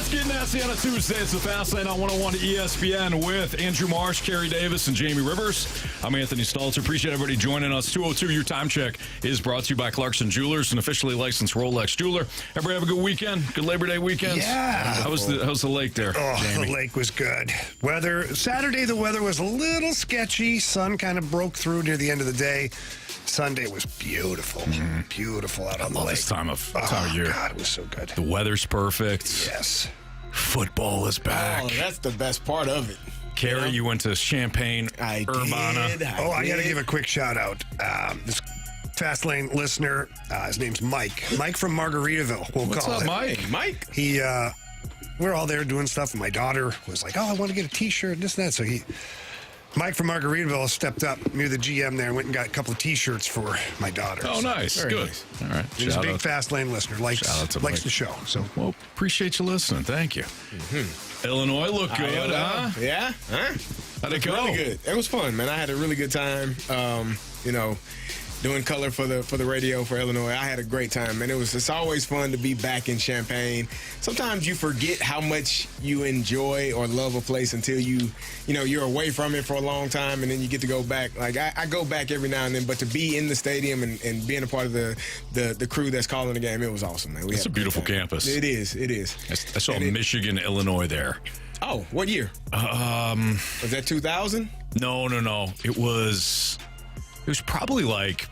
It's getting nasty on a Tuesday. It's the Fast Lane on 101 ESPN with Andrew Marsh, Carey Davis, and Jamie Rivers. I'm Anthony Stalter. Appreciate everybody joining us. 202, your time check is brought to you by Clarkson Jewelers, an officially licensed Rolex jeweler. Everybody have a good weekend? Good Labor Day weekend? Yeah. How's the lake there, Jamie? The lake was good. Saturday, the weather was a little sketchy. Sun kind of broke through near the end of the day. Sunday was beautiful. Beautiful out on the lake. This time of year. God, it was so good. The weather's perfect. Yes. Football is back. Oh, that's the best part of it. Carey, you went to Champaign, Urbana. I got to give a quick shout out. This Fast Lane listener, his name's Mike. Mike from Margaritaville, we'll What's call up, it. Mike? Mike? He, we're all there doing stuff, and my daughter was like, I want to get a T-shirt, and this and that. So Mike from Margaritaville stepped up near the GM there and went and got a couple of T-shirts for my daughter. Oh, nice. Very Good. nice. All right. He's a big Fast Lane listener. Likes Mike. the show. So, well, appreciate you listening. Thank you. Illinois looked good, huh? Yeah. Huh? How'd it go? Really good. It was fun, man. I had a really good time. Doing color for the radio for Illinois. I had a great time, and it's always fun to be back in Champaign. Sometimes you forget how much you enjoy or love a place until you're away from it for a long time, and then you get to go back. Like I go back every now and then, but to be in the stadium and being a part of the crew that's calling the game, it was awesome, man. It's a beautiful campus. It is. I saw Michigan, Illinois there. Oh, what year? Was that 2000? No. It was probably like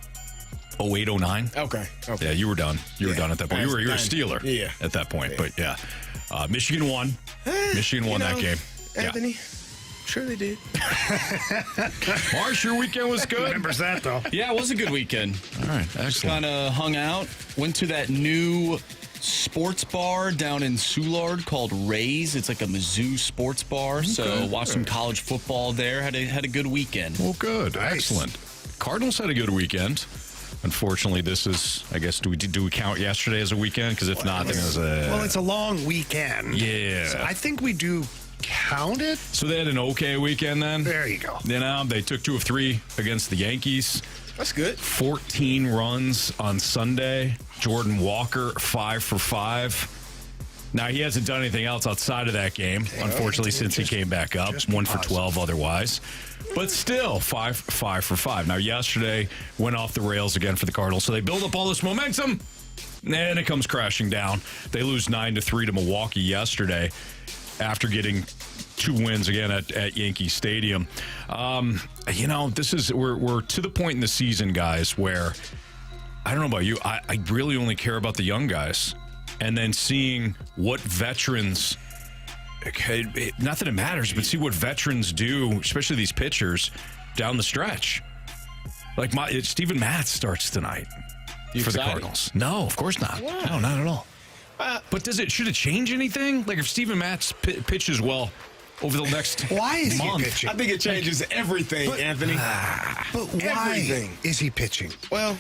08, 09. Okay. Yeah, you were done. You were done at that point. You were a Steeler at that point. Yeah. But yeah, Michigan won. Michigan won that game. Anthony, sure they did. Marsh, your weekend was good. remembers that, though. Yeah, it was a good weekend. All right, excellent. Kind of hung out. Went to that new sports bar down in Soulard called Ray's. It's like a Mizzou sports bar. So watched some college football there. Had a good weekend. Well, good. Nice. Excellent. Cardinals had a good weekend. Unfortunately, this is, I guess, do we count yesterday as a weekend? Because if not, then it was a... Well, it's a long weekend. Yeah. So I think we do count it. So they had an okay weekend then? There you go. They took 2 of 3 against the Yankees. That's good. 14 runs on Sunday. Jordan Walker, 5 for 5. Now, he hasn't done anything else outside of that game, unfortunately, since he came back up. 1 for 12 otherwise. But still, 5 for 5. Now, yesterday went off the rails again for the Cardinals. So they build up all this momentum, and it comes crashing down. They lose 9-3 to Milwaukee yesterday after getting 2 wins again at Yankee Stadium. This is we're to the point in the season, guys, where I don't know about you, I really only care about the young guys, and then seeing what veterans. Not that it matters, but see what veterans do, especially these pitchers, down the stretch. Like Steven Matz starts tonight for the Cardinals. No, of course not. Wow. No, not at all. But should it change anything? Like if Steven Matz pitches well over the next Why is month? he pitching? I think it changes everything, Anthony. But why Everything. is he pitching? Well,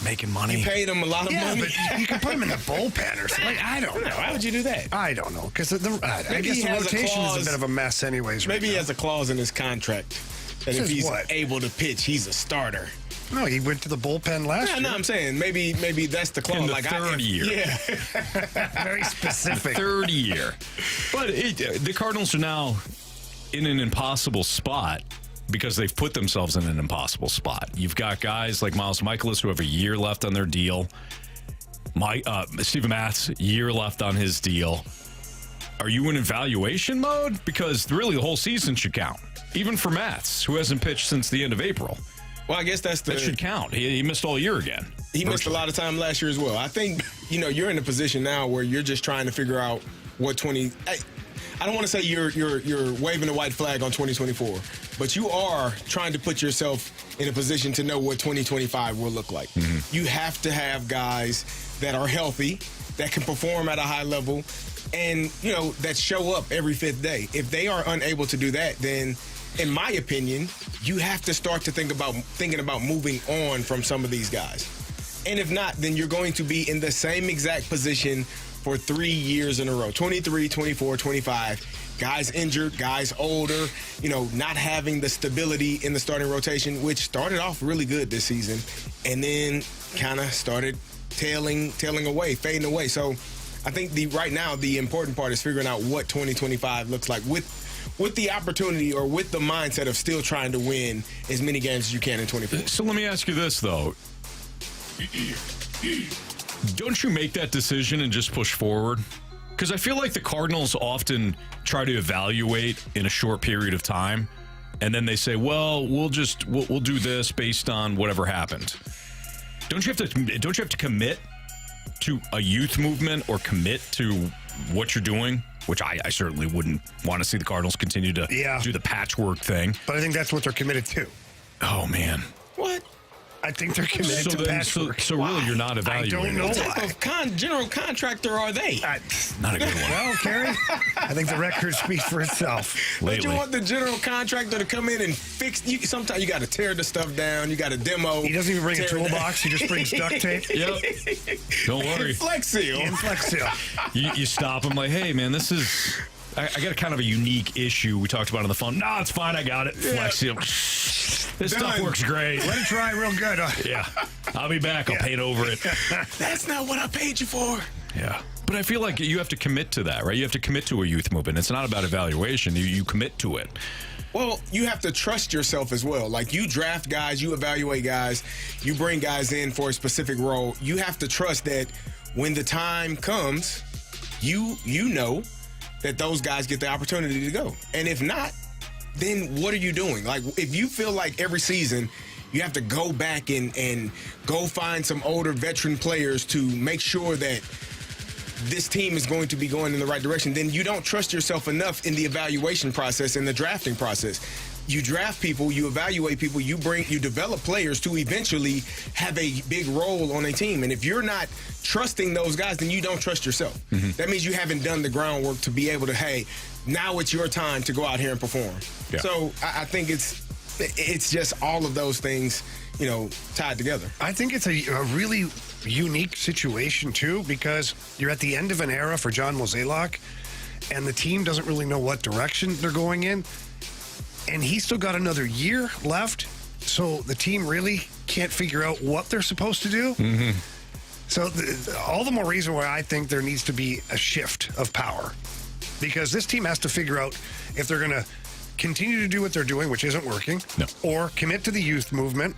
Making money. you paid him a lot of money. But you can put him in the bullpen or something. Like, I don't know. Why would you do that? I don't know. Because I guess he the has a rotation is clause. a bit of a mess anyways. Maybe he right has a clause in his contract that Says if he's what? able to pitch, he's a starter. now. No, he went to the bullpen last year. No, I'm saying maybe that's the clause. In the third year. Yeah. Very specific. Third year. But the Cardinals are now in an impossible spot because they've put themselves in an impossible spot. You've got guys like Miles Michaelis who have a year left on their deal. Steven Matz, year left on his deal. Are you in evaluation mode? Because really the whole season should count. Even for Matz, who hasn't pitched since the end of April. Well, I guess that should count. He missed all year again. He missed a lot of time last year as well. I think, you're in a position now where you're just trying to figure out what I don't want to say you're waving the white flag on 2024, but you are trying to put yourself in a position to know what 2025 will look like. Mm-hmm. You have to have guys that are healthy, that can perform at a high level, and, that show up every 5th day. If they are unable to do that, then, in my opinion, you have to start to thinking about moving on from some of these guys. And if not, then you're going to be in the same exact position for 3 years in a row, 23, 24, 25. Guys injured, guys older, not having the stability in the starting rotation, which started off really good this season and then kind of started tailing away, fading away. So I think right now the important part is figuring out what 2025 looks like with the opportunity or with the mindset of still trying to win as many games as you can in 24. So let me ask you this, though. Don't you make that decision and just push forward? Because I feel like the Cardinals often try to evaluate in a short period of time, and then they say, well, we'll do this based on whatever happened. Don't you have to commit to a youth movement or commit to what you're doing? Which I certainly wouldn't want to see the Cardinals continue to do the patchwork thing. But I think that's what they're committed to. Oh, man. What? I think they're committed to patchwork. So really, you're not evaluating. I don't know. What type of general contractor are they? Not a good one. Well, Carey, I think the record speaks for itself. But you want the general contractor to come in and fix. Sometimes you got to tear the stuff down. You got to demo. He doesn't even bring a toolbox. He just brings duct tape. Yep. Don't worry. Flex Seal. And Flex Seal. You stop him like, hey, man, this is. I got a kind of a unique issue we talked about on the phone. No, it's fine. I got it. Flex Seal. This stuff works great. Let it dry real good. Yeah. I'll be back. I'll paint over it. That's not what I paid you for. Yeah. But I feel like you have to commit to that, right? You have to commit to a youth movement. It's not about evaluation. You commit to it. Well, you have to trust yourself as well. Like, you draft guys, you evaluate guys, you bring guys in for a specific role. You have to trust that when the time comes, you know that those guys get the opportunity to go. And if not, then what are you doing? Like, if you feel like every season you have to go back and go find some older veteran players to make sure that this team is going to be going in the right direction, then you don't trust yourself enough in the evaluation process and the drafting process. You draft people, you evaluate people, you develop players to eventually have a big role on a team. And if you're not trusting those guys, then you don't trust yourself. Mm-hmm. That means you haven't done the groundwork to be able to, hey, now it's your time to go out here and perform. Yeah. So I think it's just all of those things, tied together. I think it's a really unique situation, too, because you're at the end of an era for John Mozeliak, and the team doesn't really know what direction they're going in. And he's still got another year left, so the team really can't figure out what they're supposed to do. Mm-hmm. So all the more reason why I think there needs to be a shift of power, because this team has to figure out if they're going to continue to do what they're doing, which isn't working, or commit to the youth movement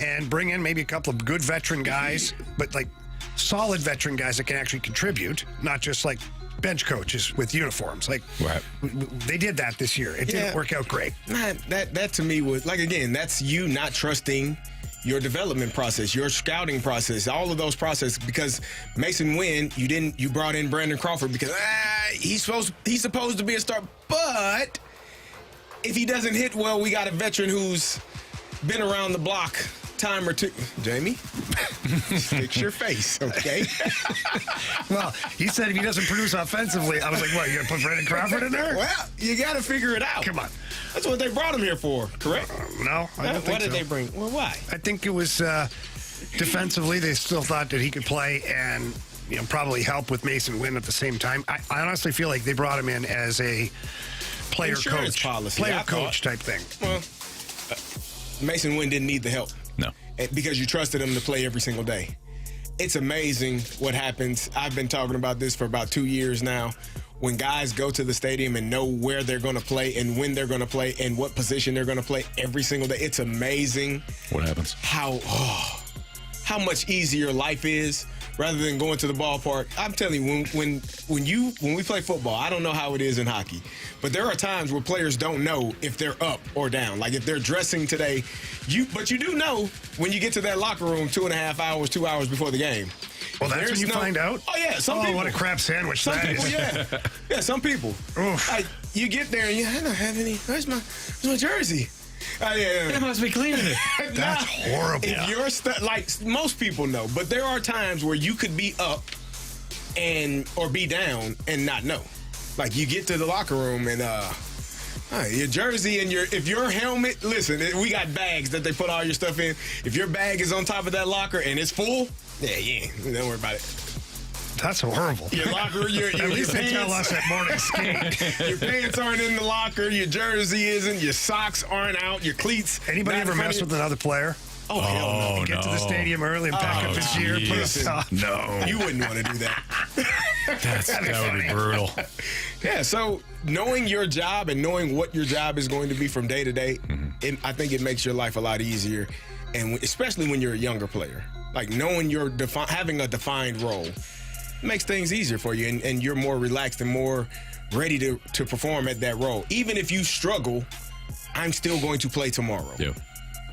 and bring in maybe a couple of good veteran guys, but like solid veteran guys that can actually contribute, not just like bench coaches with uniforms. Like, right. They did that this year. It didn't work out great. That to me was, like, again, that's you not trusting your development process, your scouting process, all of those processes. Because Mason Wynn, you brought in Brandon Crawford because he's supposed to be a star, but if he doesn't hit well, we got a veteran who's been around the block time or two. Jamie, fix your face, okay? Well, he said if he doesn't produce offensively, I was like, what, you going to put Brandon Crawford in there? Well, you got to figure it out. Come on. That's what they brought him here for, correct? No, I don't think so. What did they bring? Well, why? I think it was defensively, they still thought that he could play and probably help with Mason Wynn at the same time. I honestly feel like they brought him in as a player coach type thing. Well, Mason Wynn didn't need the help. No. Because you trusted him to play every single day. It's amazing what happens. I've been talking about this for about 2 years now. When guys go to the stadium and know where they're going to play and when they're going to play and what position they're going to play every single day, it's amazing. What happens? How much easier life is rather than going to the ballpark. I'm telling you, when we play football, I don't know how it is in hockey, but there are times where players don't know if they're up or down. Like if they're dressing today, but you do know when you get to that locker room 2.5 hours, 2 hours before the game. Well, that's when you find out? Oh, yeah. Some people. What a crap sandwich some that people, is. Yeah, some people. Like, you get there and I don't have any. Where's my jersey? That must be cleaning it. That's horrible. If you're like most people know, but there are times where you could be up or be down and not know. Like you get to the locker room and your jersey and if your helmet. Listen, we got bags that they put all your stuff in. If your bag is on top of that locker and it's full, don't worry about it. That's horrible. Your locker, at least they tell us at morning skate. Your pants aren't in the locker. Your jersey isn't. Your socks aren't out. Your cleats. Anybody ever mess with another player? Oh, hell no. Get to the stadium early and pack up his gear. No. You wouldn't want to do that. That would be brutal. Yeah, so knowing your job and knowing what your job is going to be from day to day, I think it makes your life a lot easier, and especially when you're a younger player. Like knowing your having a defined role makes things easier for you, and you're more relaxed and more ready to perform at that role. Even if you struggle, I'm still going to play tomorrow. Yeah.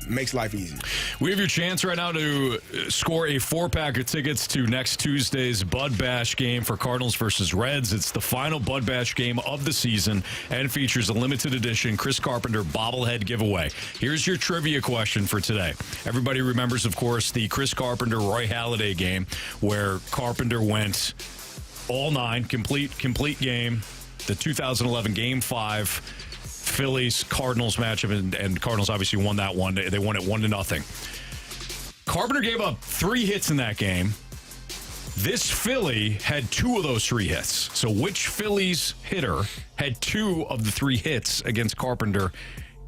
Makes life easier. We have your chance right now to score a 4-pack of tickets to next Tuesday's Bud Bash game for Cardinals versus Reds. It's the final Bud Bash game of the season and features a limited edition Chris Carpenter bobblehead giveaway. Here's your trivia question for today. Everybody remembers, of course, the Chris Carpenter Roy Halladay game where Carpenter went all 9, complete game. The 2011 Game 5 Phillies Cardinals matchup, and Cardinals obviously won that one. They won it 1-0. Carpenter gave up 3 hits in that game. This Philly had 2 of those 3 hits. So which Phillies hitter had 2 of the 3 hits against Carpenter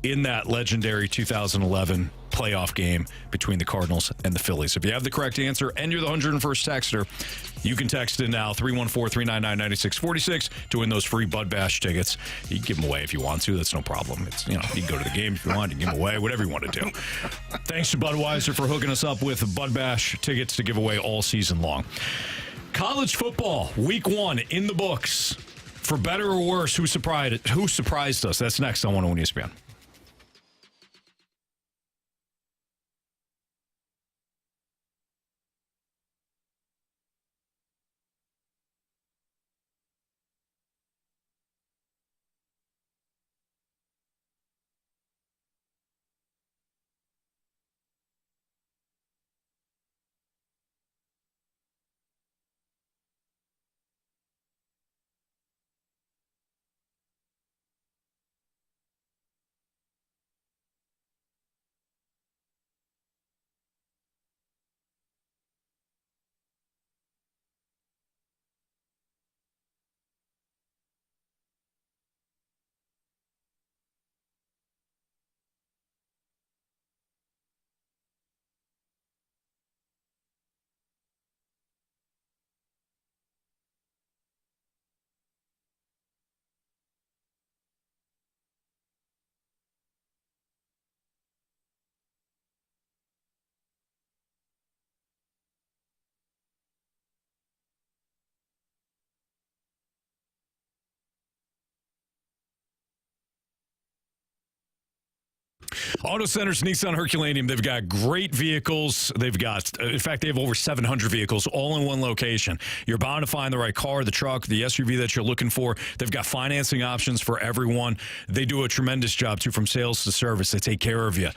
in that legendary 2011 playoff game between the Cardinals and the Phillies? If you have the correct answer and you're the 101st texter, you can text in now, 314-399-9646, to win those free Bud Bash tickets. You can give them away if you want to. That's no problem. It's, you can go to the game if you want. You can give them away, whatever you want to do. Thanks to Budweiser for hooking us up with Bud Bash tickets to give away all season long. College football, week 1 in the books. For better or worse, who surprised us? That's next on 101 ESPN. Auto Centers Nissan Herculaneum, they've got great vehicles. In fact, they have over 700 vehicles all in one location. You're bound to find the right car, the truck, the SUV that you're looking for. They've got financing options for everyone. They do a tremendous job, too, from sales to service. They take care of you.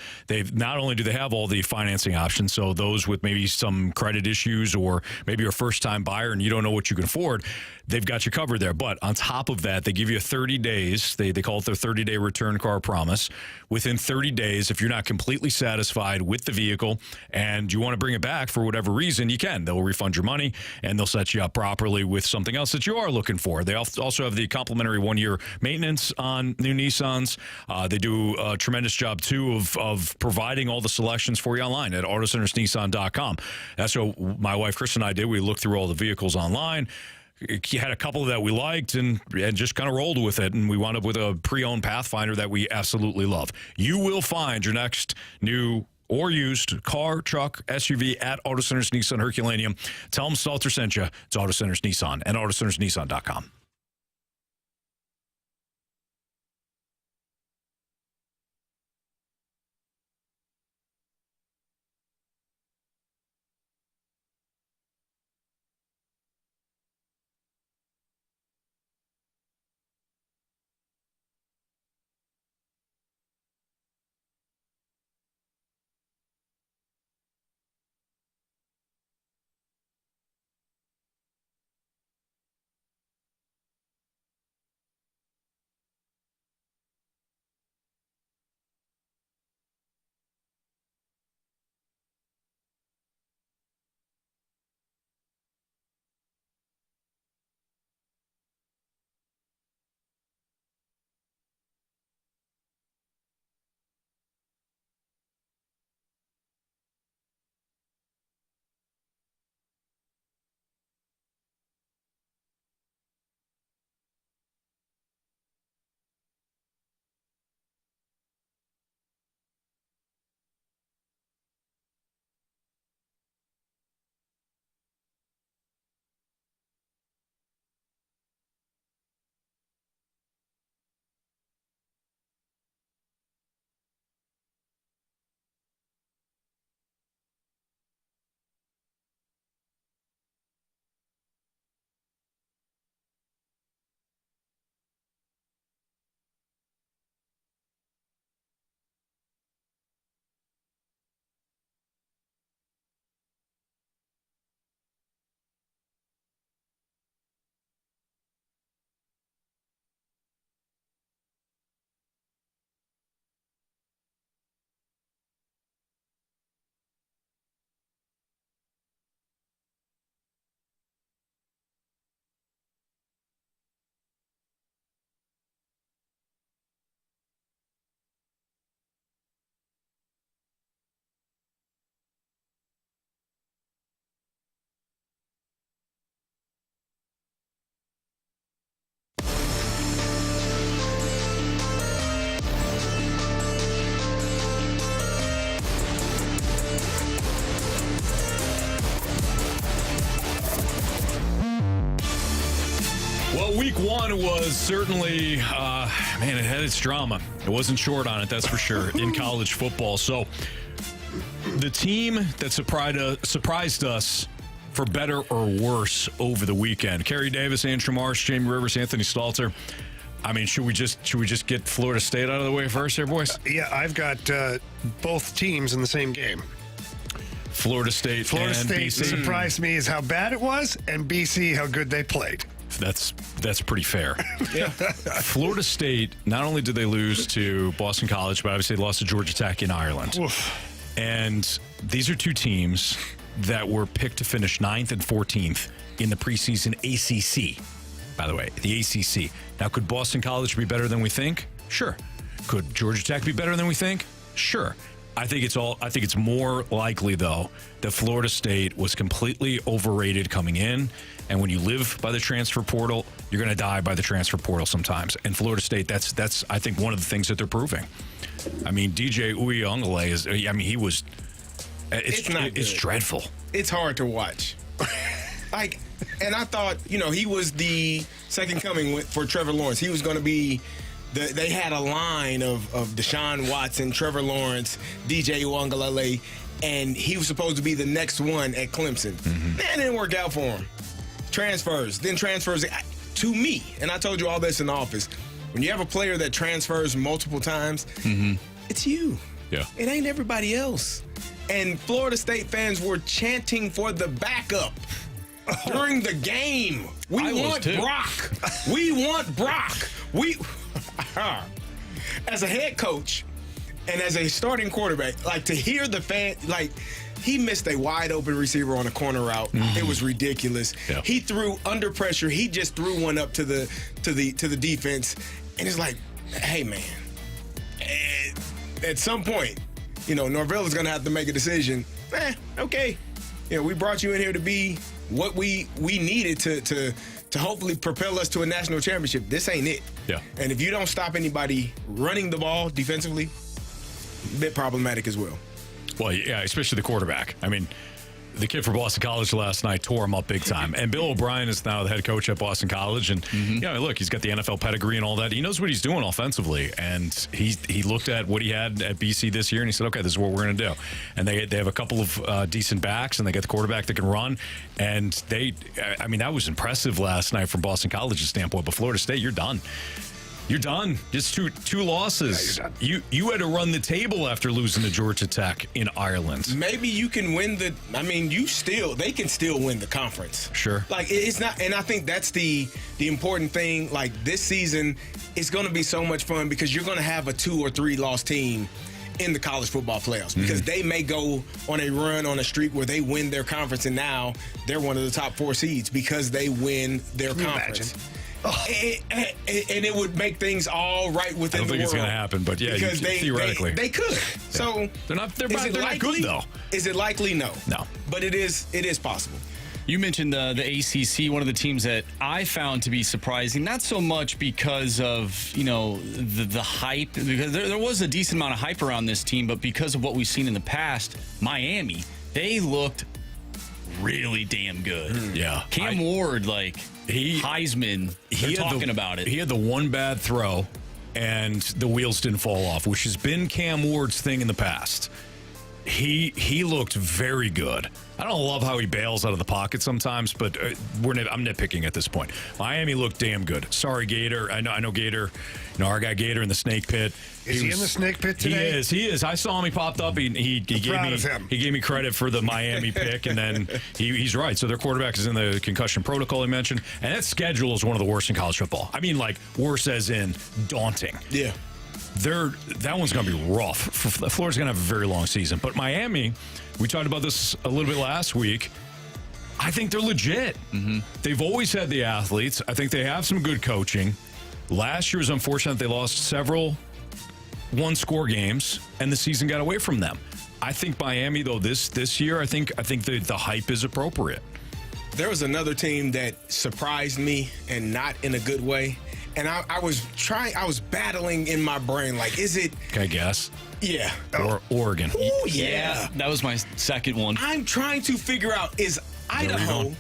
Not only do they have all the financing options, so those with maybe some credit issues or maybe you're a first-time buyer and you don't know what you can afford, they've got you covered there. But on top of that, they give you 30 days. They call it their 30-day return car promise. Within 30 days, if you're not completely satisfied with the vehicle and you want to bring it back for whatever reason, you can. They'll refund your money and they'll set you up properly with something else that you are looking for. They also have the complimentary 1-year maintenance on new Nissans. They do a tremendous job, too, of providing all the selections for you online at autocentersnissan.com. That's what my wife, Chris, and I did. We looked through all the vehicles online. Had a couple that we liked and just kind of rolled with it, and we wound up with a pre-owned Pathfinder that we absolutely love. You will find your next new or used car, truck, SUV at Auto Centers Nissan Herculaneum. Tell them Stalter sent you. It's Auto Centers Nissan and autocentersnissan.com. week one was certainly, it had its drama. It wasn't short on it, that's for sure, in college football. So the team that surprised us for better or worse over the weekend, Carey Davis, Andrew Marsh, Jamie Rivers, Anthony Stalter. I mean, should we just get Florida State out of the way first here, boys? Yeah, I've got both teams in the same game. Florida State and BC. Surprised me is how bad it was, and BC how good they played. That's pretty fair. Yeah. Florida State, not only did they lose to Boston College, but obviously they lost to Georgia Tech in Ireland. Oof. And these are two teams that were picked to finish 9th and 14th in the preseason ACC. By the way, the ACC. Now, could Boston College be better than we think? Sure. Could Georgia Tech be better than we think? Sure. I think it's more likely, though, that Florida State was completely overrated coming in. And when you live by the transfer portal, you're going to die by the transfer portal sometimes. And Florida State, that's I think, one of the things that they're proving. I mean, DJ Uyunglele is, he was, it's dreadful. It's hard to watch. And I thought, he was the second coming for Trevor Lawrence. He was going to be, they had a line of Deshaun Watson, Trevor Lawrence, DJ Uyunglele, and he was supposed to be the next one at Clemson. Mm-hmm. That didn't work out for him. Transfers to me, and I told you all this in the office, when you have a player that transfers multiple times, it's you. Yeah. It ain't everybody else. And Florida State fans were chanting for the backup during the game. We want Brock. We want Brock. As a head coach and as a starting quarterback, to hear the fan, he missed a wide open receiver on a corner route. Mm-hmm. It was ridiculous. Yeah. He threw under pressure. He just threw one up to the defense, and it's like, hey man, at some point, Norvell is going to have to make a decision. Okay, we brought you in here to be what we needed to hopefully propel us to a national championship. This ain't it. Yeah. And if you don't stop anybody running the ball defensively, a bit problematic as well. Well, yeah, especially the quarterback. I mean, the kid for Boston College last night tore him up big time. And Bill O'Brien is now the head coach at Boston College. And, look, he's got the NFL pedigree and all that. He knows what he's doing offensively. And he looked at what he had at BC this year, and he said, okay, this is what we're going to do. And they have a couple of decent backs, and they get the quarterback that can run. And that was impressive last night from Boston College's standpoint. But Florida State, you're done. You're done. Just two losses. Yeah, you had to run the table after losing to Georgia Tech in Ireland. Maybe you can win they can still win the conference. Sure. It's not, and I think that's the important thing. This season is going to be so much fun because you're going to have a 2 or 3 loss team in the college football playoffs because they may go on a run on a streak where they win their conference and now they're one of the top 4 seeds because they win their conference. And it would make things all right within the world. I don't think it's going to happen, but yeah, because theoretically they could. Yeah. So they're not good though. Is it likely? No. But it is possible. You mentioned the ACC, one of the teams that I found to be surprising, not so much because of, the hype, because there was a decent amount of hype around this team, but because of what we've seen in the past, Miami, they looked really damn good. Yeah. Cam Ward, Heisman, they're talking about it. He had the one bad throw, and the wheels didn't fall off, which has been Cam Ward's thing in the past. He looked very good. I don't love how he bails out of the pocket sometimes, but I'm nitpicking at this point. Miami looked damn good. Sorry, Gator. I know Gator. Our guy Gator in the snake pit. Is he in the snake pit today? He is. I saw him. He popped up. He gave me credit for the Miami pick, and then he's right. So their quarterback is in the concussion protocol I mentioned, and that schedule is one of the worst in college football. I mean, worse as in daunting. Yeah. That one's going to be rough. Florida's going to have a very long season. But Miami, we talked about this a little bit last week. I think they're legit. Mm-hmm. They've always had the athletes. I think they have some good coaching. Last year was unfortunate. They lost several one-score games, and the season got away from them. I think Miami, though, this year, I think the hype is appropriate. There was another team that surprised me, and not in a good way. And I was battling in my brain, is it? Can I guess? Yeah. Or Oregon. Ooh, yeah. That was my second one. I'm trying to figure out, is Idaho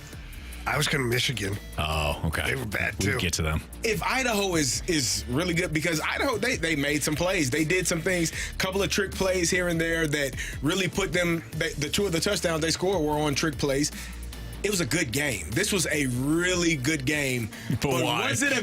I was going to Michigan. Oh, okay. They were bad, We'll too. get to them. If Idaho is really good, because Idaho, they made some plays. They did some things, a couple of trick plays here and there that really put them, the two of the touchdowns they scored were on trick plays. It was a good game. This was a really good game. But why? Was it a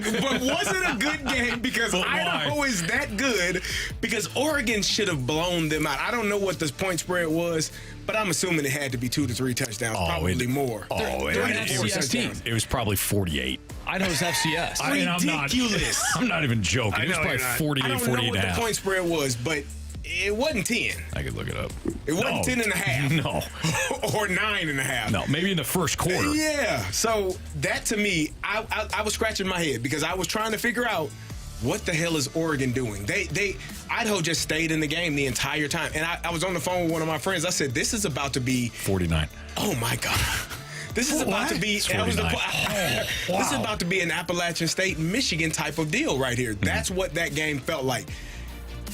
good game because Idaho is that good? Because Oregon should have blown them out. I don't know what the point spread was, but I'm assuming it had to be 2 to 3 touchdowns, probably more. They're an FCS team. It was probably 48. Idaho's FCS. Ridiculous. I'm not even joking. It was probably 48, I don't 48 know and what a the half. point spread was, but it wasn't 10. I could look it up. It wasn't 10 and a half. No. Or 9 and a half. No, maybe in the first quarter. Yeah. So that to me, I was scratching my head because I was trying to figure out what the hell is Oregon doing? Idaho just stayed in the game the entire time. And I was on the phone with one of my friends. I said, this is about to be 49. Oh my God. This is about to be It's 49. This is about to be an Appalachian State, Michigan type of deal right here. That's what that game felt like.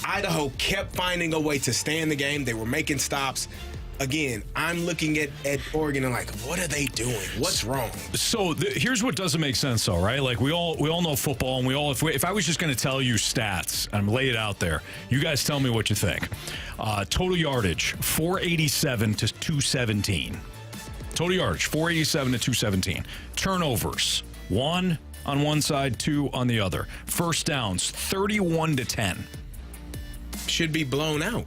Idaho kept finding a way to stay in the game. They were making stops. Again, I'm looking at Oregon and like, what are they doing? What's wrong? So here's what doesn't make sense, though, right? Like we all know football, and if I was just going to tell you stats and lay it out there, you guys tell me what you think. Total yardage 487 to 217. Total yardage 487 to 217. Turnovers 1 on one side, 2 on the other. First downs 31 to 10. Should be blown out.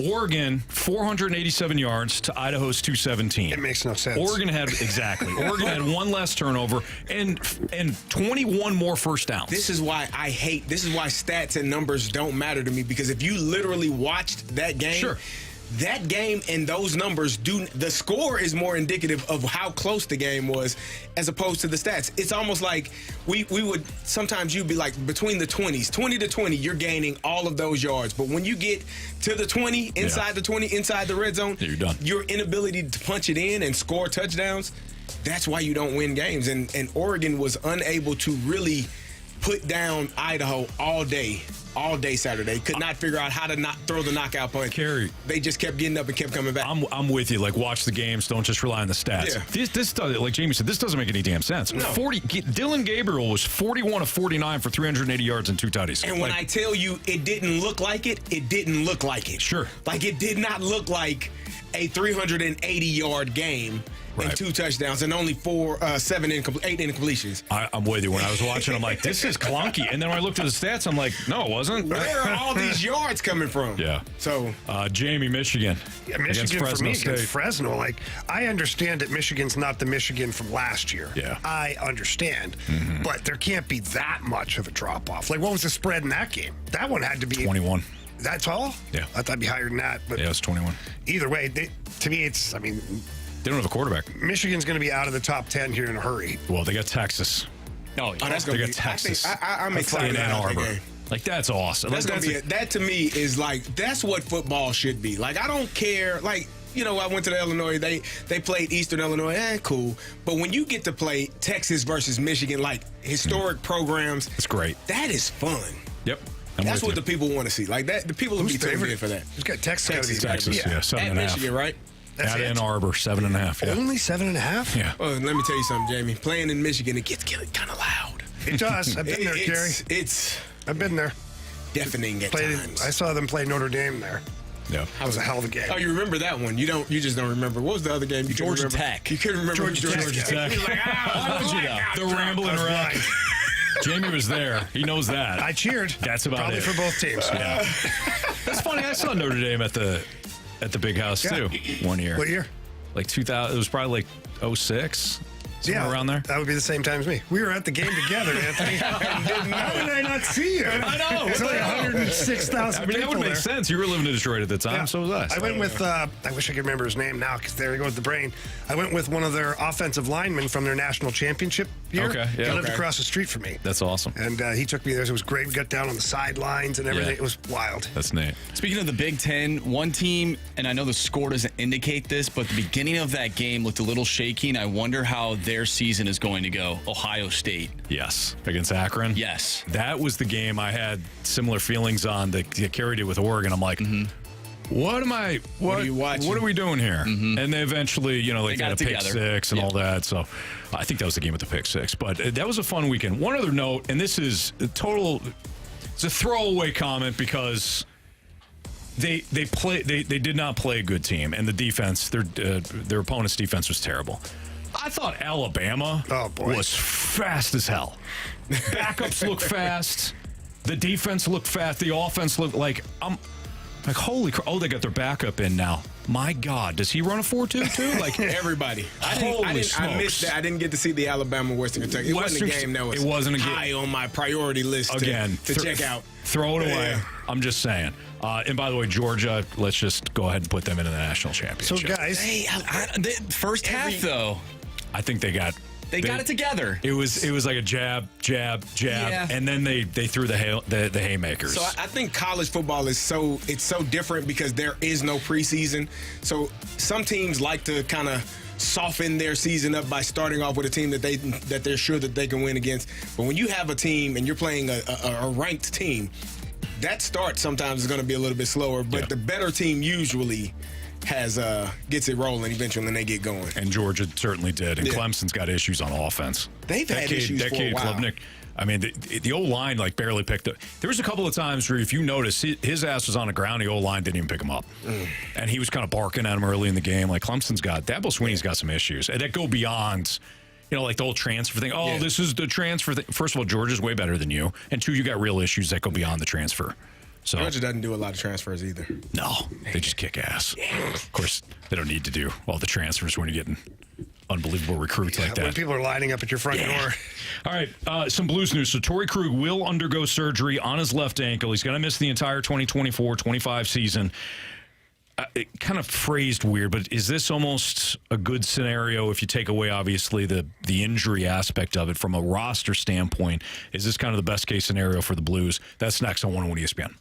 Oregon 487 yards to Idaho's 217. It makes no sense. Oregon had had one less turnover and 21 more first downs. This is why stats and numbers don't matter to me, because if you literally watched that game, Sure. that game and those numbers the score is more indicative of how close the game was as opposed to the stats. It's almost like we would sometimes you'd be like between the 20s, 20 to 20, you're gaining all of those yards. But when you get to the 20, inside the 20, inside the red zone, you're done. Your inability to punch it in and score touchdowns, that's why you don't win games. And Oregon was unable to really put down Idaho all day Saturday. Could not figure out how to not throw the knockout punch. Carey. They just kept getting up and kept coming back. I'm with you. Like, watch the games. Don't just rely on the stats. Yeah. This does, like Jamie said, this doesn't make any damn sense. No. Dylan Gabriel was 41 of 49 for 380 yards and 2 tutties. And when I tell you it didn't look like it didn't look like it. Sure. Like, it did not look like a 380-yard game and 2 touchdowns and only 8 incompletions. I'm with you. When I was watching, I'm like, this is clunky. And then when I looked at the stats, I'm like, no, it wasn't. Where are all these yards coming from? Yeah. So, Jamie, Michigan. Yeah, against Michigan Fresno for me State. against Fresno. Like, I understand that Michigan's not the Michigan from last year. Yeah. I understand. But there can't be that much of a drop-off. Like, what was the spread in that game? That one had to be 21. That's all? Yeah. I thought it'd be higher than that. But Yeah, it was 21. either way, to me, They don't have a quarterback. Michigan's going to be out of the top 10 here in a hurry. Well, they got Texas. Oh, yeah. that's They going to got be Texas. I'm excited in Ann about that Arbor. game. Like, that's awesome. That's Like, gonna be that to me is like that's what football should be. Like, I don't care. Like, you know, I went to the Illinois. They played Eastern Illinois. Cool. But when you get to play Texas versus Michigan, like historic programs, It's great. that is fun. Yep. That's what the people want to see. Like that, the people will be tuned in for that. Who's got Texas? Texas, Texas, yeah, At 7.5. Michigan, right? That's At it. Ann Arbor, 7.5. Yeah. Only 7.5? Yeah. Well, let me tell you something, Jamie. Playing in Michigan, it gets kind of loud. It does. I've been there, Carey. It's I've been there. deafening at times. I saw them play Notre Dame there. Yeah. That was a hell of a game. Oh, you remember that one? You just don't remember. What was the other game? You couldn't Georgia remember? Tech. You couldn't remember Georgia Tech. He was like, I told you that. The Rambling Wreck. Jamie was there. He knows that. I cheered. That's about Probably it. for both teams. Yeah. That's funny. I saw Notre Dame at the Big House, Yeah. too, one year. What year? Like 2000. It was probably like 06. Somewhere around there. That would be the same time as me. We were at the game together, Anthony. How did I not see you? I know. It's only 106,000 I mean, that people would make there. sense. You were living in Detroit at the time, Yeah. so was I. I went with, I wish I could remember his name now because there goes the brain. I went with one of their offensive linemen from their national championship year. Okay, yeah. He lived Okay. across the street from me. That's awesome. And he took me there. It was great. We got down on the sidelines and everything. Yeah. It was wild. That's neat. Speaking of the Big Ten, one team, and I know the score doesn't indicate this, but the beginning of that game looked a little shaky, and I wonder how their season is going to go. Ohio State. Yes. Against Akron? Yes. That was the game I had similar feelings on that Carey did with Oregon. I'm like, what am I? are you watching? What are we doing here? And they eventually, they got got a it pick together. six and all that. So I think that was the game with the pick six. But that was a fun weekend. One other note, and this is it's a throwaway comment because they did not play a good team, and the defense, their opponent's defense was terrible. I thought Alabama was fast as hell. Backups look fast. The defense looked fast. The offense looked like holy crap. Oh, they got their backup in now. My God, does he run a 4-2 too? Like everybody. I missed that. I didn't get to see the Alabama Western Kentucky. It wasn't a game that was high on my priority list to check out. Throw it away. I'm just saying. And by the way, Georgia, let's just go ahead and put them into the national championship. So, guys, first half though, I think they got it together. It was like a jab, and then they threw the haymakers. So I think college football is so different because there is no preseason. So some teams like to kind of soften their season up by starting off with a team that they're sure that they can win against. But when you have a team and you're playing a ranked team, that start sometimes is going to be a little bit slower. But the better team usually gets it rolling eventually when they get going. And Georgia certainly did. And Clemson's got issues on offense. They've had issues for a while. Klubnik, I mean, the O-line barely picked up. There was a couple of times where if you notice, his ass was on the ground, the O-line didn't even pick him up. And he was kind of barking at him early in the game. Like Dabo Swinney's got some issues. And that go beyond, like the whole transfer thing. Oh, this is the transfer thing. First of all, Georgia's way better than you. And two, you got real issues that go beyond the transfer. So Georgia doesn't do a lot of transfers either. No, they just kick ass. Of course, they don't need to do all the transfers when you're getting unbelievable recruits like that. When people are lining up at your front door. All right, some Blues news. So Torey Krug will undergo surgery on his left ankle. He's going to miss the entire 2024-25 season. It kind of phrased weird, but is this almost a good scenario if you take away, obviously, the injury aspect of it from a roster standpoint? Is this kind of the best case scenario for the Blues? That's next on 101 ESPN.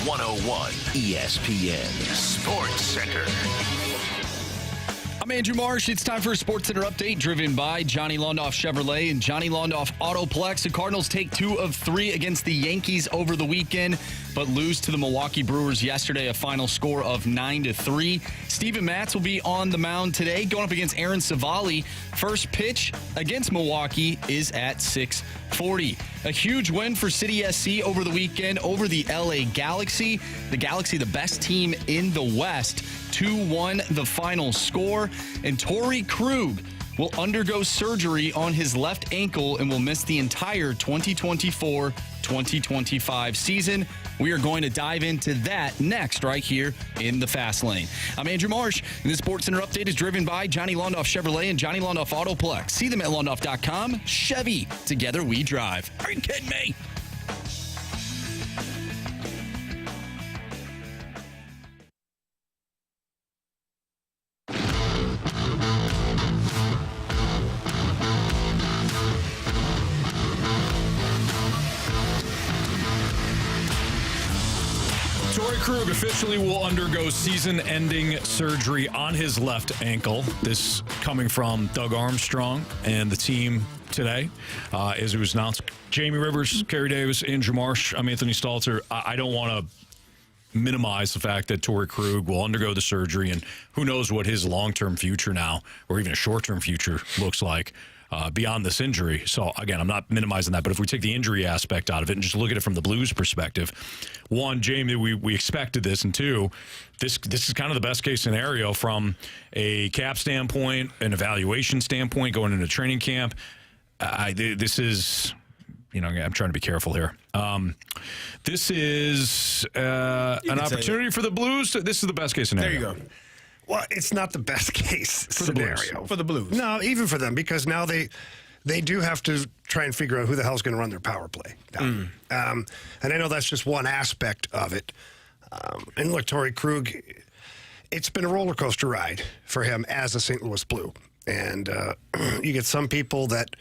101 ESPN Sports Center. I'm Andrew Marsh. It's time for a Sports Center update driven by Johnny Londoff Chevrolet and Johnny Londoff Autoplex. The Cardinals take 2 of 3 against the Yankees over the weekend, but lose to the Milwaukee Brewers yesterday, a final score of 9-3. Steven Matz will be on the mound today, going up against Aaron Savali. First pitch against Milwaukee is at 6:40. A huge win for City SC over the weekend over the LA Galaxy. The Galaxy, the best team in the West. 2-1 the final score. And Torey Krug will undergo surgery on his left ankle and will miss the entire 2024-2025 season. We are going to dive into that next right here in the Fast Lane. I'm Andrew Marsh, and this Sports Center update is driven by Johnny Londoff Chevrolet and Johnny Londoff Autoplex. See them at londoff.com. Chevy, together we drive. Are you kidding me? Torey Krug officially will undergo season-ending surgery on his left ankle. This coming from Doug Armstrong and the team today, as it was announced. Jamie Rivers, Carey Davis, Andrew Marsh. I'm Anthony Stalter. I don't want to minimize the fact that Torey Krug will undergo the surgery, and who knows what his long-term future now, or even a short-term future, looks like. Beyond this injury. So, again, I'm not minimizing that, but if we take the injury aspect out of it and just look at it from the Blues perspective, one, Jamie, we expected this, and two, this is kind of the best-case scenario from a cap standpoint, an evaluation standpoint, going into training camp. This is, I'm trying to be careful here. This is an opportunity for the Blues. This is the best-case scenario. There you go. Well, it's not the best case scenario. For the Blues. No, even for them, because now they do have to try and figure out who the hell's going to run their power play. And I know that's just one aspect of it. And look, Torey Krug, it's been a roller coaster ride for him as a St. Louis Blue. And you get some people that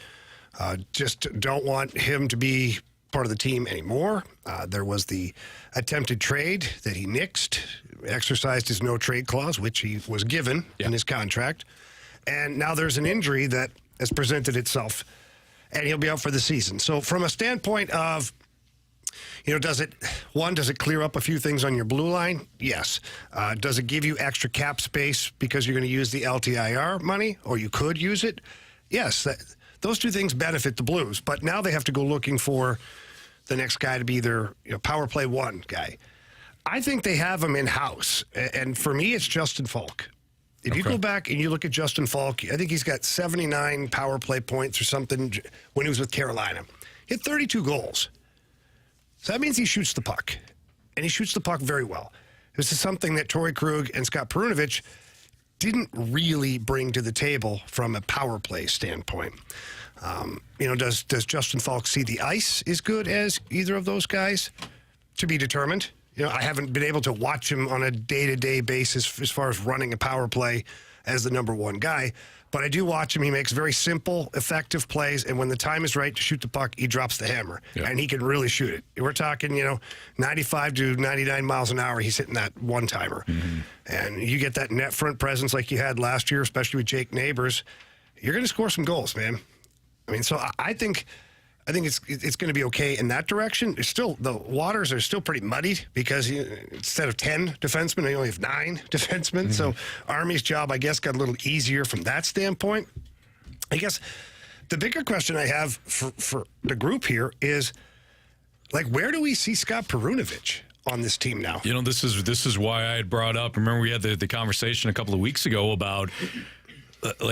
just don't want him to be part of the team anymore. There was the attempted trade that he nixed, exercised his no-trade clause, which he was given in his contract. And now there's an injury that has presented itself, and he'll be out for the season. So from a standpoint of, does it clear up a few things on your blue line? Yes. Does it give you extra cap space because you're going to use the LTIR money, or you could use it? Yes. Those two things benefit the Blues, but now they have to go looking for the next guy to be their power play one guy. I think they have him in-house, and for me, it's Justin Falk. If you go back and you look at Justin Falk, I think he's got 79 power play points or something when he was with Carolina. He had 32 goals. So that means he shoots the puck, and he shoots the puck very well. This is something that Torey Krug and Scott Perunovich didn't really bring to the table from a power play standpoint. Does Justin Falk see the ice as good as either of those guys? To be determined. I haven't been able to watch him on a day-to-day basis as far as running a power play as the number one guy, but I do watch him. He makes very simple, effective plays, and when the time is right to shoot the puck, he drops the hammer, and he can really shoot it. We're talking, 95 to 99 miles an hour. He's hitting that one-timer. And you get that net front presence like you had last year, especially with Jake Neighbors, you're going to score some goals, man. So I think it's going to be okay in that direction. It's still, the waters are still pretty muddied because instead of 10 defensemen, they only have 9 defensemen. So Army's job, I guess, got a little easier from that standpoint. I guess the bigger question I have for the group here is, where do we see Scott Perunovich on this team now? This is why I had brought up. Remember, we had the conversation a couple of weeks ago about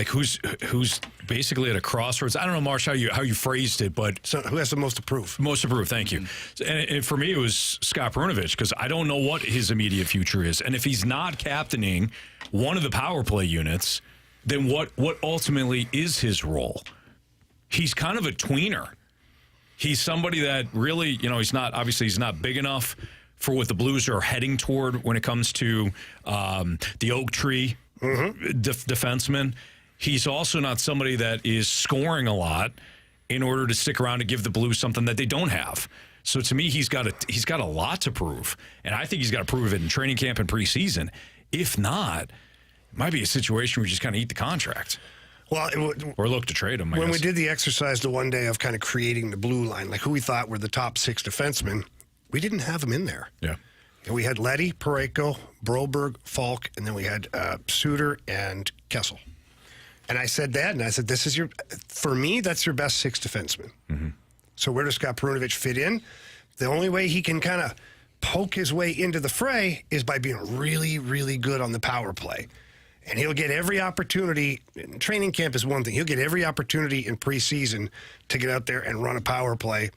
who's basically at a crossroads. I don't know, Marsh, how you phrased it, but so who has the most to prove? Most to prove, thank you. And for me, it was Scott Perunovich, because I don't know what his immediate future is, and if he's not captaining one of the power play units, then what ultimately is his role? He's kind of a tweener. He's somebody that really, he's not big enough for what the Blues are heading toward when it comes to the oak tree defenseman. He's also not somebody that is scoring a lot in order to stick around to give the Blues something that they don't have. So to me, he's got a lot to prove, and I think he's got to prove it in training camp and preseason. If not, it might be a situation where you just kind of eat the contract. Well, or look to trade him. When we did the exercise the one day of kind of creating the blue line, like who we thought were the top 6 defensemen, we didn't have them in there. Yeah. And we had Leddy, Parayko, Broberg, Falk, and then we had Suter and Kessel. And I said that, and I said, for me, that's your best 6 defensemen. Mm-hmm. So where does Scott Perunovich fit in? The only way he can kind of poke his way into the fray is by being really, really good on the power play. And he'll get every opportunity. Training camp is one thing. He'll get every opportunity in preseason to get out there and run a power play.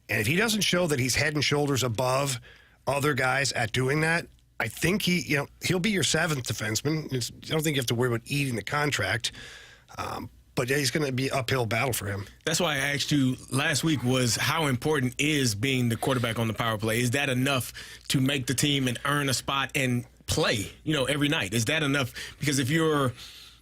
And if he doesn't show that he's head and shoulders above other guys at doing that, I think he'll be your 7th defenseman. I don't think you have to worry about eating the contract. But yeah, he's going to be an uphill battle for him. That's why I asked you last week was how important is being the quarterback on the power play? Is that enough to make the team and earn a spot and play, every night? Is that enough? Because if you're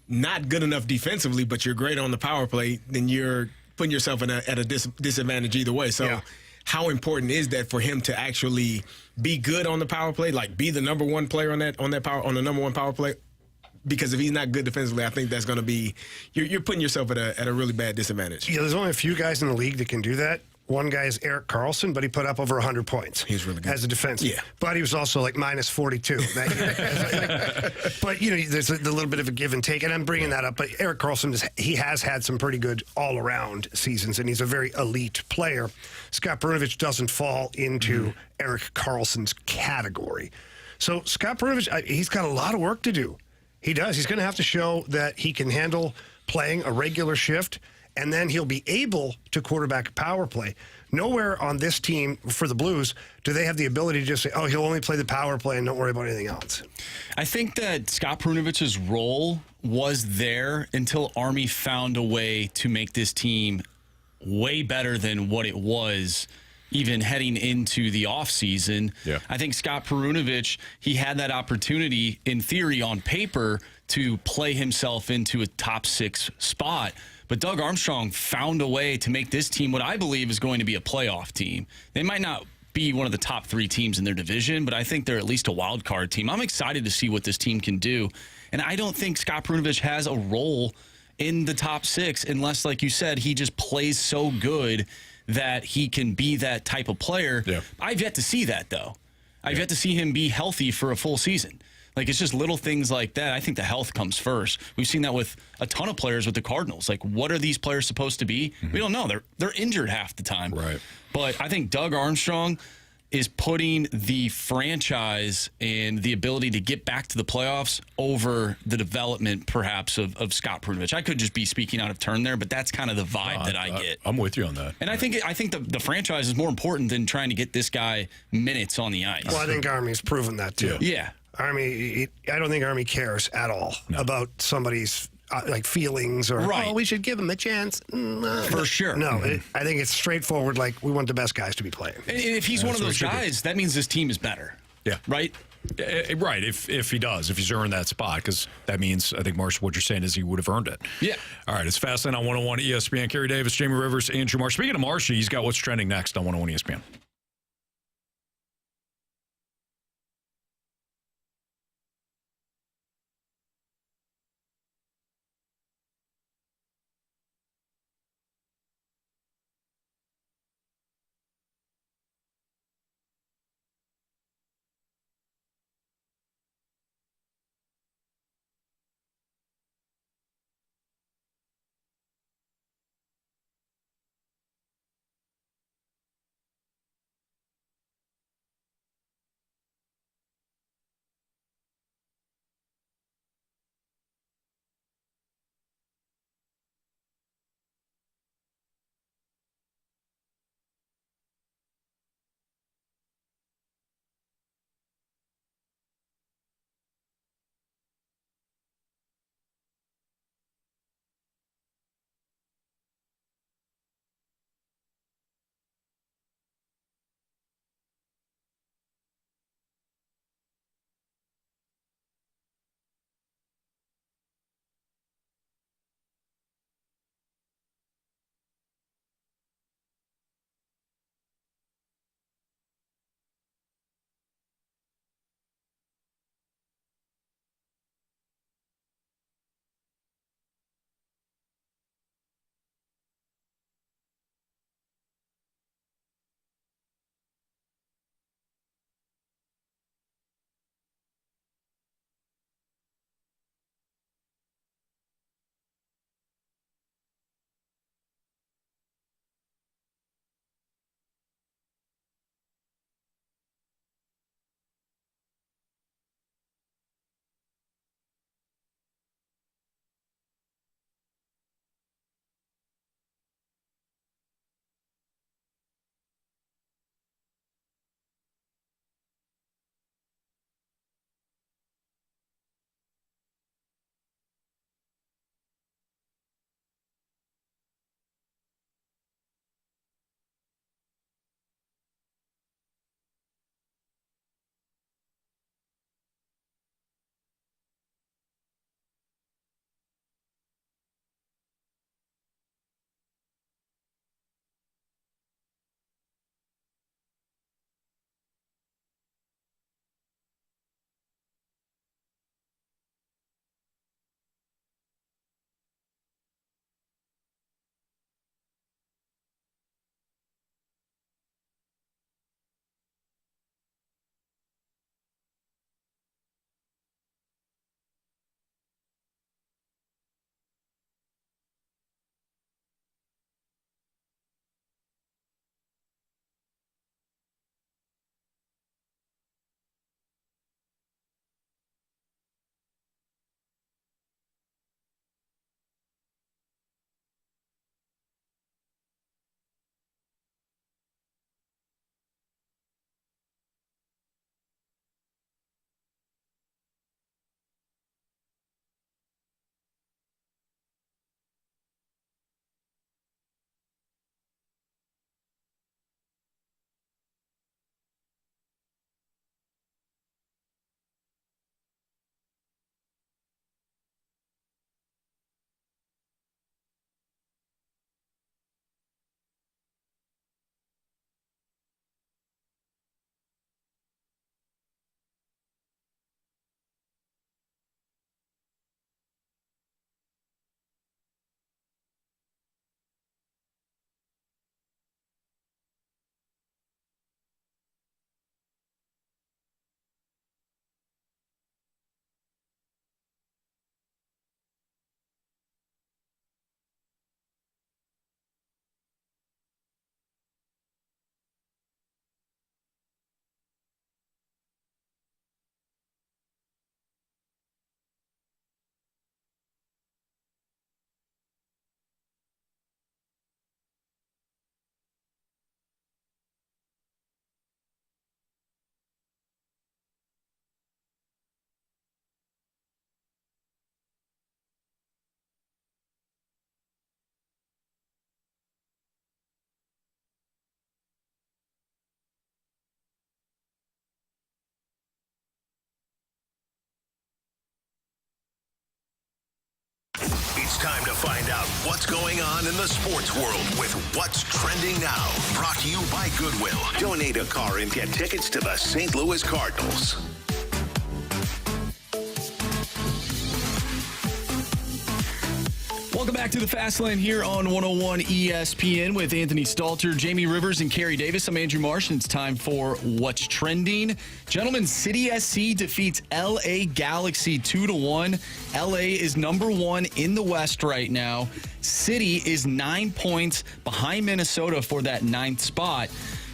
not good enough defensively, but you're great on the power play, then you're putting yourself at a disadvantage either way. So how important is that for him to actually be good on the power play, like be the number 1 player on the number 1 power play? Because if he's not good defensively, I think that's going to be you're putting yourself at a really bad disadvantage. Yeah, there's only a few guys in the league that can do that. One guy is Erik Karlsson, but he put up over 100 points. He's really good as a defenseman. Yeah, but he was also like minus 42 that year. But there's a little bit of a give and take, and I'm bringing that up. But Erik Karlsson he has had some pretty good all-around seasons, and he's a very elite player. Scott Perunovich doesn't fall into Erik Karlsson's category. So Scott Perunovich, he's got a lot of work to do. He does. He's going to have to show that he can handle playing a regular shift, and then he'll be able to quarterback a power play. Nowhere on this team for the Blues do they have the ability to just say, he'll only play the power play and don't worry about anything else. I think that Scott Perunovich's role was there until Army found a way to make this team way better than what it was even heading into the offseason. Yeah. I think Scott Perunovich, he had that opportunity, in theory, on paper, to play himself into a top 6 spot. But Doug Armstrong found a way to make this team what I believe is going to be a playoff team. They might not be one of the top 3 teams in their division, but I think they're at least a wild card team. I'm excited to see what this team can do. And I don't think Scott Perunovich has a role in the top 6 unless, like you said, he just plays so good that he can be that type of player. Yeah. I've yet to see that, though. I've yet to see him be healthy for a full season. Like, it's just little things like that. I think the health comes first. We've seen that with a ton of players with the Cardinals. Like, what are these players supposed to be? We don't know. They're injured half the time. Right. But I think Doug Armstrong is putting the franchise and the ability to get back to the playoffs over the development, perhaps, of Scott Perunovich. I could just be speaking out of turn there, but that's kind of the vibe that I get. I'm with you on that. And I think the franchise is more important than trying to get this guy minutes on the ice. Well, I think Army's proven that, too. Yeah. Army, I don't think Army cares at all about somebody's feelings or, we should give him a chance. For sure. No, I think it's straightforward, like we want the best guys to be playing. And if he's one of those guys, that means this team is better. Yeah. Right? Right, if he's earned that spot, because that means, I think, Marshall, what you're saying is he would have earned it. Yeah. All right, it's Fastlane on 101 ESPN. Carey Davis, Jamie Rivers, Andrew Marsh. Speaking of Marsh, he's got what's trending next on 101 ESPN. Time to find out what's going on in the sports world with What's Trending Now. Brought to you by Goodwill. Donate a car and get tickets to the St. Louis Cardinals. Welcome back to the Fast Lane here on 101 ESPN with Anthony Stalter, Jamie Rivers, and Carey Davis. I'm Andrew Marsh, and it's time for What's Trending. Gentlemen, City SC defeats LA Galaxy 2-1. LA is number 1 in the West right now. City is 9 points behind Minnesota for that 9th spot.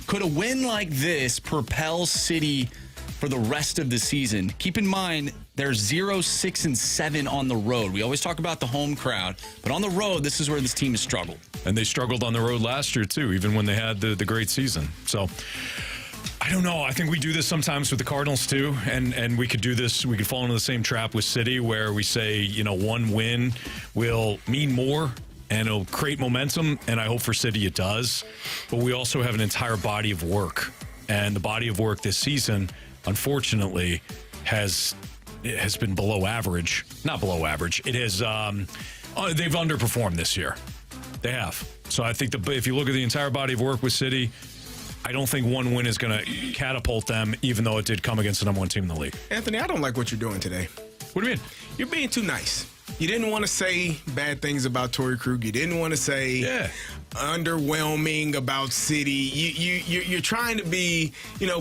Could a win like this propel City for the rest of the season? Keep in mind, they're 0-6-7 on the road. We always talk about the home crowd, but on the road, this is where this team has struggled. And they struggled on the road last year, too, even when they had the great season. So, I don't know. I think we do this sometimes with the Cardinals, too, and we could do this. We could fall into the same trap with City where we say, one win will mean more and it'll create momentum, and I hope for City it does. But we also have an entire body of work, and the body of work this season, unfortunately, has been below average. Not below average. It has. They've underperformed this year. They have. So I think if you look at the entire body of work with City, I don't think one win is going to catapult them, even though it did come against the number 1 team in the league. Anthony, I don't like what you're doing today. What do you mean? You're being too nice. You didn't want to say bad things about Torey Krug. You didn't want to say underwhelming about City. You're trying to be,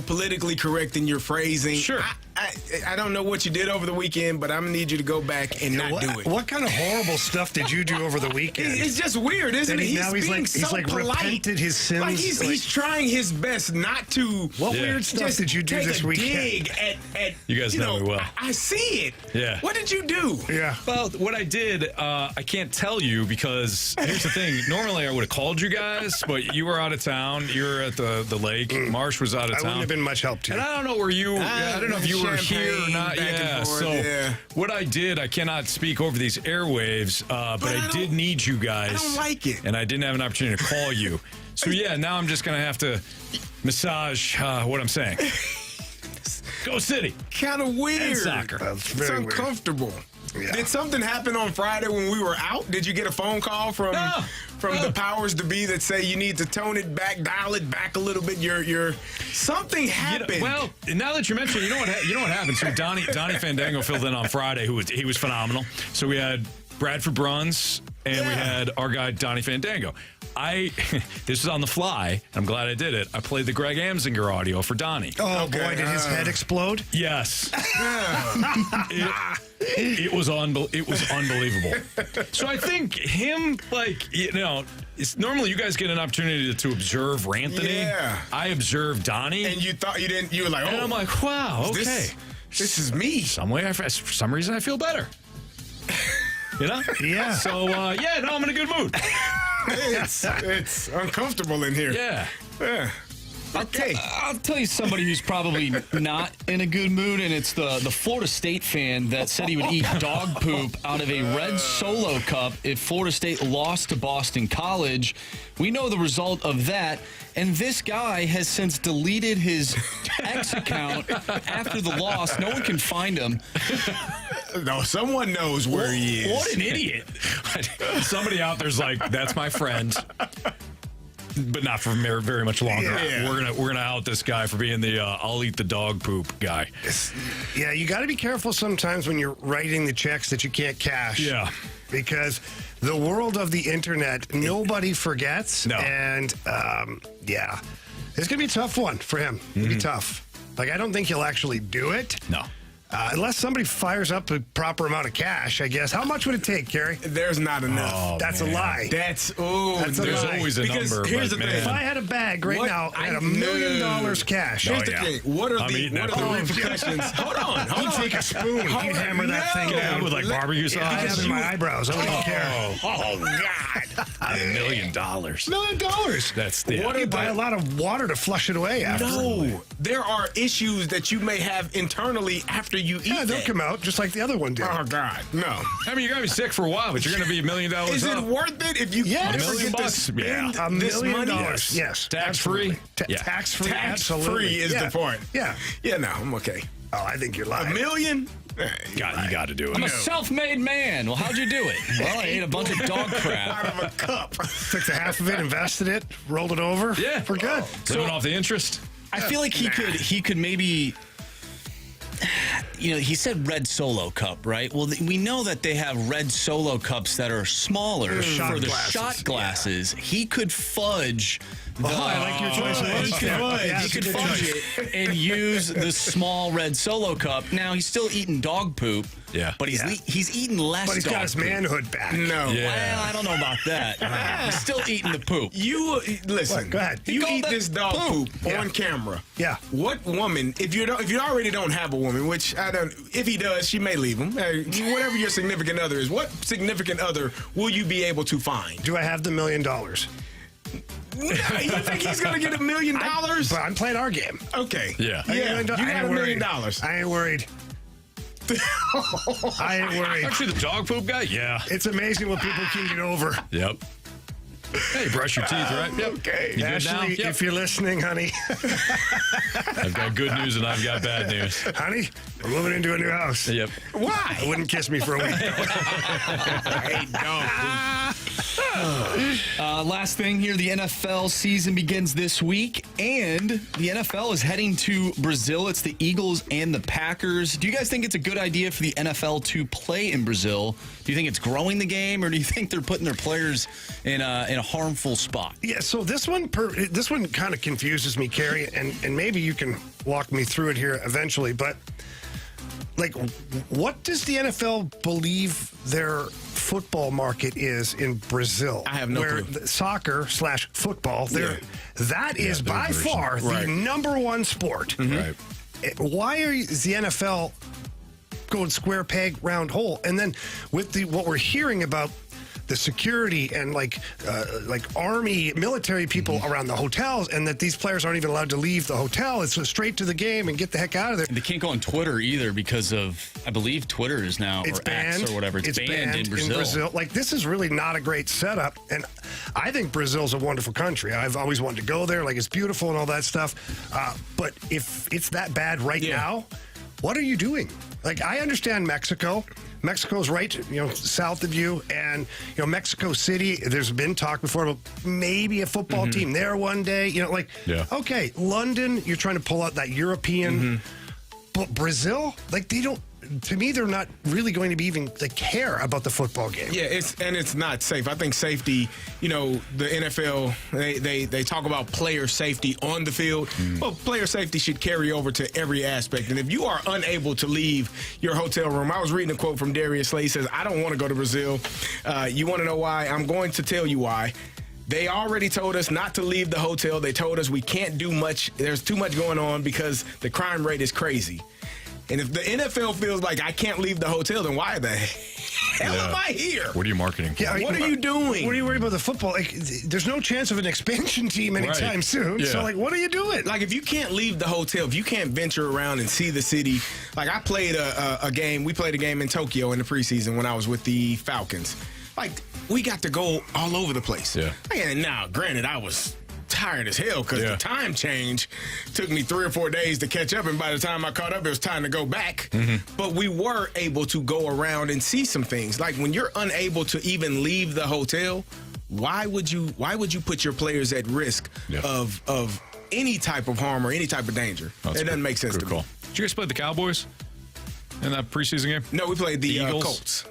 politically correct in your phrasing. Sure. I don't know what you did over the weekend, but I'm going to need you to go back and not do it. What kind of horrible stuff did you do over the weekend? It's just weird, isn't it? He's repented his sins. Like he's trying his best not to. What weird stuff did you do this weekend? Dig at you guys know me well. I see it. Yeah. What did you do? Yeah. Well, what I did, I can't tell you because here's the thing. Normally, I would have called you guys, but you were out of town. You were at the lake. Marsh was out of town. I wouldn't have been much help to you. And I don't know where you. I don't know if you were here or not. Yeah. So what I did, I cannot speak over these airwaves, but I did need you guys. I don't like it. And I didn't have an opportunity to call you. So now I'm just gonna have to massage what I'm saying. Go City. Kind of weird. And soccer. That's It's very uncomfortable. weird. Yeah. Did something happen on Friday when we were out? Did you get a phone call from the powers to be that say you need to tone it back, dial it back a little bit? Your something happened. Well, now that you mention, you know what happened. So Donnie Fandango filled in on Friday. He was phenomenal. So we had Bradford Bruns and we had our guy Donnie Fandango. This is on the fly. I'm glad I did it. I played the Greg Amsinger audio for Donnie. Oh boy, did his head explode? Yes. It was unbelievable. So I think him, it's normally you guys get an opportunity to observe Ranthony. Yeah. I observed Donnie. And you thought you didn't. You were like, oh. And I'm like, wow, okay. This is me. For some reason, I feel better. Yeah. So, I'm in a good mood. It's uncomfortable in here. Yeah. Okay. I'll tell you somebody who's probably not in a good mood, and it's the Florida State fan that said he would eat dog poop out of a red Solo cup if Florida State lost to Boston College. We know the result of that, and this guy has since deleted his X account after the loss. No one can find him. No, someone knows where he is. What an idiot. Somebody out there's like, that's my friend. But not for very much longer. Yeah. We're gonna out this guy for being the I'll eat the dog poop guy. Yeah, you got to be careful sometimes when you're writing the checks that you can't cash. Yeah, because the world of the internet, nobody forgets. No. And it's gonna be a tough one for him. It'll be tough. Like I don't think he'll actually do it. no. Unless somebody fires up the proper amount of cash, I guess. How much would it take, Carey? There's not enough. Oh, That's a lie. That's a There's lie. always a Because number. here's but the thing. If man. I had a bag right now, I had $1 million cash. Here's the thing. What are eating the that. repercussions? Hold on. He'd take a spoon. He'd hammer that thing down with like barbecue sauce. He'd have it in my eyebrows. I wouldn't care. Oh God! $1 million. $1 million. That's the. What You buy a lot of water to flush it away after. No, there are issues that you may have internally after you eat. Yeah, they'll that. come out just like the other one did. Oh God, no. I mean, you're gonna be sick for a while, but you're gonna be $1 million. Is it up. worth it if you Yes. ever $1 million get to bucks? spend Yeah. $1 this million. money? Yes. Tax-free? Absolutely. Yeah. Tax-free. Tax Absolutely. free is Yeah. the point. Yeah. Yeah, no, I'm okay. Oh, I think you're lying. $1 million? You got to do it. I'm a self-made man. Well, how'd you do it? Well, I ate a bunch of dog crap. Out of a cup. Took the half of it, invested it, rolled it over. Yeah. We're good. Living off the interest. I feel like he could maybe, he said red Solo cup, right? Well, we know that they have red Solo cups that are smaller for the shot glasses. Yeah. He could fudge. I like your choice of words. He could fudge it and use the small red Solo cup. Now he's still eating dog poop. Yeah, but he's eating less. But he's got his manhood back. No, well, I don't know about that. He's still eating the poop. You listen. Go ahead. You eat this dog poop on camera. Yeah. What woman? If you already don't have a woman, which I don't. If he does, she may leave him. Whatever your significant other is, what significant other will you be able to find? Do I have the $1 million? You think he's gonna get $1 million? But I'm playing our game. Okay. Yeah. Yeah. You got $1 million. I ain't worried. I ain't worried. Actually, the dog poop guy? Yeah. It's amazing what people can get over. Yep. Hey, brush your teeth, right? Yep. Okay. You good Ashley, now? Yep. if you're listening, honey. I've got good news and I've got bad news. Honey, we're moving into a new house. Yep. Why? I wouldn't kiss me for a week. I hate dog poop. Last thing here, the NFL season begins this week, and the NFL is heading to Brazil. It's the Eagles and the Packers. Do you guys think it's a good idea for the NFL to play in Brazil? Do you think it's growing the game, or do you think they're putting their players in a harmful spot? Yeah, so this one kind of confuses me, Carey, and maybe you can walk me through it here eventually, but like, what does the NFL believe their football market is in Brazil? I have no clue. Soccer/football, that is by far the number one sport. Mm-hmm. Right. Why is the NFL going square peg, round hole? And then with what we're hearing about the security and like army, military people around the hotels, and that these players aren't even allowed to leave the hotel. It's straight to the game and get the heck out of there. They can't go on Twitter either because of, I believe Twitter is now, It's or banned. X or whatever. It's banned in Brazil. Like, this is really not a great setup. And I think Brazil's a wonderful country. I've always wanted to go there. Like, it's beautiful and all that stuff. But if it's that bad right now, what are you doing? Like, I understand Mexico. Mexico's right, south of you, and Mexico City. There's been talk before about maybe a football team there one day. Okay, London. You're trying to pull out that European, but Brazil, like, they don't. To me, they're not really going to be even care about the football game. Yeah, it's not safe. I think safety, the NFL, they talk about player safety on the field. Well, player safety should carry over to every aspect. And if you are unable to leave your hotel room, I was reading a quote from Darius Slay. He says, "I don't want to go to Brazil. You want to know why? I'm going to tell you why. They already told us not to leave the hotel. They told us we can't do much. There's too much going on because the crime rate is crazy. And if the NFL feels like I can't leave the hotel, then why the hell am I here? What are you marketing for? Yeah, what are you doing? What are you worried about the football? Like, there's no chance of an expansion team anytime soon. Yeah. So, what are you doing? Like, if you can't leave the hotel, if you can't venture around and see the city. Like, I played a game. We played a game in Tokyo in the preseason when I was with the Falcons. Like, we got to go all over the place. Yeah. And now, granted, I was tired as hell because the time change took me 3 or 4 days to catch up, and by the time I caught up, it was time to go back. But we were able to go around and see some things. Like, when you're unable to even leave the hotel, why would you put your players at risk of any type of harm or any type of danger? It doesn't make sense to me. Did you guys play the Cowboys in that preseason game? No, we played the Eagles? Colts.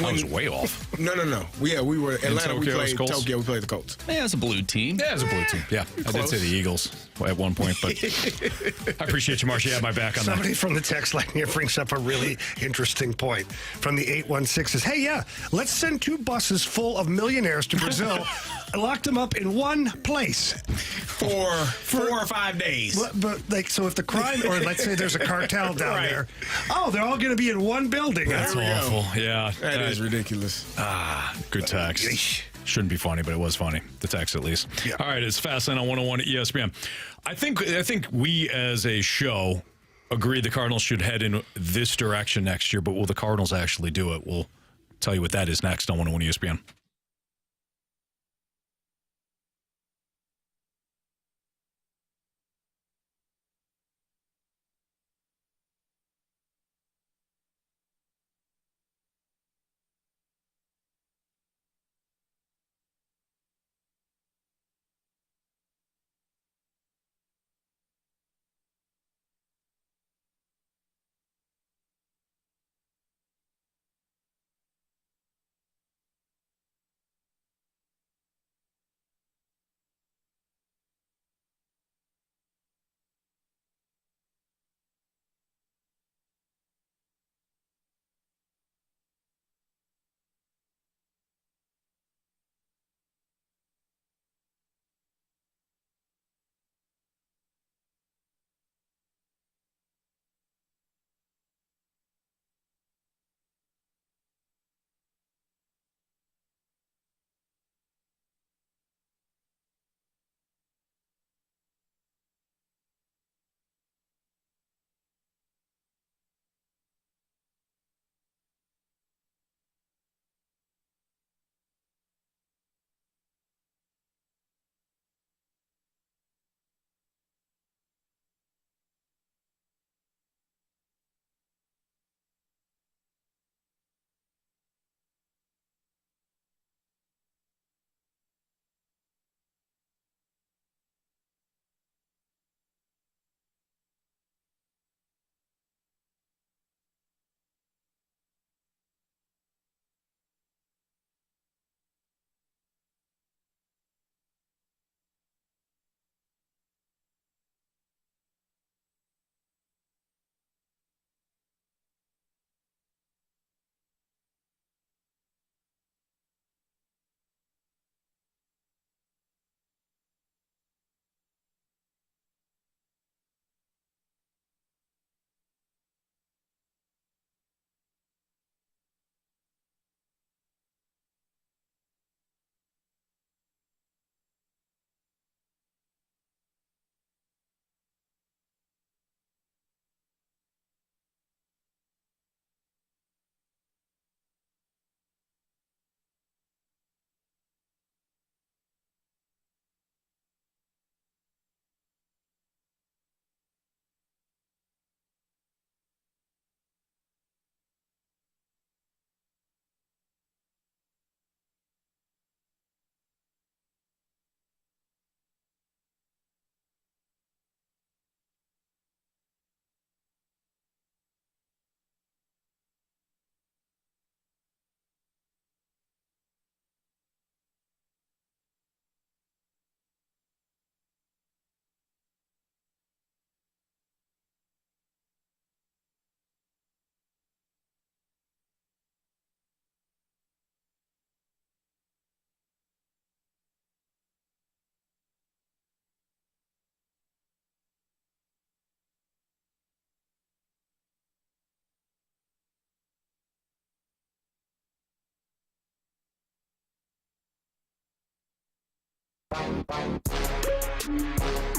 I was way off. No. Yeah, we were Atlanta. We played Tokyo. We played the Colts. Yeah, it's a blue team. Yeah, it's a blue team. Yeah, I did say the Eagles at one point, but I appreciate you, Marcia. You have my back on Somebody that. from the text line here brings up a really interesting point. From the 816 says, "Hey, let's send 2 buses full of millionaires to Brazil and lock them up in one place for 4 or 5 days." But so if the crime, or let's say there's a cartel down there, they're all going to be in one building. That's awful. Yeah, that is ridiculous. Good text. Shouldn't be funny, but it was funny. The text, at least. Yeah. All right, it's Fastlane on 101 at ESPN. I think we as a show agree the Cardinals should head in this direction next year, but will the Cardinals actually do it? We'll tell you what that is next on 101 ESPN.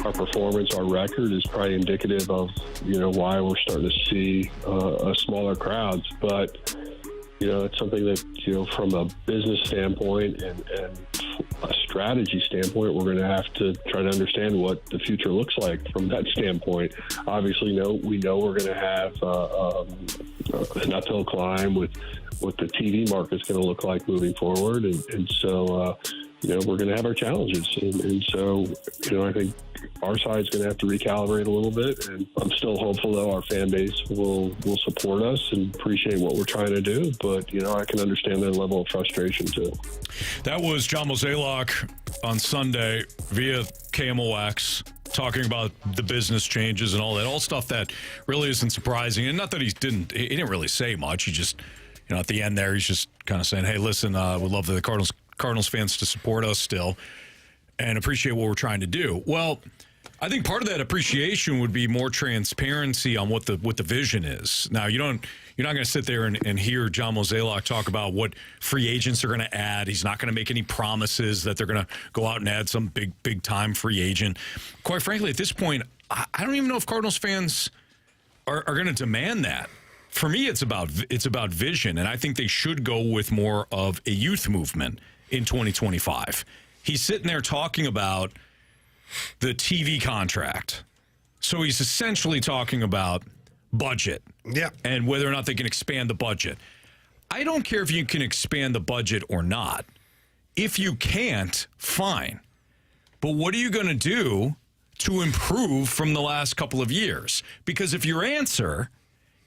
Our performance, our record is probably indicative of, why we're starting to see smaller crowds. But, it's something that, from a business standpoint and a strategy standpoint, we're going to have to try to understand what the future looks like from that standpoint. Obviously, we know we're going to have an uphill climb with what the TV market's going to look like moving forward. And so, we're going to have our challenges. And so, I think our side's going to have to recalibrate a little bit. And I'm still hopeful, though, our fan base will support us and appreciate what we're trying to do. But, I can understand their level of frustration, too. That was John Mozeliak on Sunday via KMOX talking about the business changes and all that, all stuff that really isn't surprising. And not that he didn't really say much. He just, at the end there, he's just kind of saying, hey, listen, we'd love the Cardinals fans to support us still and appreciate what we're trying to do. Well, I think part of that appreciation would be more transparency on what the vision is. Now, you're not going to sit there and hear John Mozeliak talk about what free agents are going to add. He's not going to make any promises that they're going to go out and add some big time free agent. Quite frankly, at this point, I don't even know if Cardinals fans are going to demand that. For me, it's about vision, and I think they should go with more of a youth movement in 2025. He's sitting there talking about the TV contract. So he's essentially talking about budget and whether or not they can expand the budget. I don't care if you can expand the budget or not. If you can't, fine. But what are you going to do to improve from the last couple of years? Because if your answer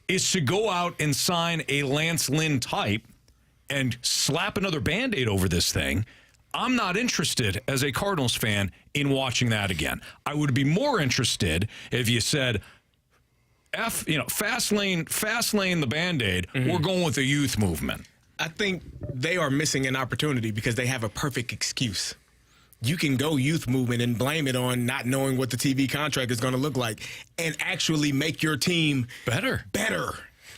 is to go out and sign a Lance Lynn type and slap another Band-Aid over this thing, I'm not interested as a Cardinals fan in watching that again. I would be more interested if you said, fast lane the Band-Aid, we're going with the youth movement. I think they are missing an opportunity because they have a perfect excuse. You can go youth movement and blame it on not knowing what the TV contract is going to look like and actually make your team better.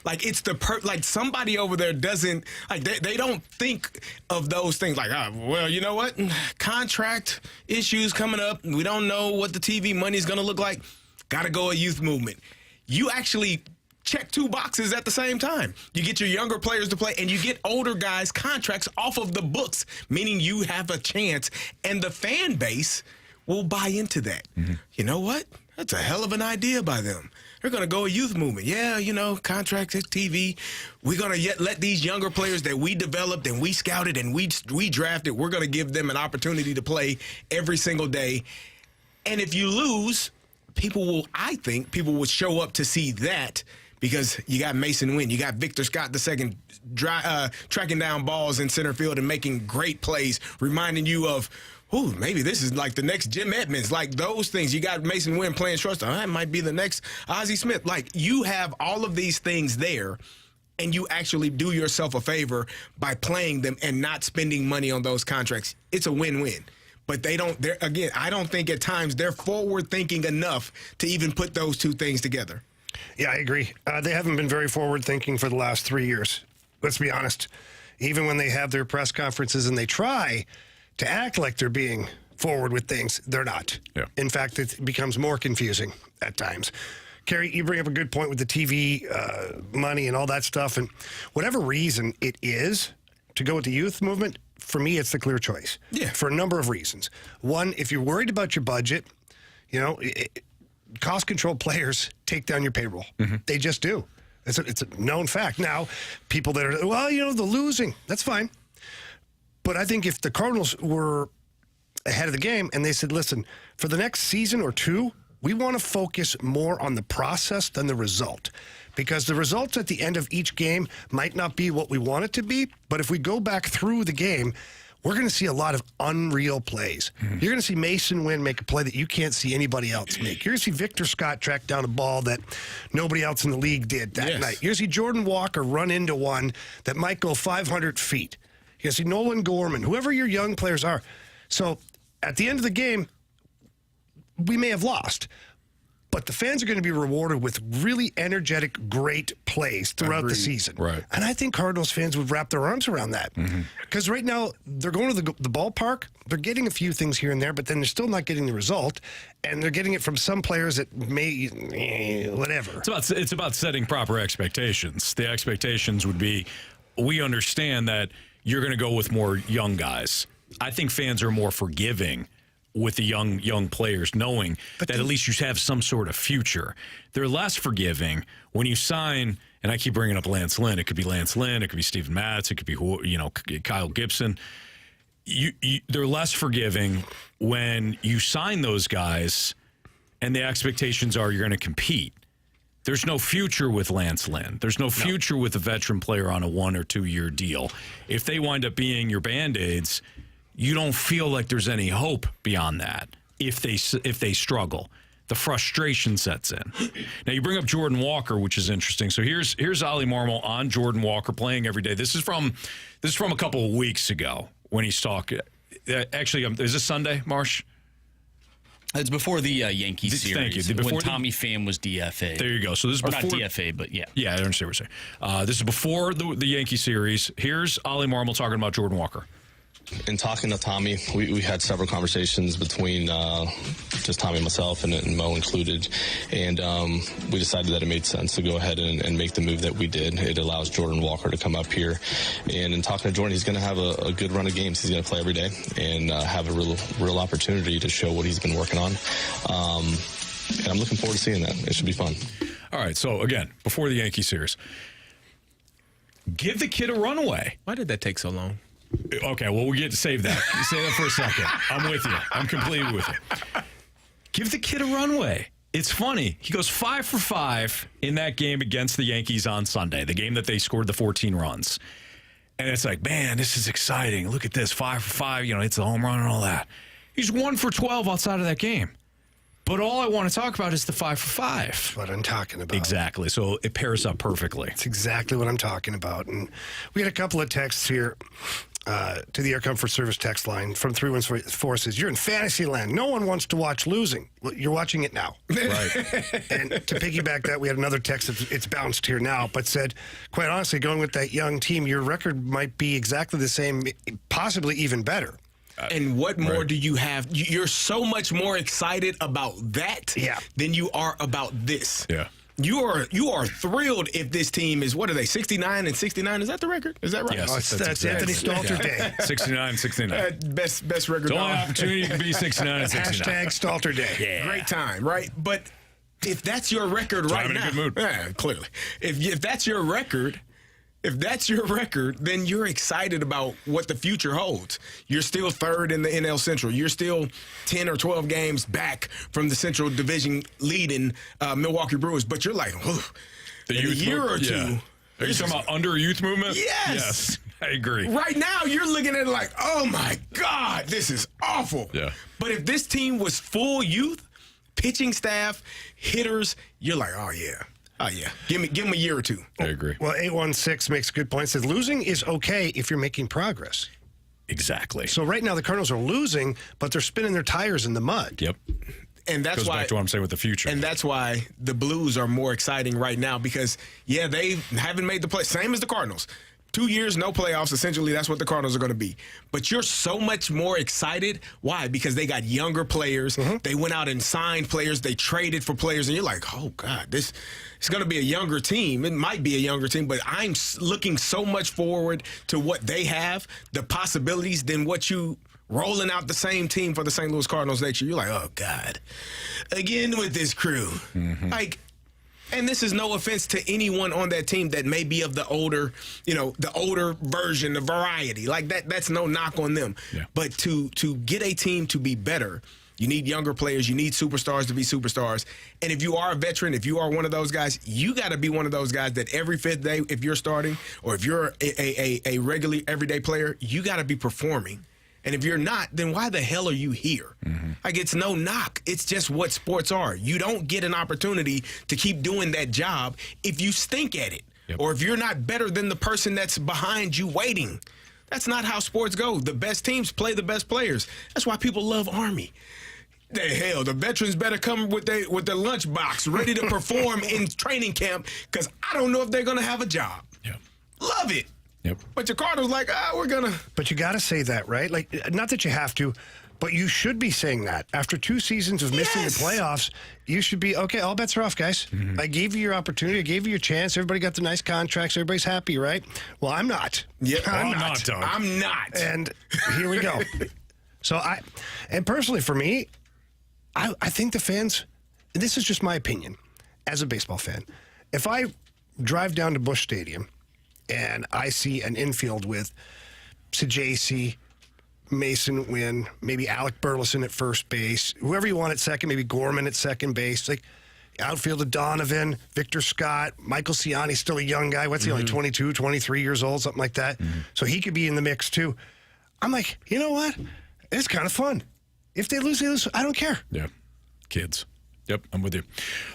Like, it's like somebody over there doesn't, like, they don't think of those things like, well, you know what? Contract issues coming up. We don't know what the TV money is going to look like. Got to go a youth movement. You actually check two boxes at the same time. You get your younger players to play, and you get older guys' contracts off of the books, meaning you have a chance, and the fan base will buy into that. Mm-hmm. You know what? That's a hell of an idea by them. They're going to go a youth movement. Yeah, contract TV. We're going to let these younger players that we developed and we scouted and we drafted, we're going to give them an opportunity to play every single day. And if you lose, I think people will show up to see that because you got Mason Wynn, you got Victor Scott II tracking down balls in center field and making great plays, reminding you of, maybe this is like the next Jim Edmonds, like those things. You got Mason Wynn playing shortstop. That might be the next Ozzie Smith. Like, you have all of these things there, and you actually do yourself a favor by playing them and not spending money on those contracts. It's a win-win. But I don't think at times they're forward-thinking enough to even put those two things together. Yeah, I agree. They haven't been very forward-thinking for the last 3 years. Let's be honest. Even when they have their press conferences and they try to act like they're being forward with things, they're not. Yeah. In fact, it becomes more confusing at times. Carey, you bring up a good point with the TV money and all that stuff. And whatever reason it is to go with the youth movement, for me, it's the clear choice. Yeah. For a number of reasons. One, if you're worried about your budget, cost control players take down your payroll. Mm-hmm. They just do. It's a known fact. Now, people that are, the losing, that's fine. But I think if the Cardinals were ahead of the game and they said, listen, for the next season or two, we want to focus more on the process than the result. Because the results at the end of each game might not be what we want it to be, but if we go back through the game, we're going to see a lot of unreal plays. Mm-hmm. You're going to see Mason Wynn make a play that you can't see anybody else make. You're going to see Victor Scott track down a ball that nobody else in the league did that night. You're going to see Jordan Walker run into one that might go 500 feet. You're going to see Nolan Gorman, whoever your young players are. So at the end of the game, we may have lost. But the fans are going to be rewarded with really energetic, great plays throughout the season. Right. And I think Cardinals fans would wrap their arms around that. Because right now, they're going to the ballpark. They're getting a few things here and there, but then they're still not getting the result. And they're getting it from some players that may, whatever. It's about setting proper expectations. The expectations would be, we understand that you're going to go with more young guys. I think fans are more forgiving with the young players, knowing that at least you have some sort of future. They're less forgiving when you sign, and I keep bringing up Lance Lynn. It could be Lance Lynn. It could be Steven Matz. It could be, Kyle Gibson. They're less forgiving when you sign those guys and the expectations are you're going to compete. There's no future with Lance Lynn. There's no future with a veteran player on a 1 or 2 year deal. If they wind up being your Band-Aids, you don't feel like there's any hope beyond that if they struggle. The frustration sets in. Now, you bring up Jordan Walker, which is interesting. So here's Ollie Marmol on Jordan Walker playing every day. This is from a couple of weeks ago when he's talking. Actually, is this Sunday, Marsh? It's before the Yankees series. Thank you. When Tommy Pham was DFA. There you go. So this is before, not DFA, but yeah. Yeah, I understand what you're saying. This is before the Yankee series. Here's Ollie Marmol talking about Jordan Walker. In talking to Tommy, we had several conversations between just Tommy and myself, and Mo included, and we decided that it made sense to go ahead and make the move that we did. It allows Jordan Walker to come up here, and in talking to Jordan, he's going to have a good run of games. He's going to play every day and have a real opportunity to show what he's been working on, and I'm looking forward to seeing that. It should be fun. All right, so again, before the Yankee series, give the kid a runaway. Why did that take so long? Okay, well, we'll get to save that. Save that for a second. I'm with you. I'm completely with you. Give the kid a runway. It's funny. He goes 5 for 5 in that game against the Yankees on Sunday, the game that they scored the 14 runs. And it's like, man, this is exciting. Look at this, 5 for 5, it's a home run and all that. He's 1 for 12 outside of that game. But all I want to talk about is the 5 for 5. That's what I'm talking about. Exactly. So it pairs up perfectly. It's exactly what I'm talking about. And we had a couple of texts here to the Air Comfort Service text line from 314 says, you're in fantasy land. No one wants to watch losing. Well, you're watching it now. Right. And to piggyback that, we had another text it's bounced here now, but said, quite honestly, going with that young team, your record might be exactly the same, possibly even better. And what more do you have? You're so much more excited about that than you are about this. Yeah. You are thrilled if this team is, what are they, 69 and 69? Is that the record? Is that right? Yes, that's Anthony Stalter Day. 69. Best record. The only opportunity to be 69 and 69. Hashtag Stalter Day. Yeah. Great time, right? But if that's your record right in now, a good mood. Yeah, clearly. If that's your record, then you're excited about what the future holds. You're still third in the NL Central. You're still 10 or 12 games back from the Central Division leading Milwaukee Brewers. But you're like, in a year or two. Yeah. Are you talking about under youth movement? Yes. I agree. Right now, you're looking at it like, oh, my God, this is awful. Yeah. But if this team was full youth, pitching staff, hitters, you're like, oh, yeah. Oh, yeah. Give him a year or two. I agree. Well, 816 makes a good point. It says losing is okay if you're making progress. Exactly. So right now the Cardinals are losing, but they're spinning their tires in the mud. Yep. And that's Goes why, back to what I'm saying with the future. And that's why the Blues are more exciting right now because, they haven't made the play. Same as the Cardinals. 2 years, no playoffs. Essentially, that's what the Cardinals are going to be. But you're so much more excited. Why? Because they got younger players. Mm-hmm. They went out and signed players. They traded for players. And you're like, oh, God, this is going to be a younger team. It might be a younger team, but I'm looking so much forward to what they have, the possibilities, than what you rolling out the same team for the St. Louis Cardinals next year. You're like, oh, God, again with this crew. Mm-hmm. And this is no offense to anyone on that team that may be of the older, the older version, the variety. Like that's no knock on them. Yeah. But to get a team to be better, you need younger players. You need superstars to be superstars. And if you are a veteran, if you are one of those guys, you got to be one of those guys that every fifth day, if you're starting or if you're a regular everyday player, you got to be performing. And if you're not, then why the hell are you here? Mm-hmm. It's no knock. It's just what sports are. You don't get an opportunity to keep doing that job if you stink at it. Yep. Or if you're not better than the person that's behind you waiting. That's not how sports go. The best teams play the best players. That's why people love Army. The hell, the veterans better come with their lunchbox ready to perform in training camp because I don't know if they're going to have a job. Yeah. Love it. Yep. But your Cardinals like, we're going to. But you got to say that, right? Like, not that you have to, but you should be saying that. After 2 seasons of missing the playoffs, you should be, okay, all bets are off, guys. I gave you your opportunity. I gave you your chance. Everybody got the nice contracts. Everybody's happy, right? Well, I'm not. Yeah, I'm not. Doug. I'm not. And here we go. And personally for me, I think the fans, this is just my opinion as a baseball fan. If I drive down to Busch Stadium and I see an infield with Sajaci, Mason Wynn, maybe Alec Burleson at first base, whoever you want at second, maybe Gorman at second base, like outfield of Donovan, Victor Scott, Michael Ciani's still a young guy. What's he, only 22, 23 years old, something like that? So he could be in the mix too. I'm like, you know what? It's kind of fun. If they lose, they lose. I don't care. Yeah. Kids. Yep, I'm with you.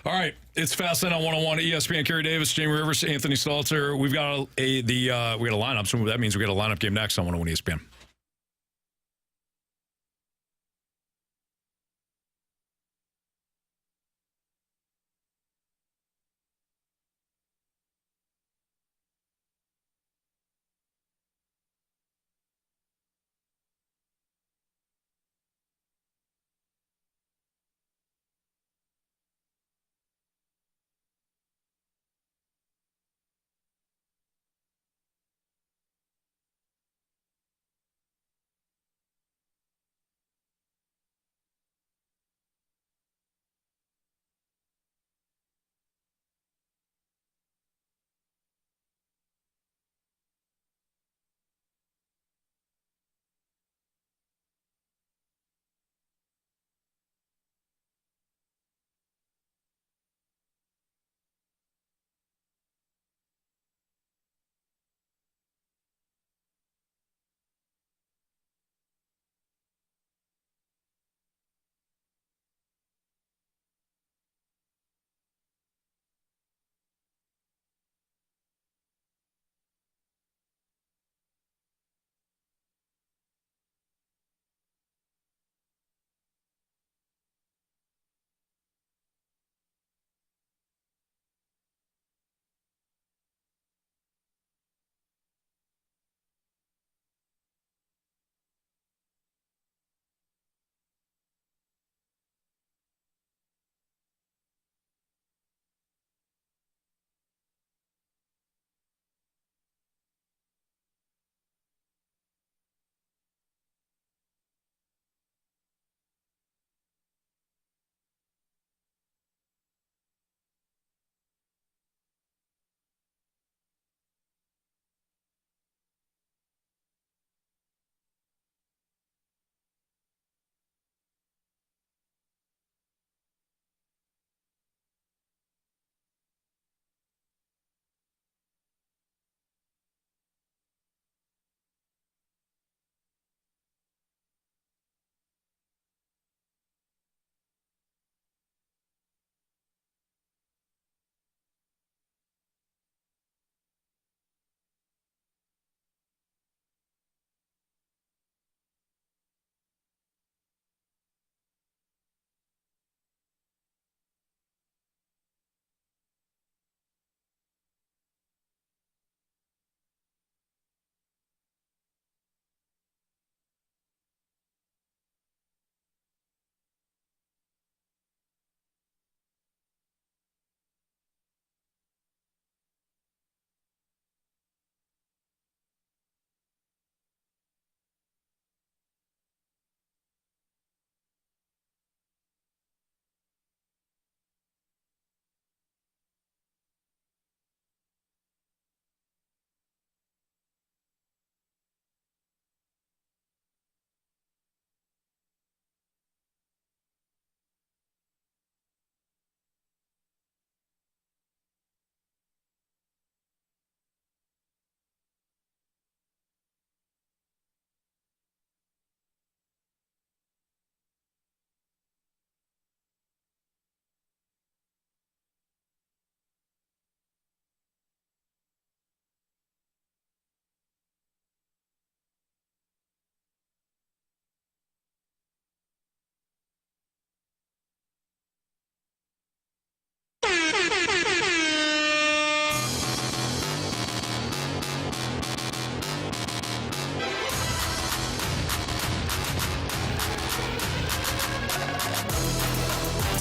All right, it's Fastlane on 101 ESPN. Carey Davis, Jamie Rivers, Anthony Stalter. We've got we got a lineup, so that means we got a lineup game next on 101 ESPN.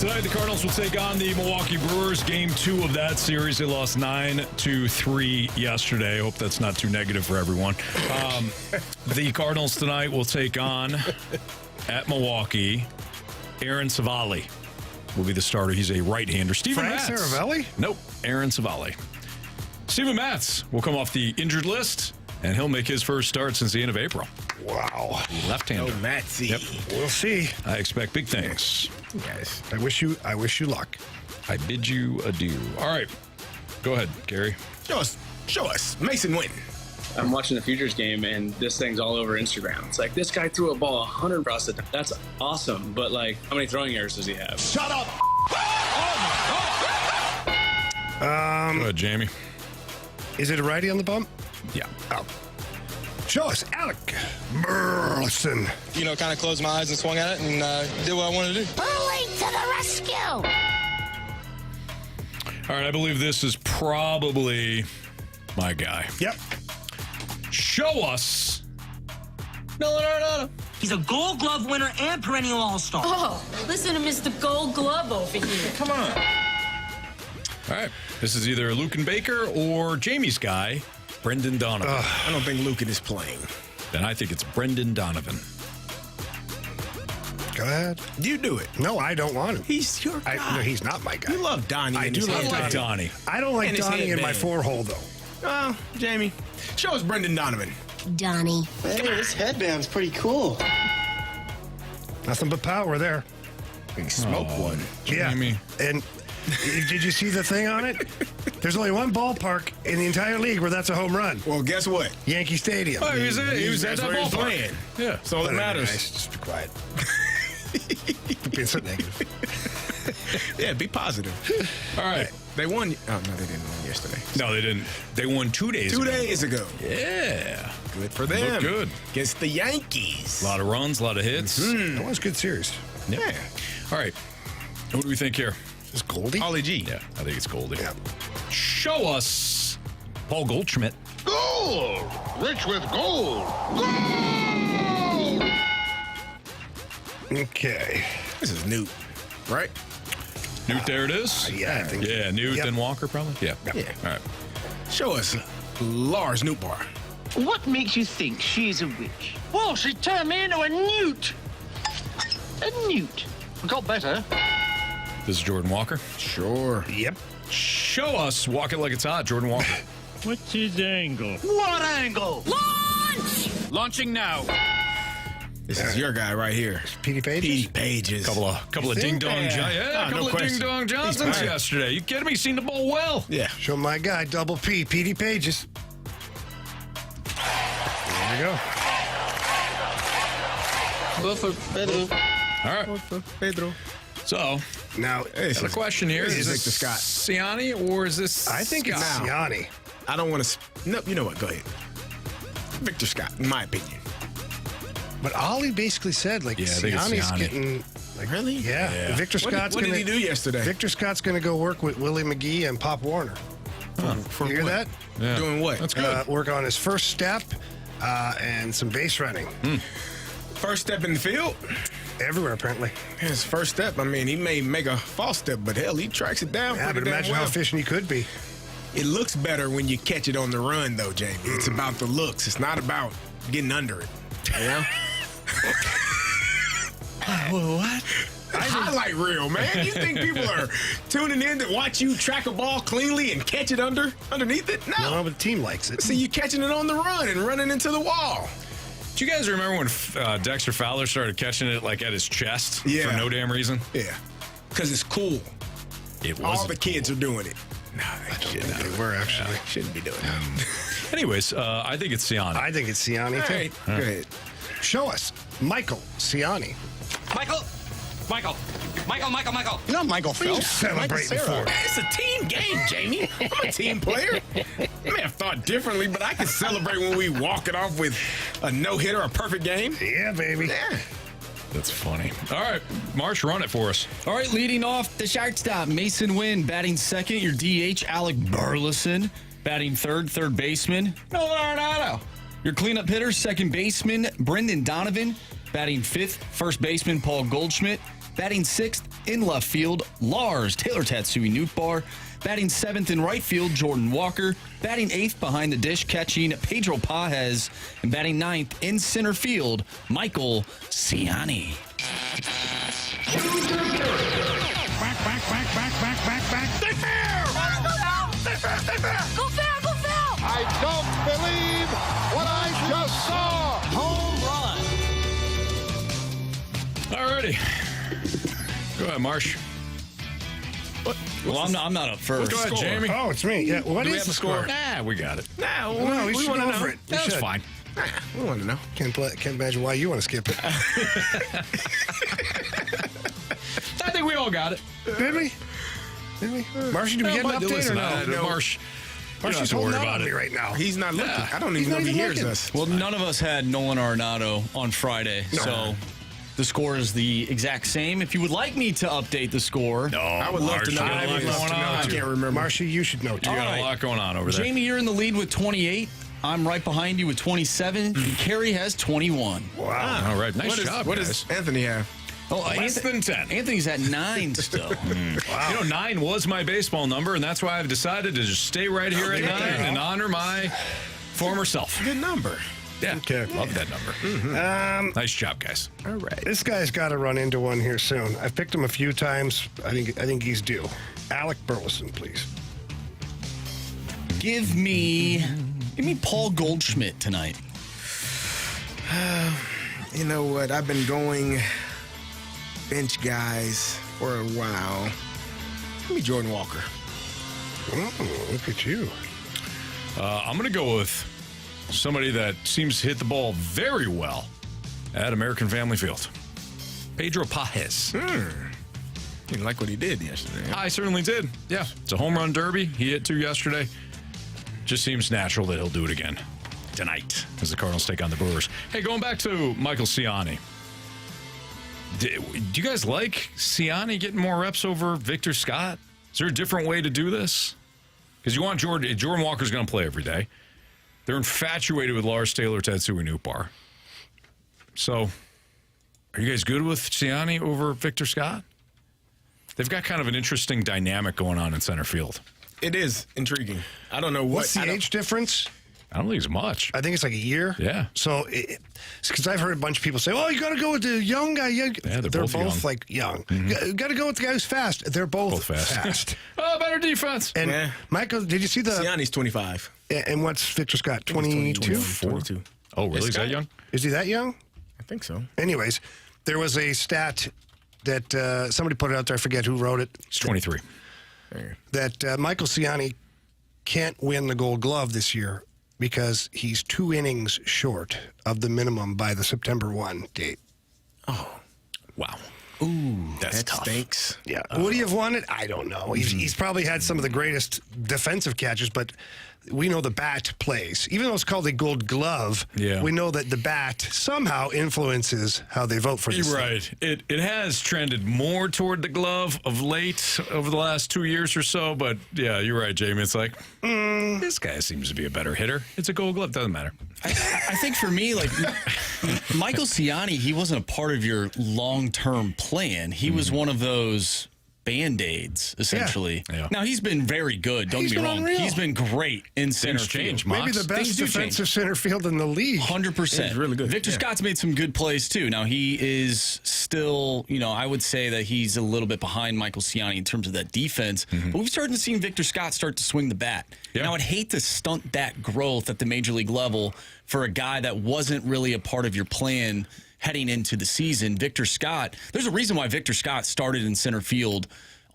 Tonight, the Cardinals will take on the Milwaukee Brewers. Game 2 of that series. They lost 9-3 yesterday. I hope that's not too negative for everyone. The Cardinals tonight will take on, at Milwaukee, Aaron Savali will be the starter. He's a right-hander. Steven Frank Matz. Saravelli? Nope, Aaron Savali. Steven Matz will come off the injured list, and he'll make his first start since the end of April. Wow. Left-hander. Oh, Matsy. Yep. We'll see. I expect big things. Yes. I wish you luck. I bid you adieu. All right. Go ahead, Carey. Show us. Mason Witten. I'm watching the Futures game, and this thing's all over Instagram. It's like, this guy threw a ball 100 across the time. That's awesome, but, like, how many throwing errors does he have? Shut up. Go ahead, Jamie. Is it a righty on the bump? Yeah. Oh. Show us, Alec Burleson. You know, kind of closed my eyes and swung at it and did what I wanted to do. Bully to the rescue! All right, I believe this is probably my guy. Yep. Show us. No. He's a Gold Glove winner and perennial All-Star. Oh, listen to Mr. Gold Glove over here. Come on. All right. This is either Lucan Baker or Jamie's guy, Brendan Donovan. I don't think Lucan is playing. Then I think it's Brendan Donovan. Go ahead. You do it. No, I don't want him. He's your guy. No, he's not my guy. You love Donnie. I in do his love head. I like Donnie. I don't like And his Donnie in my headband. 4-hole, though. Oh, Jamie. Show us Brendan Donovan. Donnie. Hey, this headband's pretty cool. Nothing but power there. He smoked one. Yeah. Jamie. And did you see the thing on it? There's only one ballpark in the entire league where that's a home run. Well, guess what? Yankee Stadium. Oh, he was at That's that where he's ballpark. playing. Yeah. That's all that Whatever, matters. guys, just be quiet. Being so negative. Yeah, be positive. All right. They won. Oh, no, they didn't win yesterday. No, they didn't. They won 2 days ago. 2 days ago. Yeah. Good for them. Looked good. Against the Yankees. A lot of runs, a lot of hits. That was a good series. Yeah. All right. What do we think here? Is Goldie? Ollie G. Yeah, I think it's Goldie. Yeah. Show us Paul Goldschmidt. Gold! Rich with gold! Gold! Okay. This is Newt, right? Newt, there it is. Yeah, I think. Yeah, Newt, Yep. then Walker, probably. Yeah. Yeah. All right. Show us Lars Newtbar. What makes you think she's a witch? Well, she turned me into a newt! A newt. Got better. This is Jordan Walker. Sure. Yep. Show us Walk It Like It's Hot, Jordan Walker. What's his angle? What angle? Launch! Launching now. This is your guy right here. Petey Pages? Petey Pages. couple of ding dong, Yeah. couple No of question. ding dong He's Johnsons fine. yesterday. You kidding me? Seen the ball well. Yeah. Show my guy, Double P, Petey Pages. There you go. All right. Pedro. So, Now, Hey, got a question here. This Is is this Victor Scott. Siani or is this I think it's Scott? Siani. I don't want to. No, you know what? Go ahead. Victor Scott, in my opinion. But Ollie basically said, like, Yeah, I think it's Siani's Siani. getting. Like, Really? Yeah. Victor What Scott's did going he do yesterday? Victor Scott's going to go work with Willie McGee and Pop Warner. For You hear what? that? Yeah. Doing what? That's good. Work on his first step and some base running. First step in the field. Everywhere, apparently. His first step. I mean, he may make a false step, but hell, he tracks it down. Yeah, pretty but damn imagine well. how efficient he could be. It looks better when you catch it on the run, though, Jamie. It's about the looks. It's not about getting under it. Yeah. What? Highlight reel, man. You think people are tuning in to watch you track a ball cleanly and catch it underneath it? No. No, but the team likes it. See you catching it on the run and running into the wall. Do you guys remember when Dexter Fowler started catching it like at his chest Yeah. for no damn reason? Yeah. Because it's cool. It All was. the kids are doing it. No, they shouldn't. They were, actually. Shouldn't be doing that. Anyways, I think it's Siani. I think it's Siani, All too. right. Go ahead. Show us Michael Siani. Michael. You're not Michael Phelps. Celebrating for it. It's a team game, Jamie. I'm a team player. I may have thought differently, but I can celebrate when we walk it off with a no-hitter, a perfect game. Yeah, baby. Yeah. That's funny. All right, Marsh, run it for us. All right, leading off the shortstop, Mason Wynn. Batting second, your DH, Alec Burleson. Batting third baseman, Nolan Arenado. Your cleanup hitter, second baseman, Brendan Donovan. Batting fifth, first baseman, Paul Goldschmidt. Batting 6th in left field, Lars Taylor Tatsui Newtbar. Batting 7th in right field, Jordan Walker. Batting 8th behind the dish, catching Pedro Pajes. And batting 9th in center field, Michael Ciani. Back. Stay fair! Stay fair! Go fair, go fair! I don't believe what I just saw! Home run. Alrighty. Go ahead, Marsh. Well, I'm not up first. Go ahead, Jamie. Oh, it's me. Yeah. What Do we is have the a score? Nah, we got it. No, We should want go to know. over it. We That's should. fine. We want to know. Can't imagine why you want to skip it. I think we all got it. Did we? Marshy, do we get an update or no? Marsh, Marshy's don't have to worry holding out about on it. me right now. He's not looking. Yeah. I don't He's even know not if he even hears looking. us. Well, none of us had Nolan Arenado on Friday, so the score is the exact same. If you would like me to update the score, I would love to know. I would love to know, I too. can't remember. Marshy, you should know too. You got All a right. lot going on over there. Jamie, you're in the lead with 28. I'm right behind you with 27. And Carey has 21. Wow. All right, nice job, What guys. does Anthony have? Oh, Less than 10. Anthony's at 9 still. Wow. You know, 9 was my baseball number, and that's why I've decided to just stay right here at 9 and honor my former self. Good number. Yeah, Okay. love that number. Nice job, guys. All right. This guy's got to run into one here soon. I've picked him a few times. I think he's due. Alec Burleson, please. Give me Paul Goldschmidt tonight. You know what? I've been going bench guys for a while. Give me Jordan Walker. Oh, look at you. I'm going to go with somebody that seems to hit the ball very well at American Family Field. Pedro Pajes. Didn't like what he did yesterday. I certainly did. Yeah, it's a home run derby. He hit 2 yesterday. Just seems natural that he'll do it again tonight as the Cardinals take on the Brewers. Hey, going back to Michael Ciani. Do you guys like Ciani getting more reps over Victor Scott? Is there a different way to do this? Because you want Jordan Walker's going to play every day. They're infatuated with Lars Taylor Tatsui Newtbar. So, are you guys good with Ciani over Victor Scott? They've got kind of an interesting dynamic going on in center field. It is intriguing. I don't know What's the age difference? I don't think it's much. I think it's like a year. Yeah. So, because I've heard a bunch of people say, "Oh, you got to go with the young guy." Yeah, they're both young. like young. Got to go with the guy who's fast. They're both fast. Oh, better defense. And Yeah. Michael, did you see the? Ciani's 25. And what's Victor Scott? 22. 22. Oh, really? Is Scott? that young? Is he that young? I think so. Anyways, there was a stat that somebody put it out there. I forget who wrote it. He's 23. That Michael Ciani can't win the Gold Glove this year because he's 2 innings short of the minimum by the September 1 date. Wow. Ooh, That's That tough. stinks. Yeah. Would he have won it? I don't know. He's probably had some of the greatest defensive catches, but we know the bat plays. Even though it's called a Gold Glove, Yeah. we know that the bat somehow influences how they vote for this You're thing. right. It has trended more toward the glove of late over the last 2 years or so. But yeah, you're right, Jamie. It's like, this guy seems to be a better hitter. It's a Gold Glove. Doesn't matter. I think for me, like Michael Ciani, he wasn't a part of your long-term plan. He was one of those Band-Aids, essentially. Yeah. Now, he's been very good. Don't He's get me been wrong. unreal. He's been great in center Things change, field. Maybe the best Things do defensive change. center field in the league. 100%. He's really good. Victor Yeah. Scott's made some good plays, too. Now, he is still, I would say that he's a little bit behind Michael Ciani in terms of that defense. But we've started to see Victor Scott start to swing the bat. Yeah. Now, I'd hate to stunt that growth at the major league level for a guy that wasn't really a part of your plan heading into the season. Victor Scott, there's a reason why Victor Scott started in center field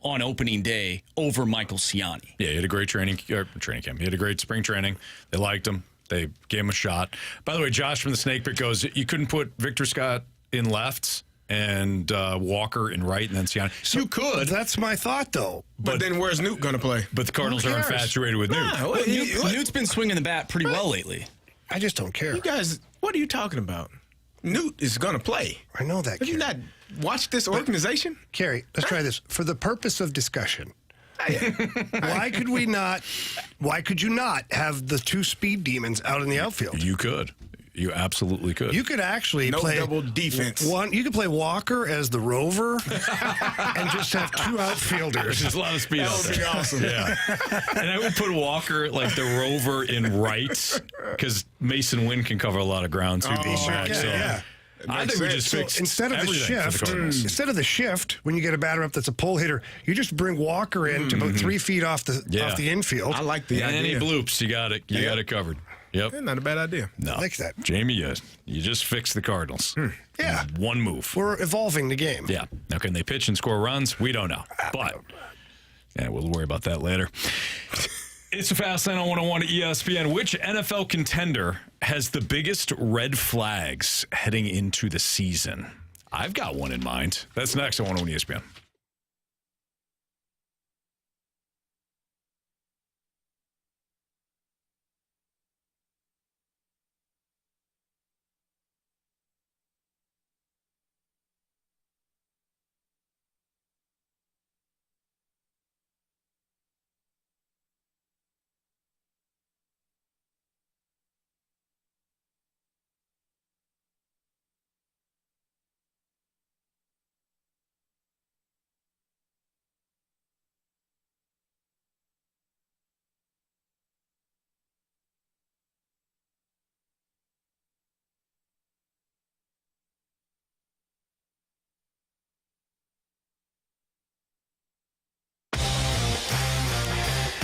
on opening day over Michael Ciani. Yeah, he had a great training camp. He had a great spring training. They liked him. They gave him a shot. By the way, Josh from the Snake Pit goes, you couldn't put Victor Scott in left and Walker in right and then Ciani. So you could. That's my thought, though. But then where's Newt going to play? But the Cardinals Who are cares? infatuated with Newt. Nah, what- Newt's been swinging the bat pretty well lately. I just don't care. You guys, what are you talking about? Newt is going to play. I know that. Have you Carey. not watched this organization? Carey, let's try this. For the purpose of discussion, why could you not have the 2 speed demons out in the outfield? You could. You absolutely could. You could actually No play double defense. You could play Walker as the rover and just have two outfielders. There's a lot of speed out there. That would be awesome. Yeah. And I would put Walker, like the rover, in right because Mason Wynn can cover a lot of ground too. being back, so. Yeah. I think we just fixed instead of the shift, when you get a batter up that's a pull hitter, you just bring Walker in to about 3 feet off the infield. I like the idea. Any bloops, you got it. You got it covered. Yep. Yeah, not a bad idea. No. I like that. Jamie, you just fixed the Cardinals. Yeah. One move. We're evolving the game. Yeah. Now, can they pitch and score runs? We don't know. But we'll worry about that later. It's a Fast Lane on 101 at ESPN. Which NFL contender has the biggest red flags heading into the season? I've got one in mind. That's next on 101 ESPN.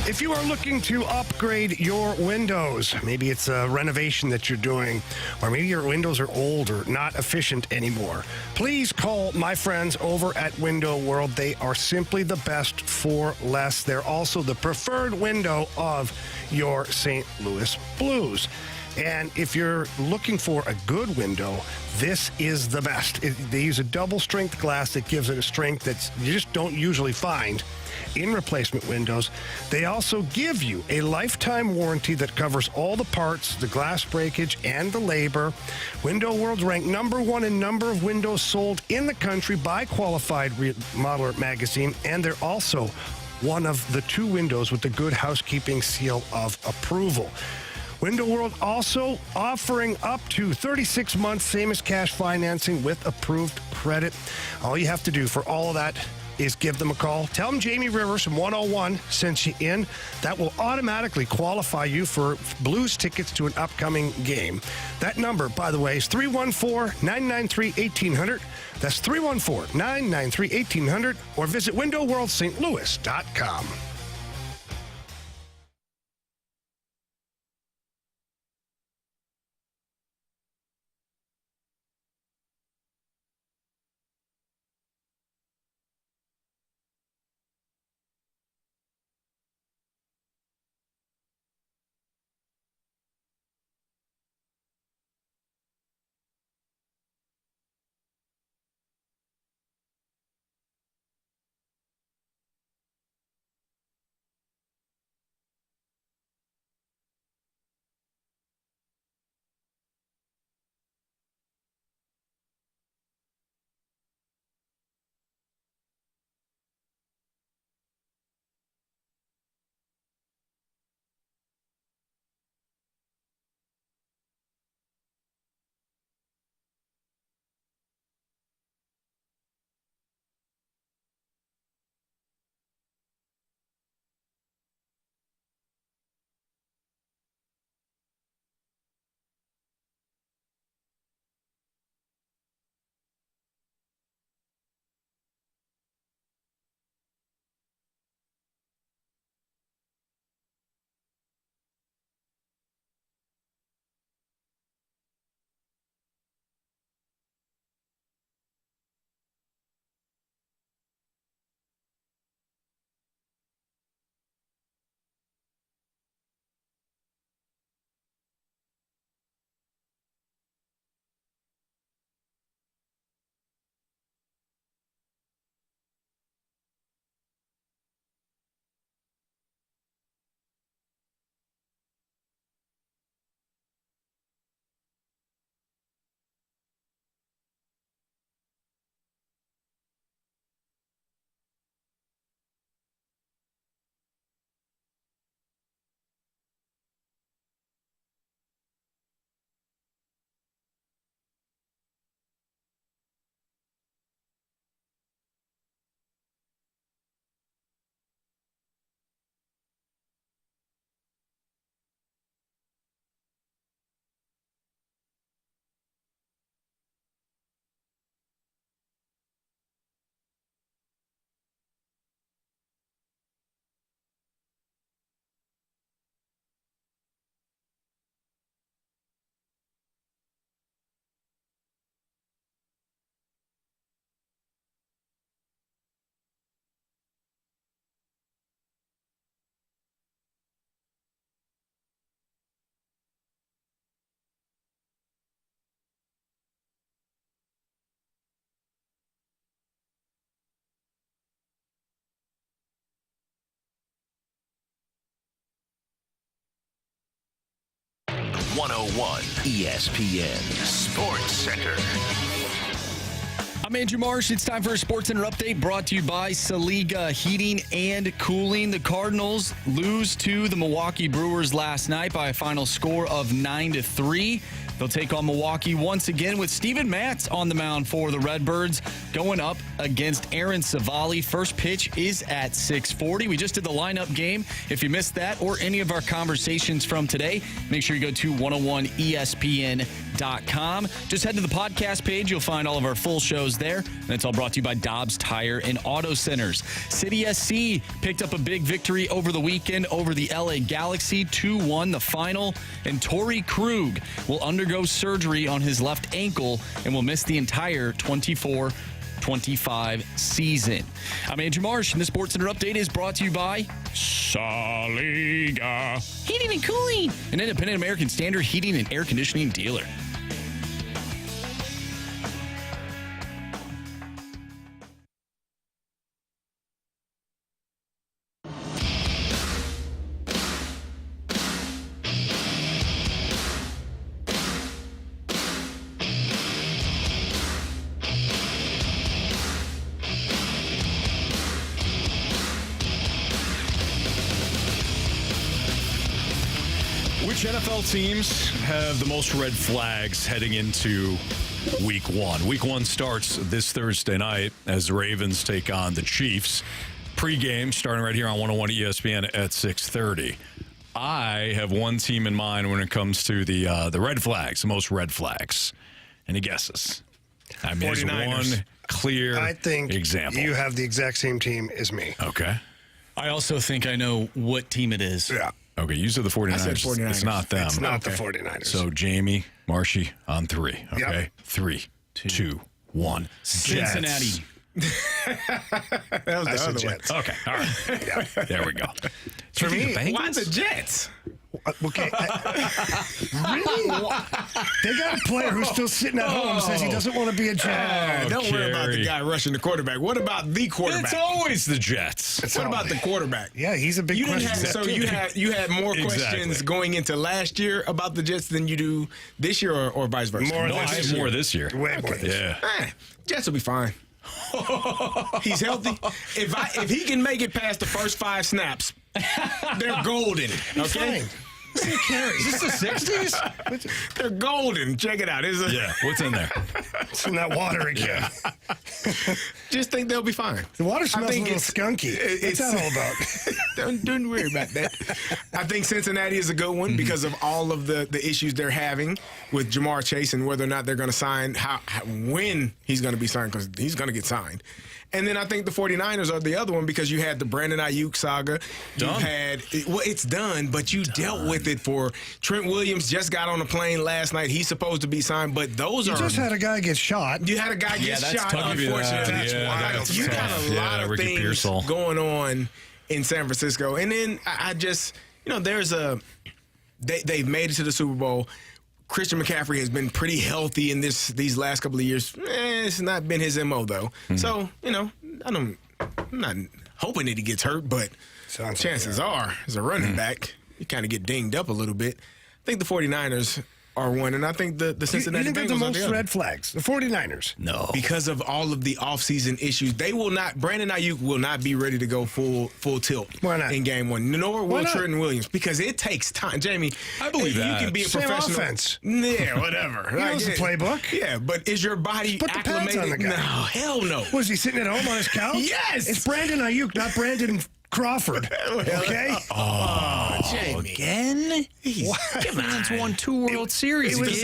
If you are looking to upgrade your windows, maybe it's a renovation that you're doing, or maybe your windows are old or not efficient anymore, please call my friends over at Window World. They are simply the best for less. They're also the preferred window of your St. Louis Blues. And if you're looking for a good window, this is the best. They use a double strength glass that gives it a strength that you just don't usually find in replacement windows. They also give you a lifetime warranty that covers all the parts, the glass breakage, and the labor. Window World's ranked number one in number of windows sold in the country by Qualified Remodeler magazine, and they're also one of the 2 windows with the Good Housekeeping seal of approval. Window World also offering up to 36 months same as cash financing with approved credit. All you have to do for all of that is give them a call. Tell them Jamie Rivers from 101 sent you in. That will automatically qualify you for Blues tickets to an upcoming game. That number, by the way, is 314-993-1800. That's 314-993-1800, or visit windowworldstlouis.com. 101 ESPN Sports Center. I'm Andrew Marsh. It's time for a Sports Center update brought to you by Saliga Heating and Cooling. The Cardinals lose to the Milwaukee Brewers last night by a final score of 9-3. They'll take on Milwaukee once again with Steven Matz on the mound for the Redbirds, going up against Aaron Savali. First pitch is at 6:40. We just did the lineup game. If you missed that or any of our conversations from today, make sure you go to 101ESPN.com. Just head to the podcast page. You'll find all of our full shows there. And it's all brought to you by Dobbs Tire and Auto Centers. City SC picked up a big victory over the weekend over the LA Galaxy, 2-1 the final. And Torey Krug will undergo surgery on his left ankle and will miss the entire 24-25 season. I'm Andrew Marsh, and the Sports Center update is brought to you by Saliga Heating and Cooling, an independent American Standard heating and air conditioning dealer. Which NFL teams have the most red flags heading into Week 1? Week 1 starts this Thursday night as the Ravens take on the Chiefs. Pre-game starting right here on 101 ESPN at 6:30. I have one team in mind when it comes to the red flags, the most red flags. Any guesses? I mean, there's one clear I think example. You have the exact same team as me. Okay. I also think I know what team it is. Yeah. Okay, you said the 49ers. I said 49ers. It's not them. It's not the 49ers. So, Jamie, Marshy on 3. Okay. Yep. 3, 2, 1. Cincinnati. That was the other Jets. Okay. All right. Yeah. There we go. For me, Why the Jets? Okay. Really? They got a player who's still sitting at home says he doesn't want to be a Jet. Don't worry about the Carey. guy rushing the quarterback. What about the quarterback? It's always the Jets. What about the quarterback? Yeah, he's a big You didn't question. have, so you had more questions Exactly. going into last year about the Jets than you do this year, or vice versa. More No, I have more this year. Way more this year. Yeah. Jets will be fine. He's healthy. If he can make it past the first 5 snaps, they're golden. Okay. Fine. Carey. Is this the 60s? They're golden. Check it out. Yeah. What's in there? It's in that water again. Just think they'll be fine. The water smells a think little skunky. What's that all about? Don't worry about that. I think Cincinnati is a good one because of all of the issues they're having with Jamar Chase and whether or not they're going to sign, when he's going to be signed, because he's going to get signed. And then I think the 49ers are the other one because you had the Brandon Ayuk saga. Done. It's done, but you dealt with it for Trent Williams. Just got on a plane last night. He's supposed to be signed, but those You just had a guy get shot. You had a guy get shot, unfortunately. That's You got tough. a lot of Ricky things Pearsall. going on in San Francisco. And then I just, there's they've made it to the Super Bowl. Christian McCaffrey has been pretty healthy in these last couple of years. It's not been his MO, though. So, I'm not hoping that he gets hurt, but chances are, as a running back, you kind of get dinged up a little bit. I think the 49ers are one, and I think the Cincinnati you think they're Bengals the are most the other. red flags? The 49ers. No. Because of all of the offseason issues, they will not. Brandon Ayuk will not be ready to go full tilt. Why not? In game 1? Nor Why will not? Trenton Williams, because it takes time. Jamie, I believe that. You can be a Same professional. offense. Yeah, whatever. He knows the playbook. Yeah, but is your body Put the pads acclimated? on the guy. No, hell no. Was he sitting at home on his couch? Yes. It's Brandon Ayuk, not Brandon Crawford. Okay? Jamie. Again? Come on. It's won 2 World Series. It is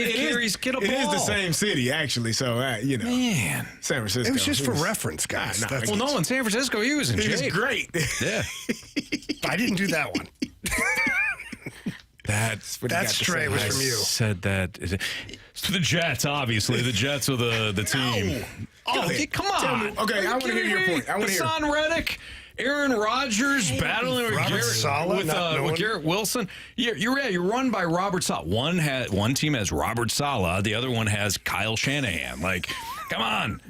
the same city, actually. So, Man. San Francisco. It was just for reference, guys. Nah, That's- Well, no, in San Francisco, he was in It was shape. great. Yeah. I didn't do that one. That's That stray was from you. Said that. It's the Jets, obviously. The Jets are the team. Go ahead. Come Tell on. me. Okay, I want to hear your point. I want to hear. Hassan Reddick, Aaron Rodgers battling with Robert Saleh, not knowing. Garrett Wilson. You're run by Robert Saleh. One team has Robert Saleh. The other one has Kyle Shanahan. Like, Come on.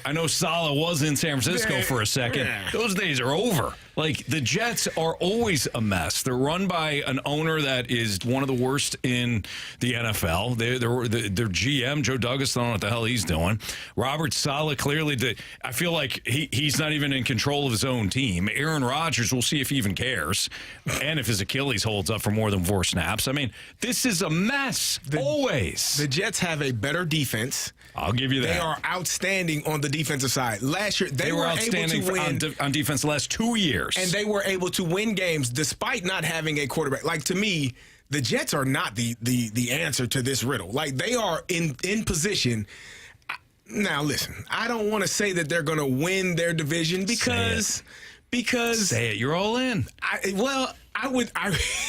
I know Saleh was in San Francisco for a second. Those days are over. Like, the Jets are always a mess. They're run by an owner that is one of the worst in the NFL. Their GM, Joe Douglas, I don't know what the hell he's doing. Robert Saleh clearly did. I feel like he's not even in control of his own team. Aaron Rodgers, we'll see if he even cares. And if his Achilles holds up for more than 4 snaps. I mean, this is a mess. Always. The Jets have a better defense. I'll give you that. They are outstanding on the defensive side. Last year, they were outstanding able to win on defense the last 2 years. And they were able to win games despite not having a quarterback. Like, to me, the Jets are not the answer to this riddle. Like, they are in position. Now, listen, I don't want to say that they're going to win their division because say it. You're all in.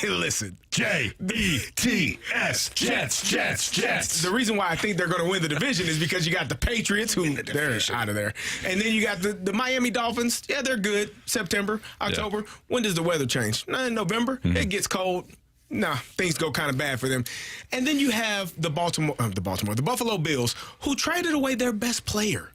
Listen. J-E-T-S. Jets. The reason why I think they're going to win the division is because you got the Patriots, who they're out of there. And then you got the Miami Dolphins. Yeah, they're good. September, October. Yeah. When does the weather change? November. Mm-hmm. It gets cold. Things go kind of bad for them. And then you have the Buffalo Bills, who traded away their best player.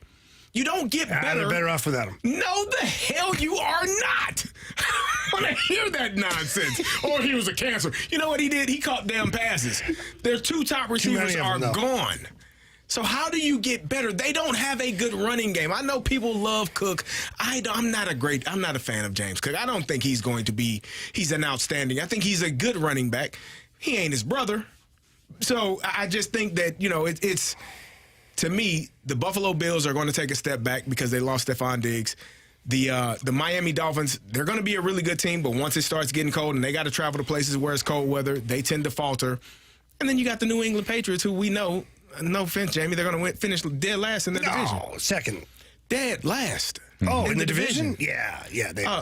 You don't get better. They're better off without him. No, the hell you are not. I want to hear that nonsense. Or he was a cancer. You know what he did? He caught damn passes. Their 2 top receivers are gone. So how do you get better? They don't have a good running game. I know people love Cook. I'm not a fan of James Cook. I don't think he's an outstanding. I think he's a good running back. He ain't his brother. So I just think that, it's to me, the Buffalo Bills are going to take a step back because they lost Stephon Diggs. The Miami Dolphins, they're going to be a really good team, but once it starts getting cold and they got to travel to places where it's cold weather, they tend to falter. And then you got the New England Patriots, who we know, no offense, Jamie, they're going to finish dead last in the division. Second. Dead last. Oh, in the division? Yeah.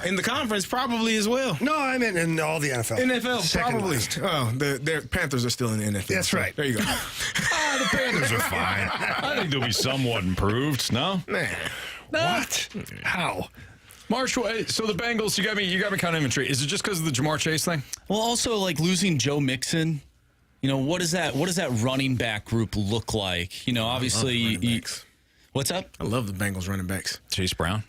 In the conference, probably as well. No, I meant in all the NFL. NFL, probably. The Panthers are still in the NFL. That's right. There you go. The Panthers are fine. I think they'll be somewhat improved. No? Nah. What? How? Marsh, so the Bengals, you got me kind of intrigued. Is it just because of the Jamar Chase thing? Well, also, like, losing Joe Mixon. What does that running back group look like? Obviously, what's up? I love the Bengals running backs. Chase Brown.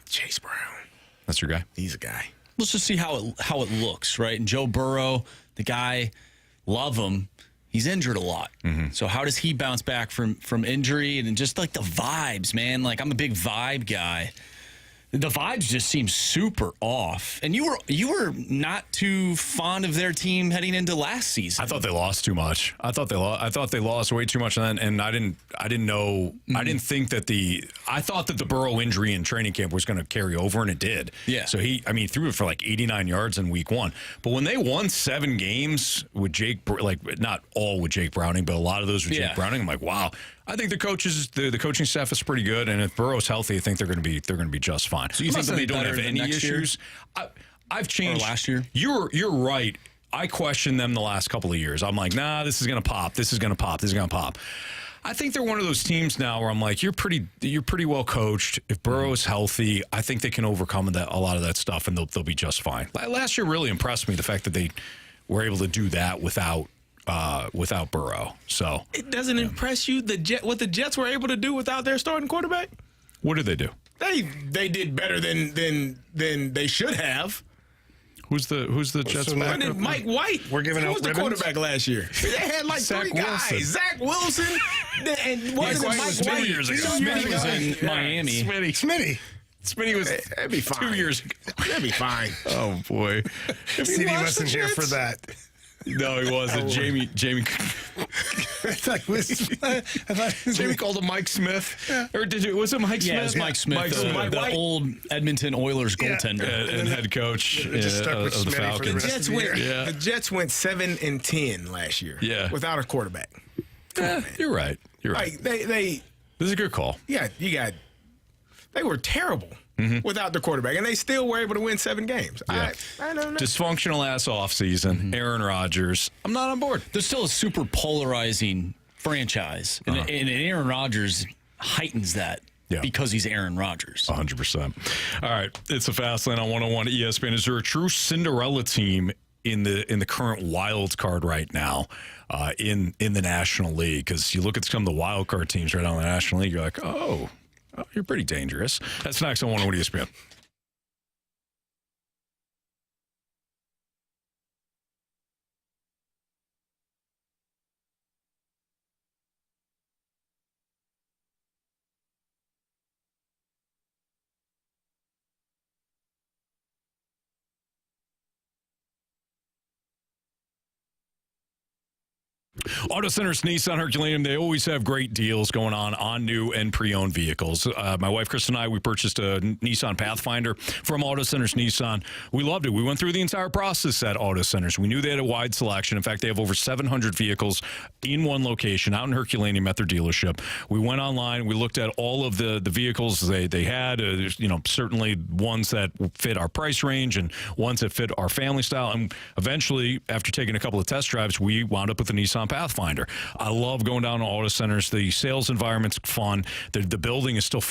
That's your guy. He's a guy. Let's just see how it looks, right? And Joe Burrow, the guy, love him. He's injured a lot. Mm-hmm. So how does he bounce back from injury and just like the vibes, man? Like, I'm a big vibe guy. The vibes just seem super off. And you were not too fond of their team heading into last season. I thought they lost too much. I thought they lost way too much, and I didn't know. Mm-hmm. I didn't think that I thought that the Burrow injury in training camp was going to carry over, and it did. Yeah. So he threw it for like 89 yards in week 1. But when they won 7 games with Jake, like not all with Jake Browning, but a lot of those with Jake Browning, I'm like, wow. I think the coaching staff is pretty good, and if Burrow's healthy, I think they're going to be just fine. So you think they don't have any issues? I've changed. Or last year, you're right. I questioned them the last couple of years. I'm like, nah, this is going to pop. This is going to pop. This is going to pop. I think they're one of those teams now where I'm like, you're pretty well coached. If Burrow's healthy, I think they can overcome a lot of that stuff, and they'll be just fine. Last year really impressed me, the fact that they were able to do that without Burrow. So it doesn't impress you what the Jets were able to do without their starting quarterback? What did they do? They did better than they should have. Who's the Jets backup? Mike White. We're giving out the quarterback last year. They had like Zach 3 guys. Wilson. Zach Wilson. And wasn't Mike White 2 years ago? Smitty was in Miami. Smitty was that'd be fine. 2 years ago. That'd be fine. Oh boy. He wasn't here for that. No, he wasn't. Jamie. Jamie called him Mike Smith. Yeah. Or was it Mike Smith? Yeah, it was Mike Smith, the old Edmonton Oilers goaltender and head coach of the Falcons. The Jets went 7-10 last year. Yeah. Without a quarterback. You're right. Like, this is a good call. Yeah, they were terrible. Mm-hmm. Without the quarterback, and they still were able to win 7 games. Yeah. I don't know. Dysfunctional ass offseason. Mm-hmm. Aaron Rodgers. I'm not on board. There's still a super polarizing franchise, and Aaron Rodgers heightens that because he's Aaron Rodgers. 100%. All right, it's a fast lane on 101 ESPN. Is there a true Cinderella team in the current wild card right now in the National League? Because you look at some of the wild card teams right now in the National League, you're like, oh. Oh, you're pretty dangerous. That's next on 101 ESPN. Auto Centers Nissan Herculean, they always have great deals going on new and pre-owned vehicles. My wife, Chris, and I, we purchased a Nissan Pathfinder from Auto Centers Nissan. We loved it. We went through the entire process at Auto Centers. We knew they had a wide selection. In fact, they have over 700 vehicles in one location out in Herculaneum at their dealership. We went online. We looked at all of the vehicles they had, certainly ones that fit our price range and ones that fit our family style. And eventually, after taking a couple of test drives, we wound up with the Nissan Pathfinder. I love going down to Auto Centers. The sales environment's fun. The building is still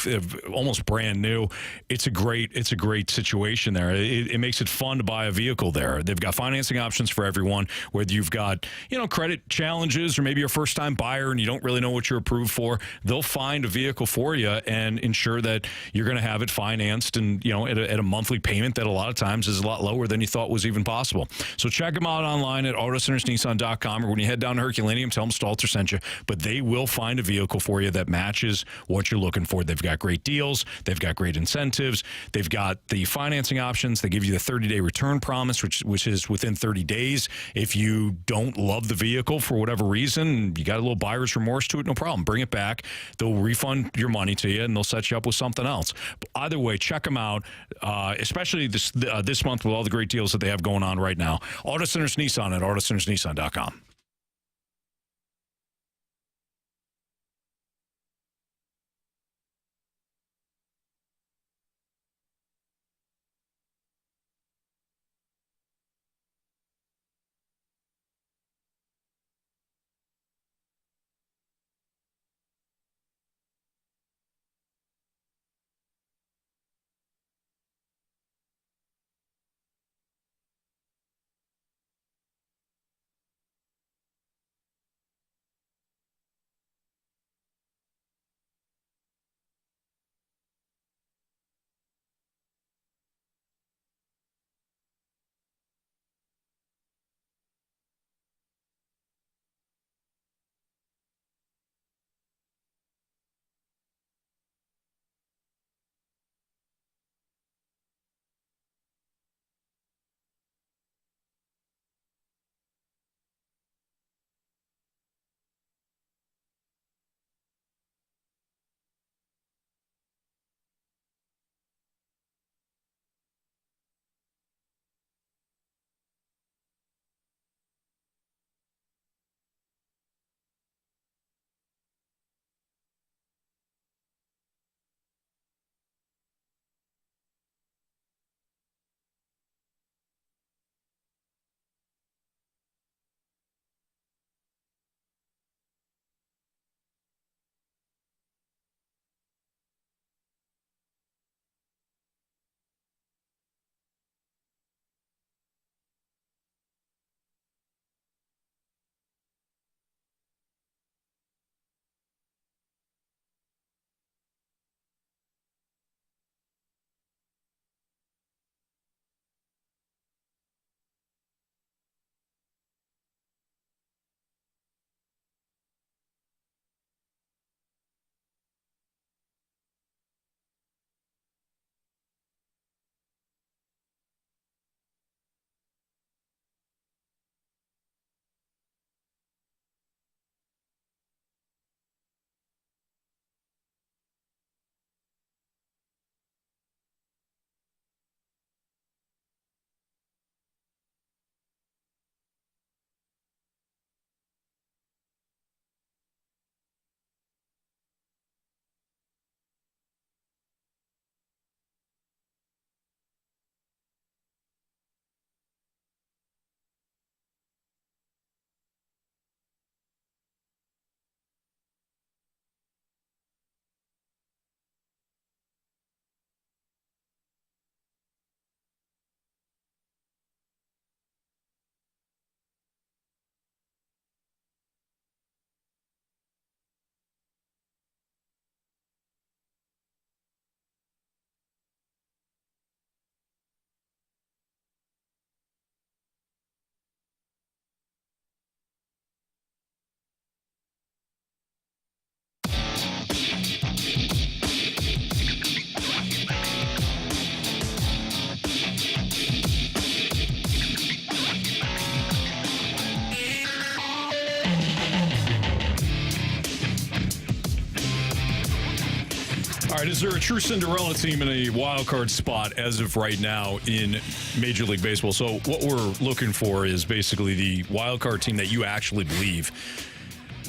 almost brand new. It's a great situation there. It makes it fun to buy a vehicle there. They've got financing options for everyone, whether you've got credit challenges or maybe you're a first-time buyer and you don't really know what you're approved for. They'll find a vehicle for you and ensure that you're going to have it financed and at a monthly payment that a lot of times is a lot lower than you thought was even possible. So check them out online at autocentersnissan.com, or when you head down to Herculaneum, tell them Stalter sent you. But they will find a vehicle for you that matches what you're looking for. They've got great deals. They've got great incentives. They've got the financing options. They give you the 30-day return promise, which is within 30 days. If you don't love the vehicle for whatever reason, you got a little buyer's remorse to it, no problem. Bring it back. They'll refund your money to you, and they'll set you up with something else. But either way, check them out, especially this month with all the great deals that they have going on right now. Auto Centers Nissan at autocentersnissan.com. right, is there a true Cinderella team in a wild card spot as of right now in Major League Baseball? So what we're looking for is basically the wild card team that you actually believe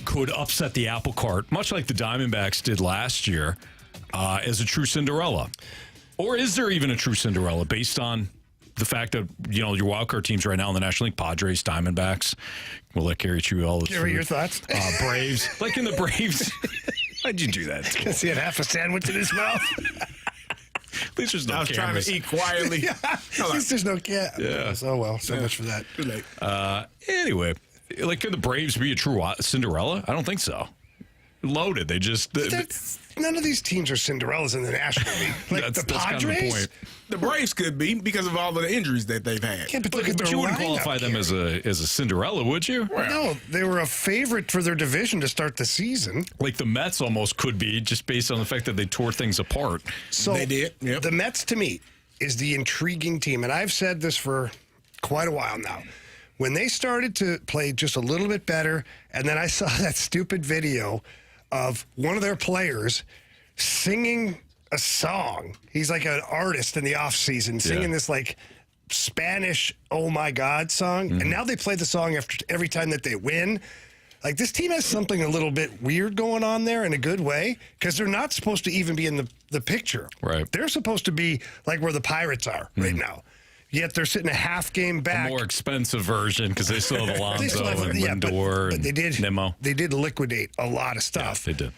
could upset the apple cart, much like the Diamondbacks did last year, as a true Cinderella. Or is there even a true Cinderella based on the fact that, your wild card teams right now in the National League, Padres, Diamondbacks, we'll let Carey chew all this Carey, food. your thoughts? Braves. Like in the Braves. Why'd you do that? Because he had half a sandwich in his mouth. At least there's no cameras. trying to eat quietly. Yeah. At least there's no cat. Yeah. Oh, well. So much for that. Too late. Anyway, like, could the Braves be a true Cinderella? I don't think so. Loaded. They just... None of these teams are Cinderellas in the National League. Like the Padres? Kind of the point. The Braves could be because of all of the injuries that they've had. Yeah, but look at But their you wouldn't lineup, qualify them as a Cinderella, would you? No, they were a favorite for their division to start the season. Like the Mets almost could be, just based on the fact that they tore things apart. So They did, yep. The Mets, to me, is the intriguing team. And I've said this for quite a while now. When they started to play just a little bit better, and then I saw that stupid video of one of their players singing a song. He's like an artist in the offseason singing this like Spanish "Oh My God" song. And now they play the song every time that they win. Like, this team has something a little bit weird going on there in a good way, because they're not supposed to even be in the picture. Right. They're supposed to be like where the Pirates are right now. Yet they're sitting a half game back. A more expensive version because they still have Alonso and Lindor and Nimmo. They did liquidate a lot of stuff. Yeah, they did.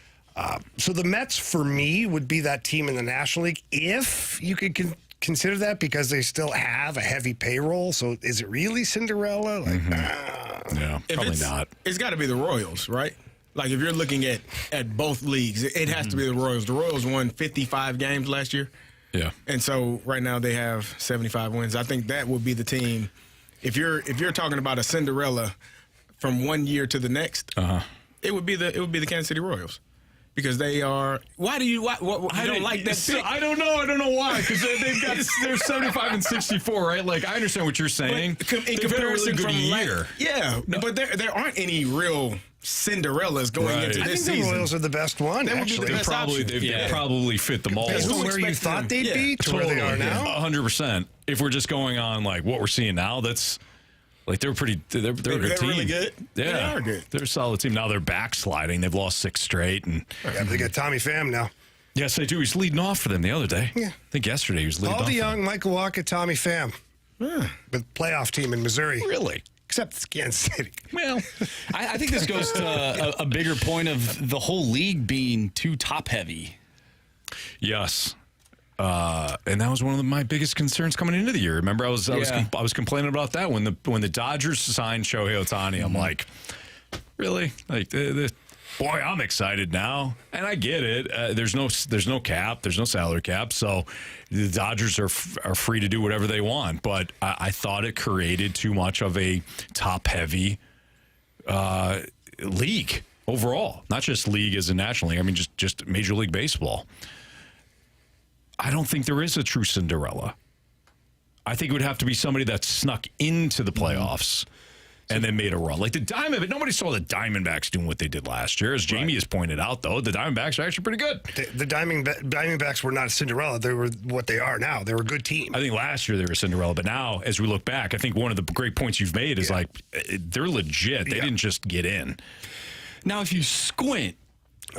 So the Mets, for me, would be that team in the National League, if you could consider that, because they still have a heavy payroll. So is it really Cinderella? Like, Yeah, probably not. It's got to be the Royals, right? Like, if you're looking at both leagues, it has to be the Royals. The Royals won 55 games last year. Yeah. And so right now they have 75 wins. I think that would be the team. If you're talking about a Cinderella from one year to the next, it would be the Kansas City Royals. Because they are. Why do you? What I don't like that pick? I don't know. I don't know why. Because they're 75 and 64, right? Like, I understand what you're saying. But in comparison, really good year. Yeah, no. But there aren't any real Cinderellas going into this season. I think the Royals are the best one. That would be the best option. They probably fit the mold. From where you thought they'd be to where they are now. 100%. If we're just going on like what we're seeing now, that's. Like, they're a good team. Really good? Yeah. They are good. They're a solid team. Now they're backsliding. They've lost 6 straight. And they got Tommy Pham now. Yes, they do. He's leading off for them the other day. Yeah. I think yesterday he was leading off. All the young Michael Walker, Tommy Pham. Yeah. With playoff team in Missouri. Really? Except it's Kansas City. Well, I think this goes to a bigger point of the whole league being too top-heavy. Yes. And that was one of my biggest concerns coming into the year. Remember, I was complaining about that when the Dodgers signed Shohei Ohtani. I'm like, really? Like, boy, I'm excited now, and I get it. There's no cap, there's no salary cap, so the Dodgers are free to do whatever they want. But I thought it created too much of a top-heavy league overall, not just league as a national league. I mean, just Major League Baseball. I don't think there is a true Cinderella. I think it would have to be somebody that snuck into the playoffs and then made a run. Like the Diamondbacks, nobody saw the Diamondbacks doing what they did last year. As Jamie has pointed out, though, the Diamondbacks are actually pretty good. The Diamondbacks were not a Cinderella. They were what they are now. They were a good team. I think last year they were Cinderella, but now, as we look back, I think one of the great points you've made is like they're legit. They didn't just get in. Now, if you squint,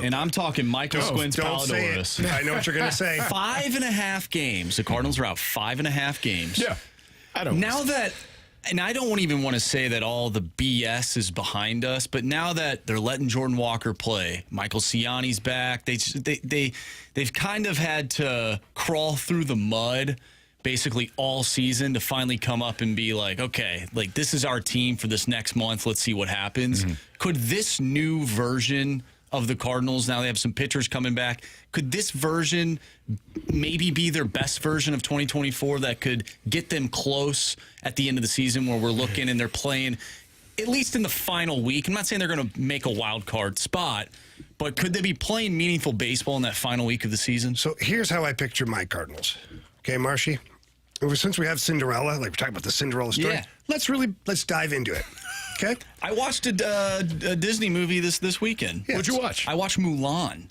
and I'm talking Michael Squints Palidorus. I know what you're going to say. 5.5 games. The Cardinals are out 5.5 games. Yeah. And I don't even want to say that all the BS is behind us, but now that they're letting Jordan Walker play, Michael Ciani's back, they've kind of had to crawl through the mud basically all season to finally come up and be like, okay, like this is our team for this next month. Let's see what happens. Could this new version of the Cardinals, now they have some pitchers coming back, could this version maybe be their best version of 2024 that could get them close at the end of the season where we're looking and they're playing at least in the final week? I'm not saying they're going to make a wild card spot, but could they be playing meaningful baseball in that final week of the season? So here's how I picture my Cardinals. Okay, Marshy? Since we have Cinderella, like we're talking about the Cinderella story, let's dive into it. Okay. I watched a Disney movie this weekend. What'd you watch? I watched Mulan.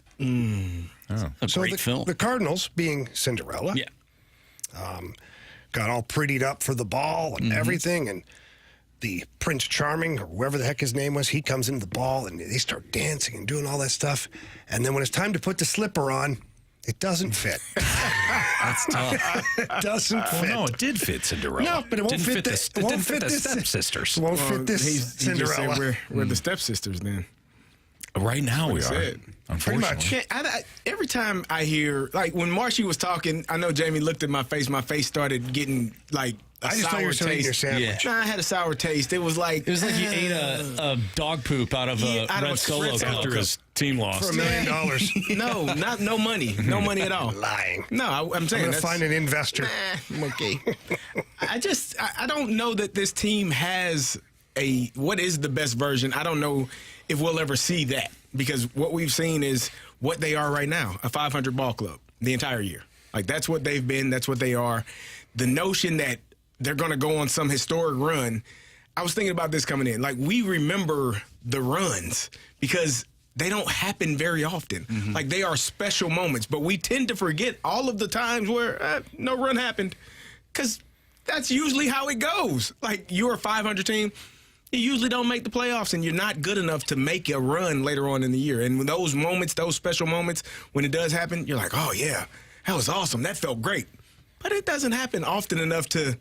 A great film. The Cardinals, being Cinderella, got all prettied up for the ball and everything, and the Prince Charming, or whoever the heck his name was, he comes into the ball, and they start dancing and doing all that stuff. And then when it's time to put the slipper on, it doesn't fit. That's tough. It doesn't fit. No, it did fit Cinderella. No, but it won't fit this. It didn't fit the stepsisters. It won't fit this Cinderella. We're the stepsisters then. Right now we are. Unfortunately. Every time I hear, like when Marshy was talking, I know Jamie looked at my face. My face started getting like a I just thought you sour were eating taste. your sandwich. Nah, I had a sour taste. It was like you ate a dog poop out of a Red Solo cup. After his team lost. For $1 million. no money. No money at all. Lying. No, I'm saying I'm going to find an investor. I'm okay. I don't know that this team has what is the best version. I don't know if we'll ever see that, because what we've seen is what they are right now, a 500 ball club the entire year. Like, that's what they've been. That's what they are. The notion that they're going to go on some historic run, I was thinking about this coming in. Like, we remember the runs because they don't happen very often. Like, they are special moments, but we tend to forget all of the times where no run happened, because that's usually how it goes. Like, you're a 500 team. You usually don't make the playoffs, and you're not good enough to make a run later on in the year. And when those moments, those special moments, when it does happen, you're like, oh, yeah, that was awesome. That felt great. But it doesn't happen often enough to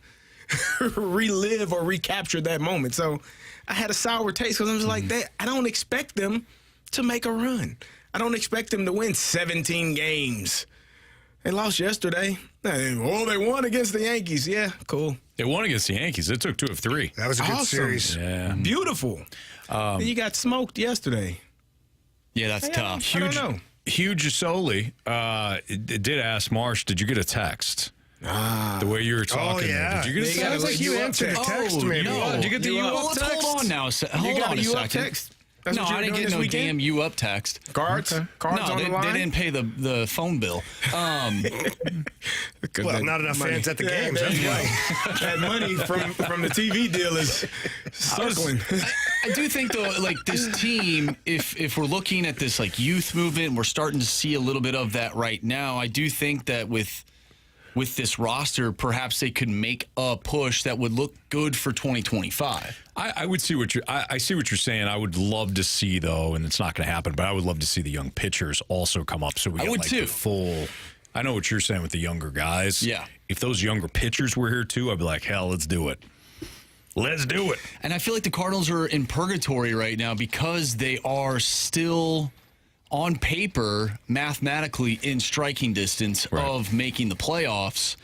relive or recapture that moment. So I had a sour taste because I was like, I don't expect them to make a run. I don't expect them to win 17 games. They lost yesterday. They won against the Yankees. Yeah, cool. They won against the Yankees. It took 2 of 3. That was a good series. Yeah. Beautiful. And you got smoked yesterday. Yeah, that's tough. I don't know. Huge Soli did ask Marsh, did you get a text? The way you were talking. Oh, yeah. Did you get a text? Sounds like you answered a text, maybe. No. Did you get the you up Let's text? hold on now. Hold on a second. Text? That's No, what you I were didn't doing get this no weekend? damn you up text. Cards? Cards No, on they the line? didn't pay the phone bill. Well, not enough fans at the games. That's why. That money from the TV deal is circling. I do think, though, like this team, if we're looking at this like youth movement, we're starting to see a little bit of that right now. I do think that with this roster, perhaps they could make a push that would look good for 2025. I would see what I see what you're saying. I would love to see, though, and it's not going to happen, but I would love to see the young pitchers also come up so we get like the full. I know what you're saying with the younger guys. Yeah. If those younger pitchers were here too, I'd be like, hell, let's do it. Let's do it. And I feel like the Cardinals are in purgatory right now because they are still on paper, mathematically in striking distance of making the playoffs,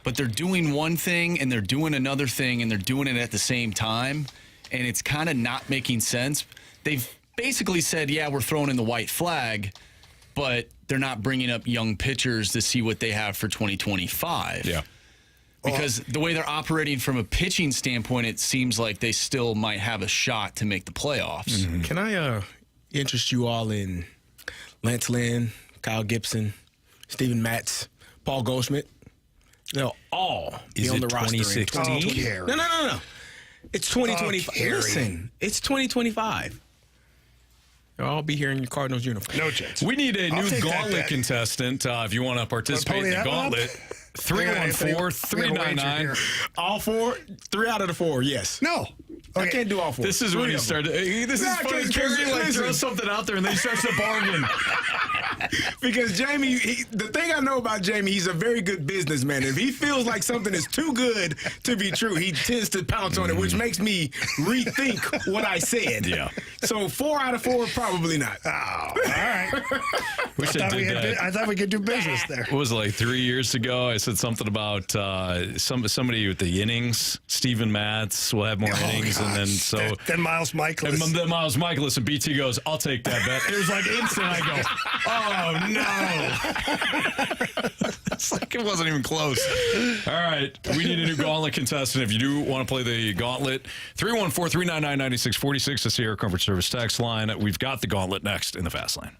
but they're doing one thing and they're doing another thing and they're doing it at the same time, and it's kind of not making sense. They've basically said, yeah, we're throwing in the white flag, but they're not bringing up young pitchers to see what they have for 2025. Yeah. Because the way they're operating from a pitching standpoint, it seems like they still might have a shot to make the playoffs. Can I interest you all in Lance Lynn, Kyle Gibson, Steven Matz, Paul Goldschmidt? They'll all be on the roster in 2016? No. It's 2025. Carey. Listen, it's 2025. They'll all be here in your Cardinals uniform. No chance. We need a I'll new take that Gauntlet bet. contestant if you want to participate in pony the that one up? Gauntlet. 314-399. All 4? 3 out of the 4, yes. No. I can't do all 4. This is when you start. This is funny. Carey throws something out there and then he starts to bargain. Because Jamie, the thing I know about Jamie, he's a very good businessman. If he feels like something is too good to be true, he tends to pounce on it, which makes me rethink what I said. Yeah. So 4 out of 4, probably not. Oh, all right. Wish I did that. I thought we could do business there. What was it, like 3 years ago? I said something about somebody with the innings. Steven Matz will have more innings, and then then Miles Michaelis. And then Miles Michaelis, and BT goes, "I'll take that bet." It was like instant. I go, "Oh no!" It's like it wasn't even close. All right, we need a new Gauntlet contestant. If you do want to play the Gauntlet, 314-399-9646. That's the Air Comfort Service text line. We've got the Gauntlet next in the Fast Lane.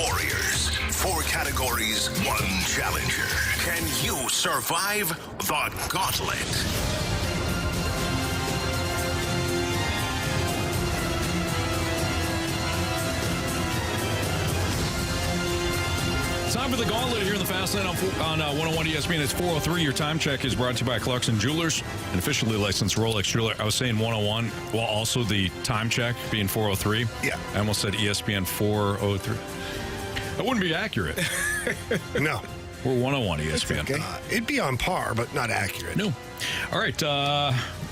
warriors. 4 categories, 1 challenger. Can you survive the Gauntlet? Time for the Gauntlet here in the Fast Lane on 101 ESPN. It's 4:03. Your time check is brought to you by Clarkson Jewelers, an officially licensed Rolex jeweler. I was saying 101, while also the time check being 4:03. Yeah. I almost said ESPN 4:03. That wouldn't be accurate. No. We're 101 ESPN. Okay. It'd be on par, but not accurate. No. All right.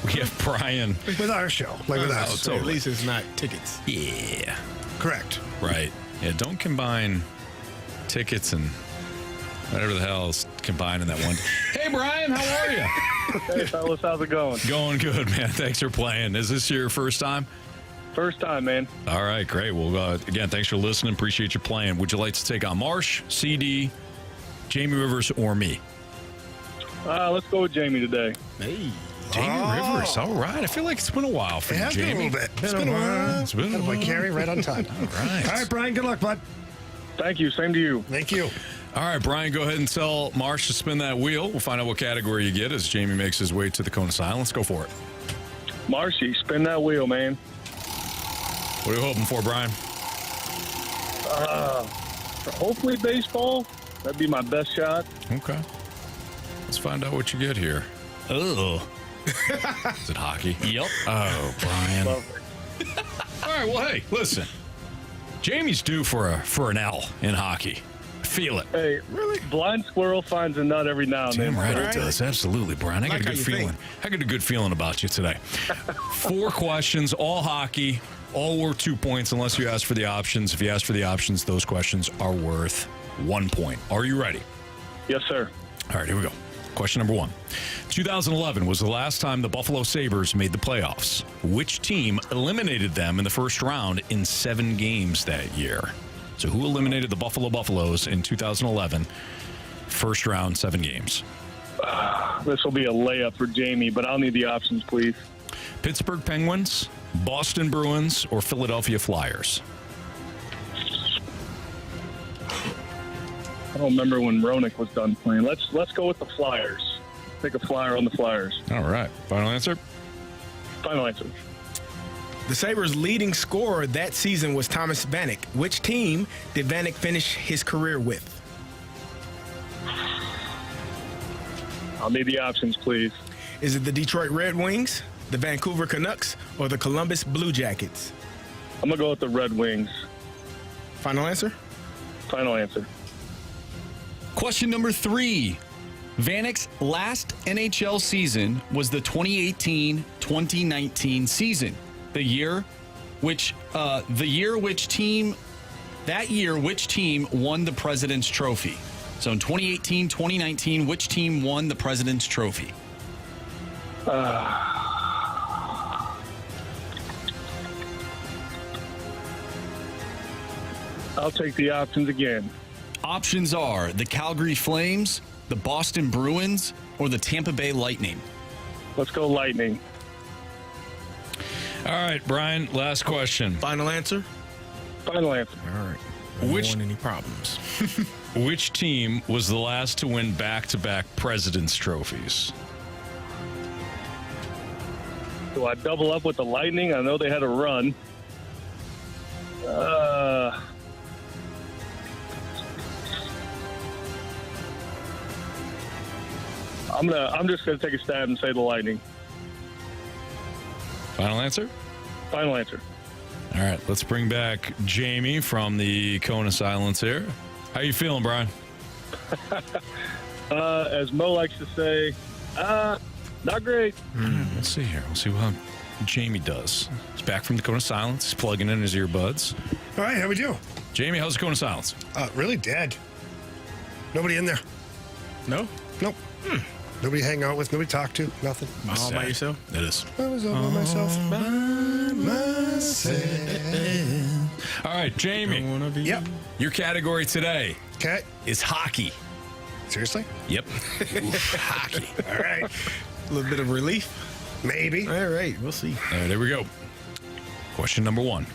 We have Brian. With our show. Like with us. So at least it's not tickets. Yeah. Correct. Right. Yeah, don't combine tickets and whatever the hell is combined in that one. Hey, Brian, how are you? Hey, fellas, how's it going? Going good, man. Thanks for playing. Is this your first time? First time, man. All right, great. Well, again, thanks for listening. Appreciate you playing. Would you like to take on Marsh, CD, Jamie Rivers, or me? Let's go with Jamie today. Hey, Jamie Rivers. All right. I feel like it's been a while for you, Jamie. Been a little bit. It's been a while. It's been a while. Carey, right on time. All right. All right, Brian. Good luck, bud. Thank you. Same to you. Thank you. All right, Brian, go ahead and tell Marsh to spin that wheel. We'll find out what category you get as Jamie makes his way to the cone of silence. Go for it. Marshy, spin that wheel, man. What are you hoping for, Brian? Hopefully baseball. That'd be my best shot. Okay. Let's find out what you get here. Oh. Is it hockey? Yep. Oh, Brian. Lovely. All right, well, hey, listen. Jamie's due for an L in hockey. Feel it. Hey, really? Blind squirrel finds a nut every now and then. Damn right it does. Absolutely, Brian. I got a good feeling. I got a good feeling about you today. 4 questions, all hockey, all worth 2 points unless you ask for the options. If you ask for the options, those questions are worth 1 point. Are you ready? Yes, sir. All right, here we go. Question number 1. 2011 was the last time the Buffalo Sabres made the playoffs. Which team eliminated them in the first round in 7 games that year? So who eliminated the Buffalo Buffaloes in 2011? First round, 7 games. This will be a layup for Jamie, but I'll need the options, please. Pittsburgh Penguins, Boston Bruins, or Philadelphia Flyers? I don't remember when Roenick was done playing. Let's go with the Flyers. Take a flyer on the Flyers. All right. Final answer? Final answer. The Sabres' leading scorer that season was Thomas Vanek. Which team did Vanek finish his career with? I'll need the options, please. Is it the Detroit Red Wings, the Vancouver Canucks, or the Columbus Blue Jackets? I'm going to go with the Red Wings. Final answer? Final answer. Question number 3. Vanek's last NHL season was the 2018-2019 season. Which team won the President's Trophy? So in 2018-2019, which team won the President's Trophy? I'll take the options again. Options are the Calgary Flames, the Boston Bruins, or the Tampa Bay Lightning. Let's go Lightning. All right, Brian, last question. Final answer? Final answer. All right. Which any problems? Which team was the last to win back-to-back President's Trophies? Do I double up with the Lightning? I know they had a run. I'm just gonna take a stab and say the Lightning. Final answer? Final answer. All right, let's bring back Jamie from the Cone of Silence here. How you feeling, Brian? As Mo likes to say, not great. Let's see here. We'll see how Jamie does. He's back from the Cone of Silence. He's plugging in his earbuds. All right, how we do? Jamie, how's the Cone of Silence? Really dead. Nobody in there. No? Nope. Nobody hang out with, nobody talk to, nothing. All by yourself? It is. I was all by myself. All right, Jamie. Yep. Your category today is hockey. Seriously? Yep. Hockey. All right. A little bit of relief? Maybe. All right, we'll see. All right, there we go. Question number 1.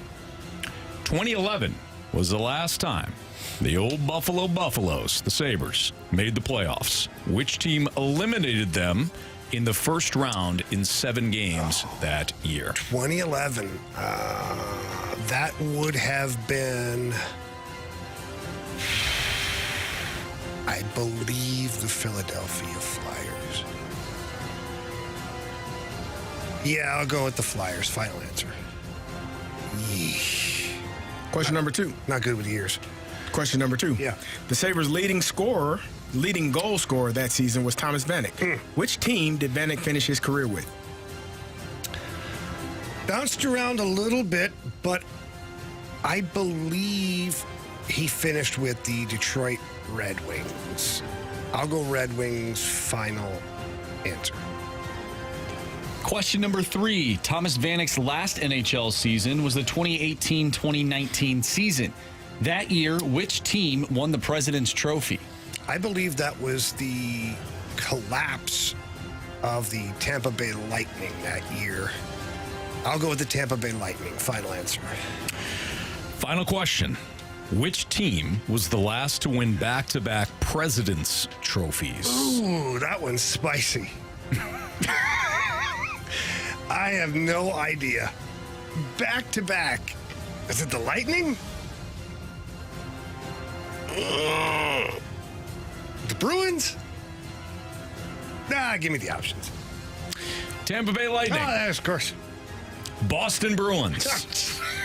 2011 was the last time the old Buffalo Buffaloes, the Sabres, made the playoffs? Which team eliminated them in the first round in 7 games that year? 2011. That would have been, I believe, the Philadelphia Flyers. Yeah, I'll go with the Flyers. Final answer. Yeesh. Question number 2. Not good with years. Question number 2. Yeah. The Sabres' leading goal scorer that season was Thomas Vanek. Which team did Vanek finish his career with? Bounced around a little bit, but I believe he finished with the Detroit Red Wings. I'll go Red Wings. Final answer. Question number 3. Thomas Vanek's last NHL season was the 2018-2019 season. That year, which team won the President's Trophy? I believe that was the collapse of the Tampa Bay Lightning that year. I'll go with the Tampa Bay Lightning. Final answer. Final question. Which team was the last to win back-to-back President's Trophies? Ooh, that one's spicy. I have no idea. Back-to-back. Is it the Lightning? The Bruins? Give me the options. Tampa Bay Lightning. Oh, yes, of course. Boston Bruins.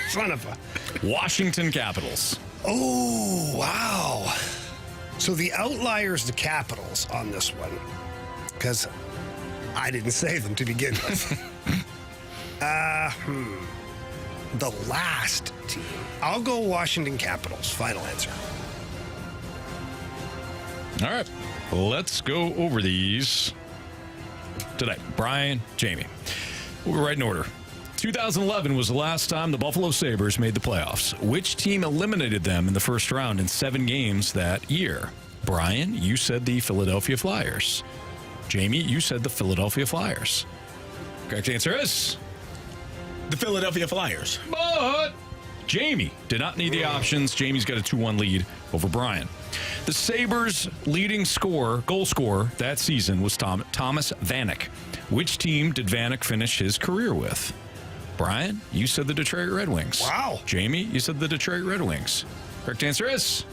Son of a... Washington Capitals. Oh, wow. So the outliers, the Capitals on this one, because I didn't say them to begin with. The last team. I'll go Washington Capitals. Final answer. All right. Let's go over these today. Brian, Jamie. We'll go right in order. 2011 was the last time the Buffalo Sabres made the playoffs. Which team eliminated them in the first round in 7 games that year? Brian, you said the Philadelphia Flyers. Jamie, you said the Philadelphia Flyers. Correct answer is the Philadelphia Flyers. But Jamie did not need the options. Jamie's got a 2-1 lead over Brian. The Sabres' leading goal scorer that season was Thomas Vanek. Which team did Vanek finish his career with? Brian, you said the Detroit Red Wings. Wow. Jamie, you said the Detroit Red Wings. Correct answer is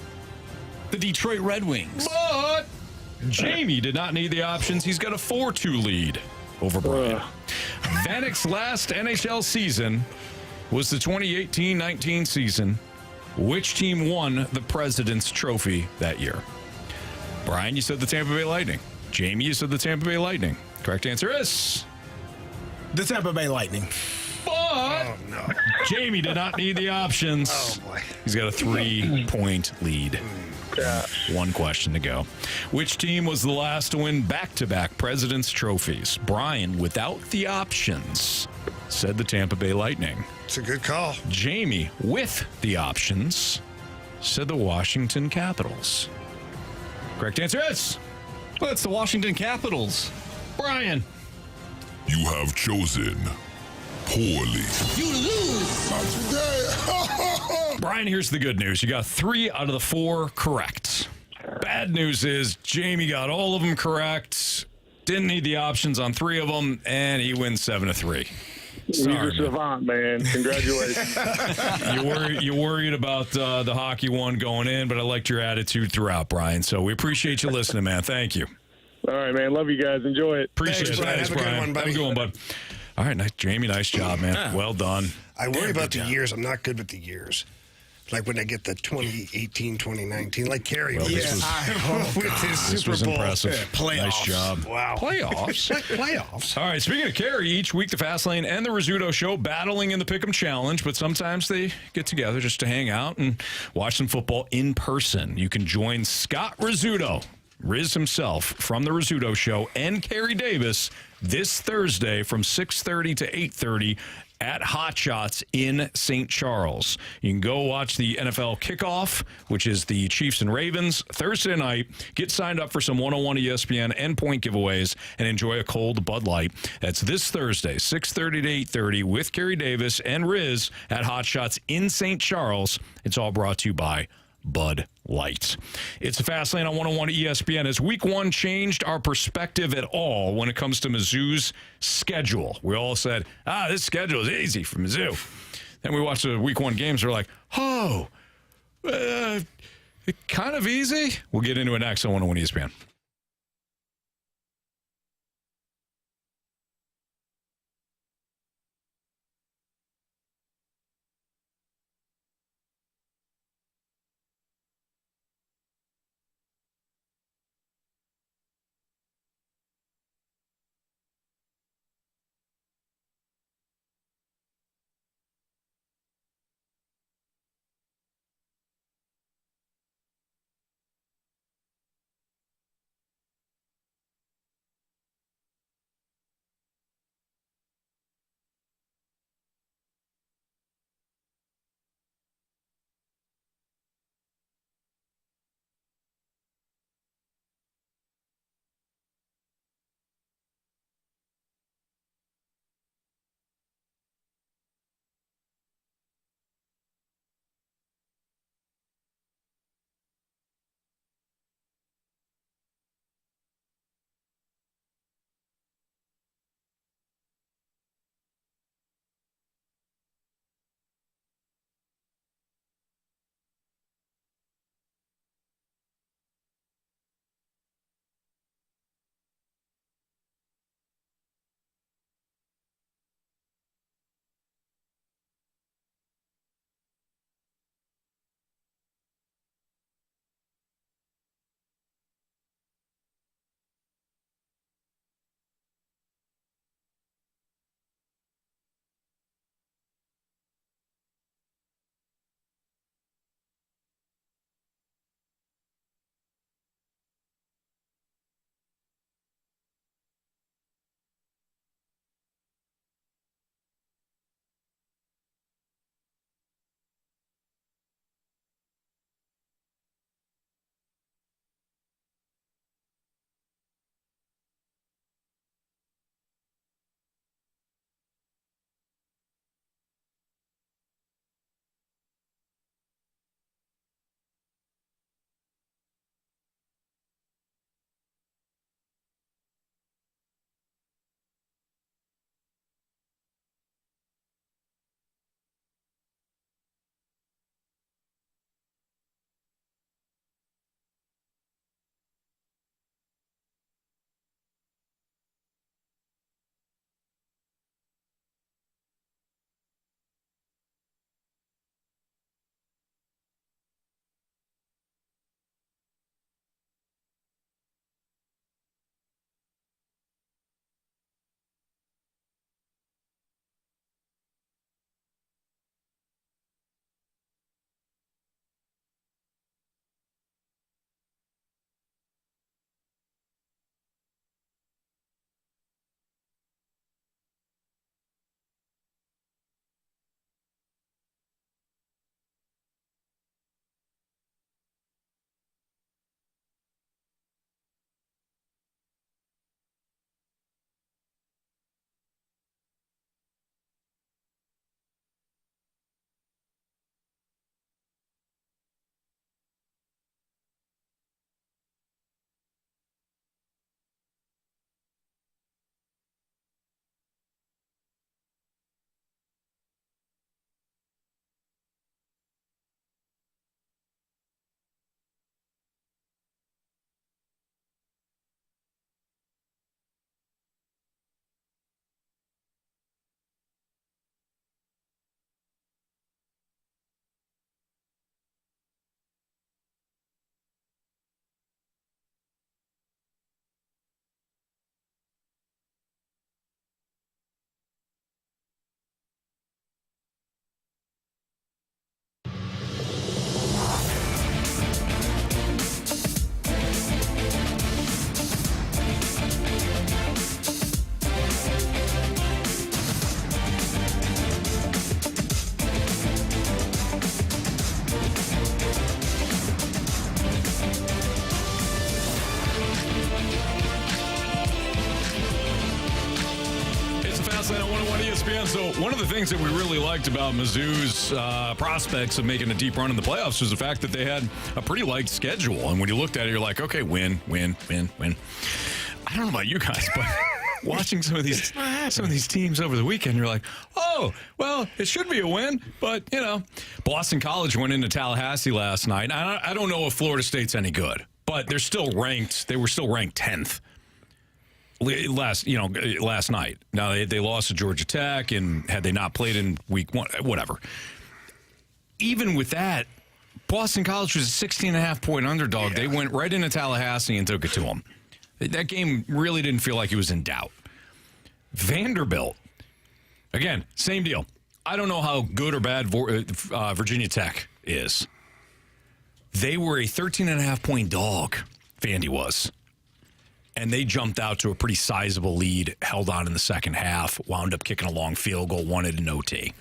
the Detroit Red Wings. But Jamie did not need the options. He's got a 4-2 lead over Brian. Vanek's last NHL season was the 2018-19 season. Which team won the President's Trophy that year? Brian, you said the Tampa Bay Lightning. Jamie, you said the Tampa Bay Lightning. Correct answer is the Tampa Bay Lightning. But no. Jamie did not need the options. Oh, boy. He's got a 3-point lead. Gosh. 1 question to go. Which team was the last to win back-to-back President's Trophies? Brian, without the options, said the Tampa Bay Lightning. It's a good call. Jamie, with the options, said the Washington Capitals. Correct answer is... Well, it's the Washington Capitals. Brian. You have chosen poorly. You lose. Not today. Brian, here's the good news. You got 3 out of the 4 correct. Bad news is Jamie got all of them correct. Didn't need the options on 3 of them, and he wins 7-3. Sorry, he's a savant, man. Congratulations. You worried about the hockey one going in, but I liked your attitude throughout, Brian. So we appreciate you listening, man. Thank you. All right, man. Love you guys. Enjoy it. Appreciate it. Brian. Thanks, Have a good one, buddy. Have a good one, bud. All right, nice, Jamie. Nice job, man. Well done. I worry about the years. I'm not good with the years. Like when I get the 2018, 2019, like Carey. Well, with his Super this was Bowl. impressive. Playoffs. Nice job. Wow. Playoffs? Playoffs. All right, speaking of Carey, each week the Fast Lane and the Rizzuto Show battling in the Pick'em Challenge, but sometimes they get together just to hang out and watch some football in person. You can join Scott Rizzuto Riz himself from the Rizzuto Show, and Carey Davis this Thursday from 6:30 to 8:30 at Hot Shots in St. Charles. You can go watch the NFL kickoff, which is the Chiefs and Ravens, Thursday night. Get signed up for some 101 ESPN and point giveaways and enjoy a cold Bud Light. That's this Thursday, 6:30 to 8:30 with Carey Davis and Riz at Hot Shots in St. Charles. It's all brought to you by Bud Light. It's a Fastlane on 101 ESPN. Has week one changed our perspective at all when it comes to Mizzou's schedule? We all said, this schedule is easy for Mizzou. Then we watched the week one games. We're like, kind of easy. We'll get into it next on 101 ESPN. So one of the things that we really liked about Mizzou's prospects of making a deep run in the playoffs was the fact that they had a pretty light schedule. And when you looked at it, you're like, okay, win. I don't know about you guys, but watching some of these teams over the weekend, you're like, oh, well, it should be a win. But, Boston College went into Tallahassee last night. I don't know if Florida State's any good, but they're still ranked. They were still ranked 10th. Last night. Now they lost to Georgia Tech, and had they not played in week one, whatever. Even with that, Boston College was a 16.5-point underdog. Yeah. They went right into Tallahassee and took it to them. That game really didn't feel like it was in doubt. Vanderbilt, again, same deal. I don't know how good or bad Virginia Tech is. They were a 13.5-point dog, Vandy was. And they jumped out to a pretty sizable lead, held on in the second half, wound up kicking a long field goal, won it in OT.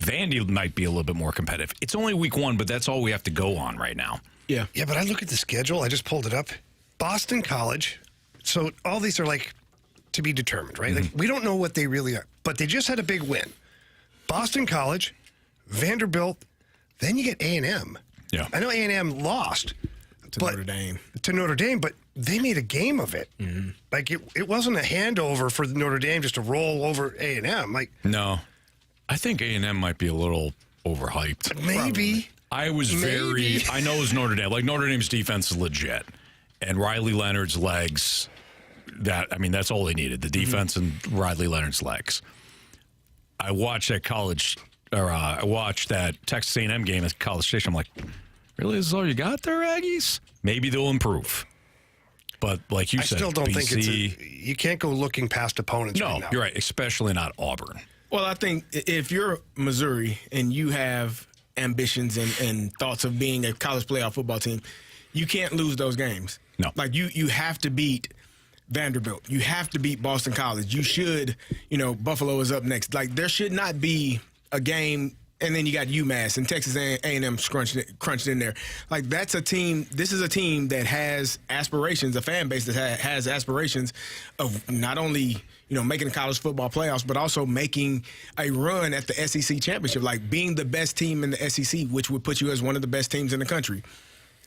Vandy might be a little bit more competitive. It's only week one, but that's all we have to go on right now. Yeah, but I look at the schedule. I just pulled it up. Boston College. So all these are to be determined, right? Mm-hmm. We don't know what they really are, but they just had a big win. Boston College, Vanderbilt, then you get A&M. Yeah. I know A&M lost to Notre Dame, but they made a game of it. Mm-hmm. It wasn't a handover for Notre Dame just to roll over A&M. No, I think A&M might be a little overhyped. Maybe. I know it's Notre Dame. Notre Dame's defense is legit, and Riley Leonard's legs. That's all they needed. The defense and Riley Leonard's legs. I watched that Texas A&M game at College Station. I'm like, really? This is all you got there, Aggies? Maybe they'll improve. But like you said, I still don't BC, think you can't go looking past opponents right now. You're right, especially not Auburn. Well, I think if you're Missouri and you have ambitions and thoughts of being a college playoff football team, you can't lose those games. No. You have to beat Vanderbilt. You have to beat Boston College. You should, Buffalo is up next. There should not be a game. And then you got UMass and Texas A&M crunched in there. That's a team. This is a team that has aspirations, a fan base that has aspirations of not only making the college football playoffs, but also making a run at the SEC championship, being the best team in the SEC, which would put you as one of the best teams in the country.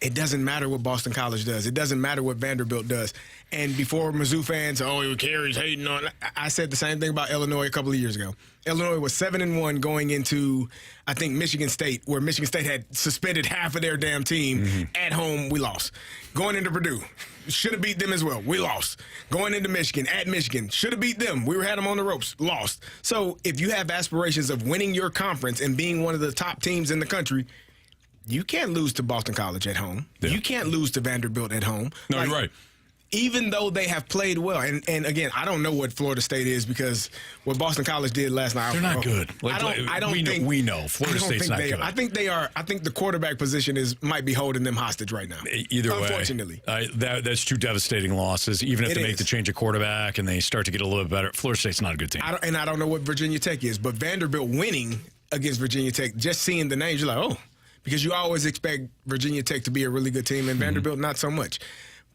It doesn't matter what Boston College does. It doesn't matter what Vanderbilt does. And before Mizzou fans, Carey's hating on. I said the same thing about Illinois a couple of years ago. Illinois was 7-1 going into, I think, Michigan State, where Michigan State had suspended half of their damn team. Mm-hmm. At home, we lost. Going into Purdue, should have beat them as well. We lost. Going into Michigan, at Michigan, should have beat them. We had them on the ropes. Lost. So if you have aspirations of winning your conference and being one of the top teams in the country, you can't lose to Boston College at home. Yeah. You can't lose to Vanderbilt at home. No, you're right. Even though they have played well. And again, I don't know what Florida State is because what Boston College did last night. They're not good. We know. Florida State's not good. I think they are. I think the quarterback position might be holding them hostage right now. Either way. Unfortunately. That's two devastating losses. Even if they make the change of quarterback and they start to get a little bit better, Florida State's not a good team. I don't know what Virginia Tech is, but Vanderbilt winning against Virginia Tech, just seeing the names, you're like, oh. Because you always expect Virginia Tech to be a really good team and Vanderbilt not so much.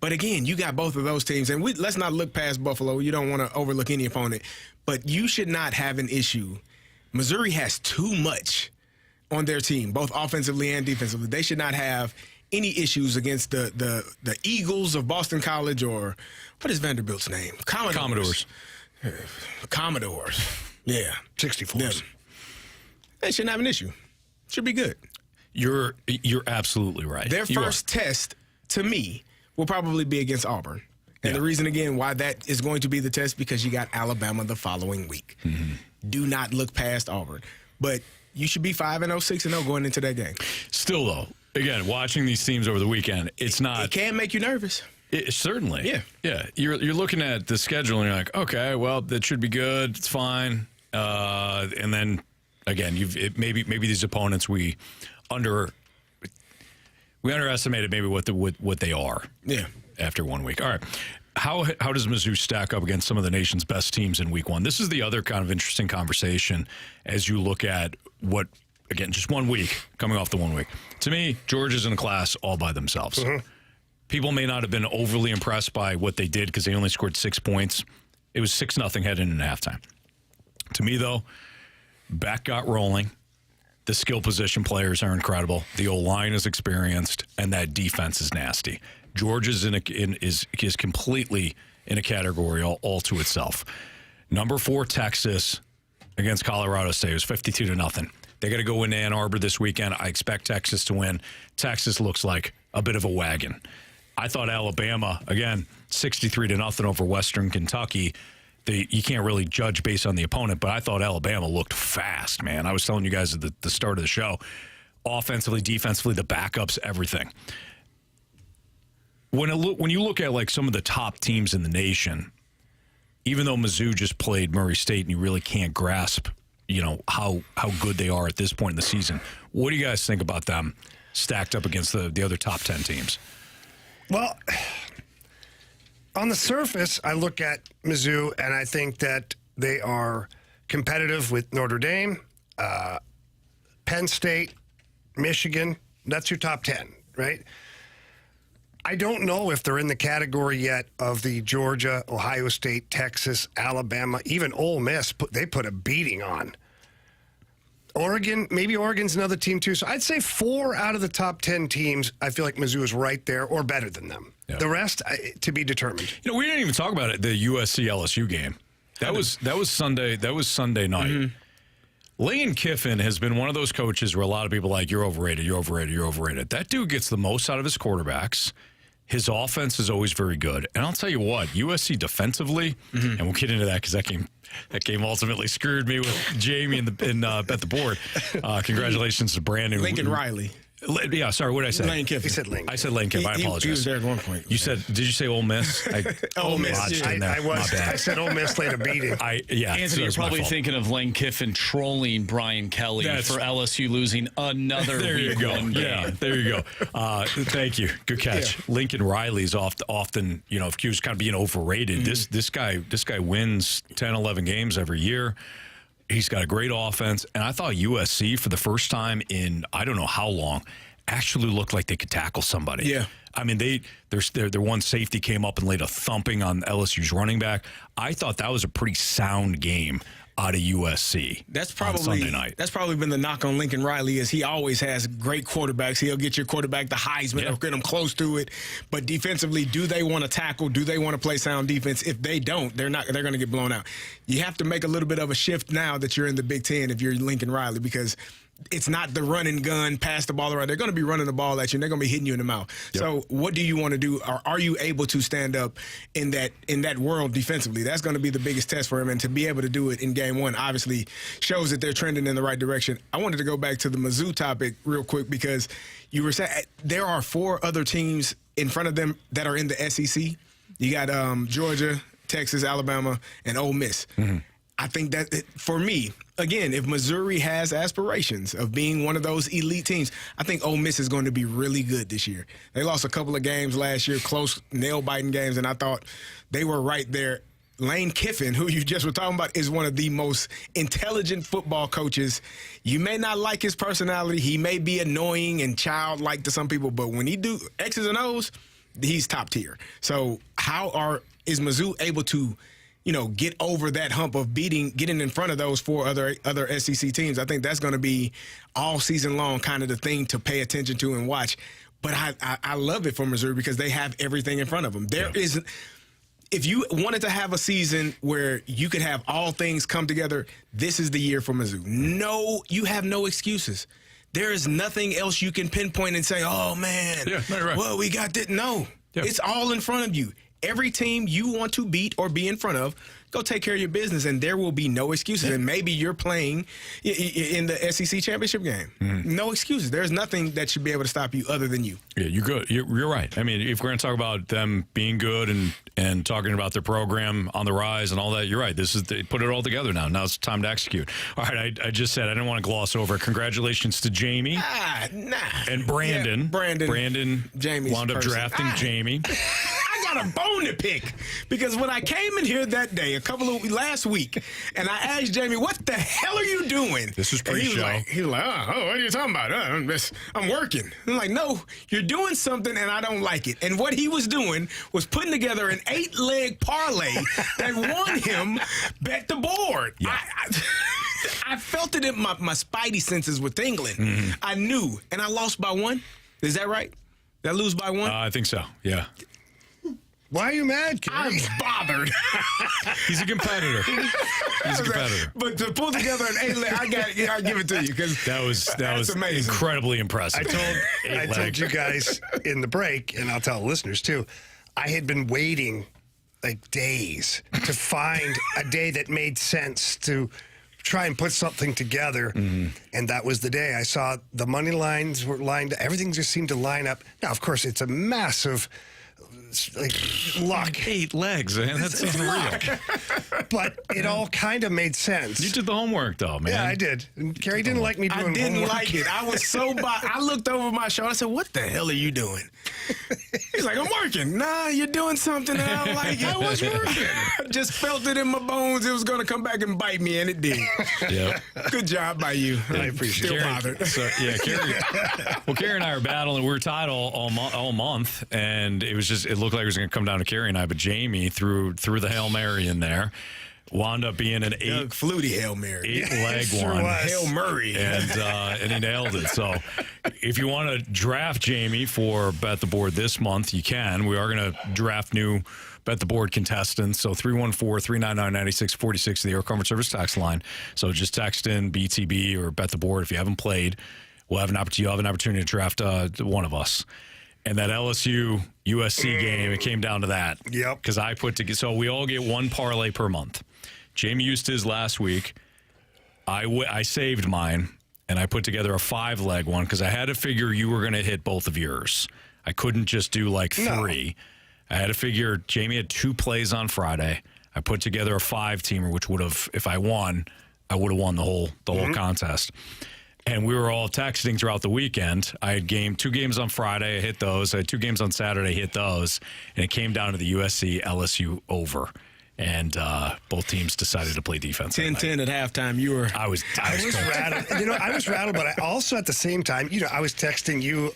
But again, you got both of those teams. And let's not look past Buffalo. You don't want to overlook any opponent. But you should not have an issue. Missouri has too much on their team, both offensively and defensively. They should not have any issues against the Eagles of Boston College or what is Vanderbilt's name? Commodores. Yeah. 64s. They shouldn't have an issue. Should be good. You're absolutely right. Their first test, to me, will probably be against Auburn. And the reason, again, why that is going to be the test, because you got Alabama the following week. Mm-hmm. Do not look past Auburn. But you should be 5-0, 6-0 going into that game. Still, though, again, watching these teams over the weekend, it's not... It can make you nervous. Certainly. Yeah. Yeah. You're looking at the schedule, and you're like, okay, well, that should be good. It's fine. And then, again, maybe these opponents we underestimated maybe what they are. Yeah. After 1 week. All right. How does Mizzou stack up against some of the nation's best teams in week one? This is the other kind of interesting conversation as you look at what, again, just 1 week, coming off the 1 week. To me, Georgia's in a class all by themselves. Mm-hmm. People may not have been overly impressed by what they did because they only scored 6 points. It was 6-0 heading into halftime. To me, though, Beck got rolling. The skill position players are incredible. The O-line is experienced, and that defense is nasty. Georgia's is completely in a category all to itself. Number 4, Texas against Colorado State. It was 52-0. They got to go into Ann Arbor this weekend. I expect Texas to win. Texas looks like a bit of a wagon. I thought Alabama, again, 63-0 over Western Kentucky. You can't really judge based on the opponent, but I thought Alabama looked fast, man. I was telling you guys at the start of the show, offensively, defensively, the backups, everything. When you look at like some of the top teams in the nation, even though Mizzou just played Murray State and you really can't grasp, how good they are at this point in the season, what do you guys think about them stacked up against the other top 10 teams? Well, on the surface, I look at Mizzou, and I think that they are competitive with Notre Dame, Penn State, Michigan. That's your top 10, right? I don't know if they're in the category yet of the Georgia, Ohio State, Texas, Alabama, even Ole Miss. They put a beating on. Oregon, maybe Oregon's another team too. So I'd say 4 out of the top 10 teams, I feel like Mizzou is right there or better than them. Yeah. The rest to be determined. We didn't even talk about it. The USC LSU game. That was Sunday. That was Sunday night. Mm-hmm. Lane Kiffin has been one of those coaches where a lot of people are like, you're overrated, you're overrated, you're overrated. That dude gets the most out of his quarterbacks. His offense is always very good. And I'll tell you what, USC defensively, and we'll get into that because that game ultimately screwed me with Jamie at the board. Congratulations to Brandon. Lincoln Riley. Yeah, sorry, what did I say? Lane Kiffin. He said Lane. I said Lane Kiffin. I apologize. He was there at one point. Did you say Ole Miss? Ole Miss. I said Ole Miss laid a beating. Anthony, you're probably thinking of Lane Kiffin trolling Brian Kelly for LSU losing another week one game. Yeah, there you go. Thank you. Good catch. Yeah. Lincoln Riley's often, accused kind of being overrated. Mm-hmm. This guy wins 10, 11 games every year. He's got a great offense, and I thought USC for the first time in I don't know how long actually looked like they could tackle somebody. Yeah, I mean their one safety came up and laid a thumping on LSU's running back. I thought that was a pretty sound game out of USC. That's probably on Sunday night. That's probably been the knock on Lincoln Riley is he always has great quarterbacks. He'll get your quarterback the Heisman or get him close to it. But defensively, do they want to tackle? Do they want to play sound defense? If they don't, they're going to get blown out. You have to make a little bit of a shift now that you're in the Big Ten if you're Lincoln Riley because it's not the run and gun, pass the ball around. They're going to be running the ball at you, and they're going to be hitting you in the mouth. Yep. So what do you want to do? Or are you able to stand up in that world defensively? That's going to be the biggest test for him, and to be able to do it in game one obviously shows that they're trending in the right direction. I wanted to go back to the Mizzou topic real quick because you were saying there are 4 other teams in front of them that are in the SEC. You got Georgia, Texas, Alabama, and Ole Miss. Mm-hmm. I think that, for me, again, if Missouri has aspirations of being one of those elite teams, I think Ole Miss is going to be really good this year. They lost a couple of games last year, close, nail-biting games, and I thought they were right there. Lane Kiffin, who you just were talking about, is one of the most intelligent football coaches. You may not like his personality. He may be annoying and childlike to some people, but when he do X's and O's, he's top tier. So is Mizzou able to get over that hump of getting in front of those 4 other SEC teams? I think that's going to be all season long kind of the thing to pay attention to and watch. But I love it for Missouri because they have everything in front of them. If you wanted to have a season where you could have all things come together, this is the year for Mizzou. No, you have no excuses. There is nothing else you can pinpoint and say, oh, man, right. Well, we got this. No, It's all in front of you. Every team you want to beat or be in front of, go take care of your business, and there will be no excuses. And maybe you're playing in the SEC championship game. Mm-hmm. No excuses. There's nothing that should be able to stop you other than you. Yeah, you're good. You're right. I mean, if we're going to talk about them being good and talking about their program on the rise and all that, you're right. They put it all together now. Now it's time to execute. All right, I just said I didn't want to gloss over. Congratulations to Jamie. And Brandon. Yeah, Brandon Jamie's wound up drafting Jamie. A bone to pick because when I came in here that day last week and I asked Jamie, what the hell are you doing? This was pre-show. He was like, oh, what are you talking about? I'm working. I'm like, no, you're doing something and I don't like it. And what he was doing was putting together an 8-leg parlay that won him bet the board. Yeah. I felt it in my spidey senses with tingling. I knew, and I lost by 1. Is that right? Did I lose by 1? I think so, yeah. Why are you mad, Carey? I'm bothered. He's a competitor. He's a competitor. But to pull together an 8-leg, I give it to you because that was amazing. Incredibly impressive. I told you guys in the break, and I'll tell the listeners too, I had been waiting like days to find a day that made sense to try and put something together. And that was the day I saw the money lines were lined. Everything just seemed to line up. Now, of course, it's a massive luck. 8 legs, man. That's unreal. But it all kind of made sense. You did the homework, though, man. Yeah, I did. And Carey didn't like me doing homework. I didn't like it. I was so I looked over my shoulder. I said, what the hell are you doing? He's like, I'm working. Nah, you're doing something that I don't like. I was working. I just felt it in my bones. It was going to come back and bite me, and it did. Yeah. Good job by you. I appreciate it. Still Carey, bothered. So, yeah, Carey. Well, Carey and I are battling. We were tied all month, and it looked like it was going to come down to Carey and I, but Jamie threw the Hail Mary in there. Wound up being an flutie Hail Mary. 8-leg one. Hail Murray. And he nailed it. So if you want to draft Jamie for Bet the Board this month, you can. We are going to draft new Bet the Board contestants. So 314-399-9646, the Air Comfort Service text line. So just text in BTB or Bet the Board if you haven't played. You'll have an opportunity to draft one of us. And that LSU USC game, it came down to that. Yep. Because so we all get one parlay per month. Jamie used his last week. I saved mine, and I put together a 5-leg one because I had to figure you were going to hit both of yours. I couldn't just do like 3. No. I had to figure Jamie had 2 plays on Friday. I put together a 5-teamer, which would have, if I won, I would have won the whole contest. And we were all texting throughout the weekend. I had 2 games on Friday. I hit those. I had 2 games on Saturday. I hit those. And it came down to the USC-LSU over. And both teams decided to play defense. 10-10 at halftime. I was rattled. I was rattled, but I also at the same time, I was texting you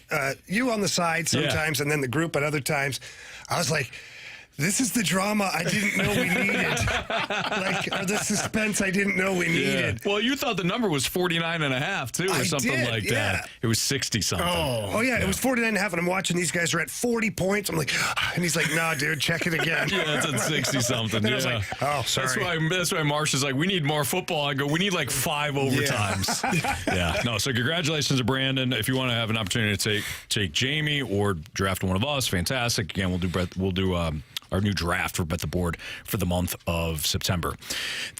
on the side sometimes, and then the group at other times. I was like, this is the drama I didn't know we needed. Or the suspense I didn't know we needed. Well, you thought the number was 49.5 too, or something like that. It was 60-something. Oh yeah, it was 49.5, and I'm watching these guys are at 40 points. I'm like, and he's like, nah, dude, check it again. Yeah, it's at 60-something. I was like, oh, sorry. That's why Marsh is like, we need more football. I go, we need like 5 overtimes. No, so congratulations to Brandon. If you want to have an opportunity to take Jamie or draft one of us, fantastic. Again, we'll do our new draft for Bet the Board for the month of September.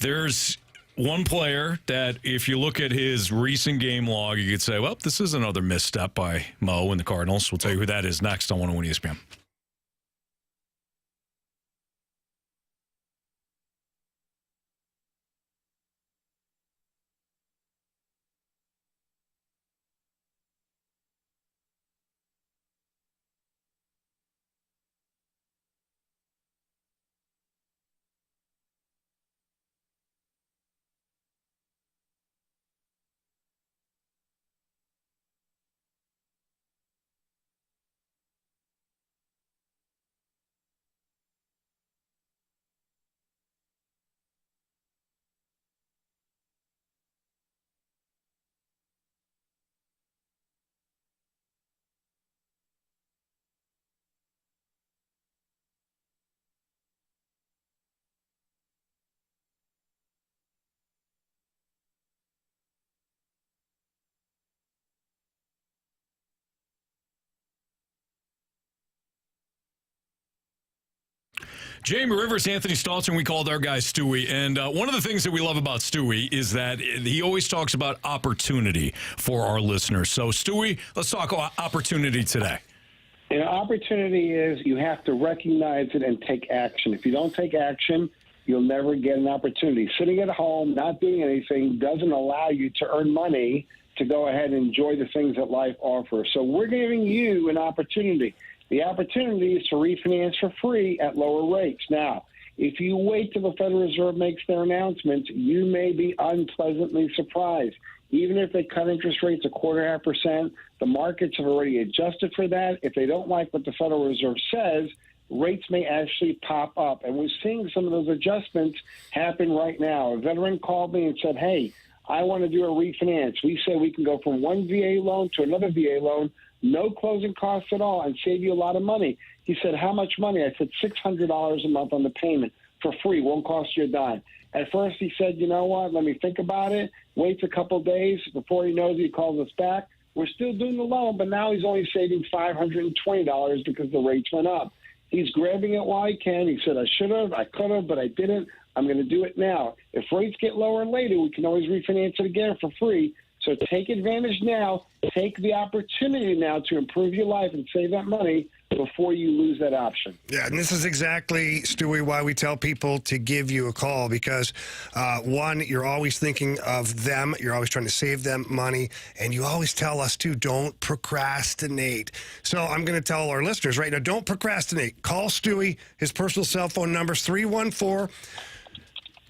There's one player that if you look at his recent game log, you could say, well, this is another misstep by Mo and the Cardinals. We'll tell you who that is next on 101 ESPN. Jamie Rivers, Anthony Stalter, and we called our guy Stewie. And one of the things that we love about Stewie is that he always talks about opportunity for our listeners. So, Stewie, let's talk opportunity today. Opportunity is you have to recognize it and take action. If you don't take action, you'll never get an opportunity. Sitting at home, not doing anything, doesn't allow you to earn money to go ahead and enjoy the things that life offers. So we're giving you an opportunity. The opportunity is to refinance for free at lower rates. Now, if you wait till the Federal Reserve makes their announcements, you may be unpleasantly surprised. Even if they cut interest rates 0.25%, the markets have already adjusted for that. If they don't like what the Federal Reserve says, rates may actually pop up. And we're seeing some of those adjustments happen right now. A veteran called me and said, hey, I want to do a refinance. We say we can go from one VA loan to another VA loan, no closing costs at all, and save you a lot of money. He said, how much money? I said, $600 a month on the payment for free, won't cost you a dime. At first he said, you know what, let me think about it, waits a couple days. Before he knows it, he calls us back. We're still doing the loan, but now he's only saving $520 because the rates went up. He's grabbing it while he can. He said, I should have, I could have, but I didn't. I'm going to do it now. If rates get lower later, we can always refinance it again for free. So take advantage now. Take the opportunity now to improve your life and save that money before you lose that option. Yeah, and this is exactly, Stewie, why we tell people to give you a call because, one, you're always thinking of them. You're always trying to save them money. And you always tell us, too, don't procrastinate. So I'm going to tell our listeners right now, don't procrastinate. Call Stewie. His personal cell phone number is 314-324-4440.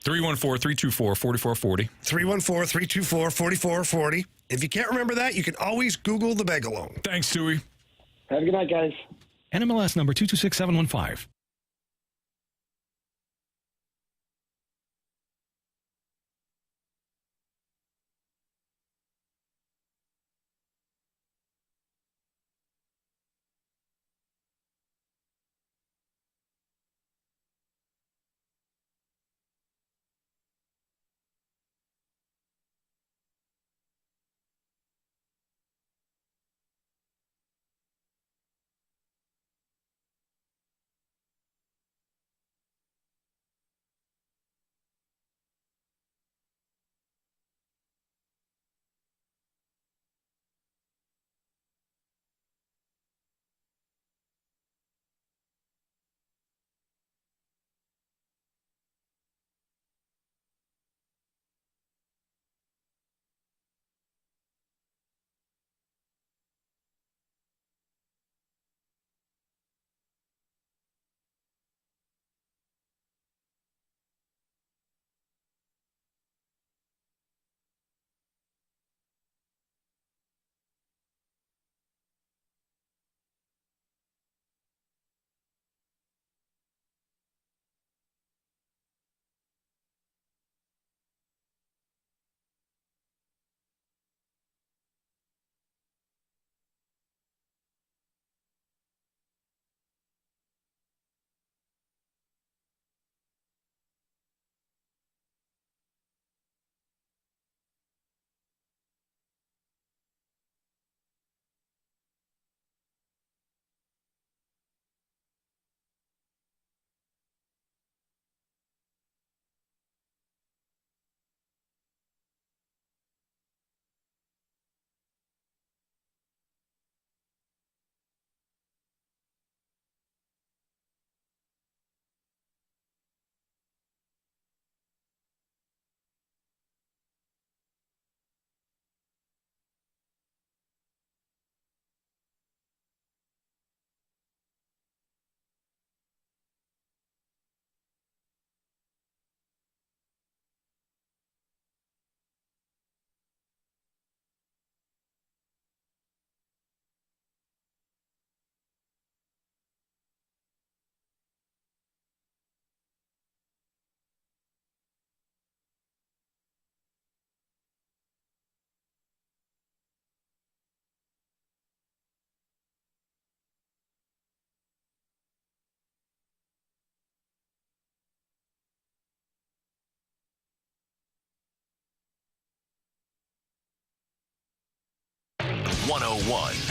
314-324-4440. If you can't remember that, you can always Google the Megalone. Thanks, Stewie. Have a good night, guys. NMLS number 226715.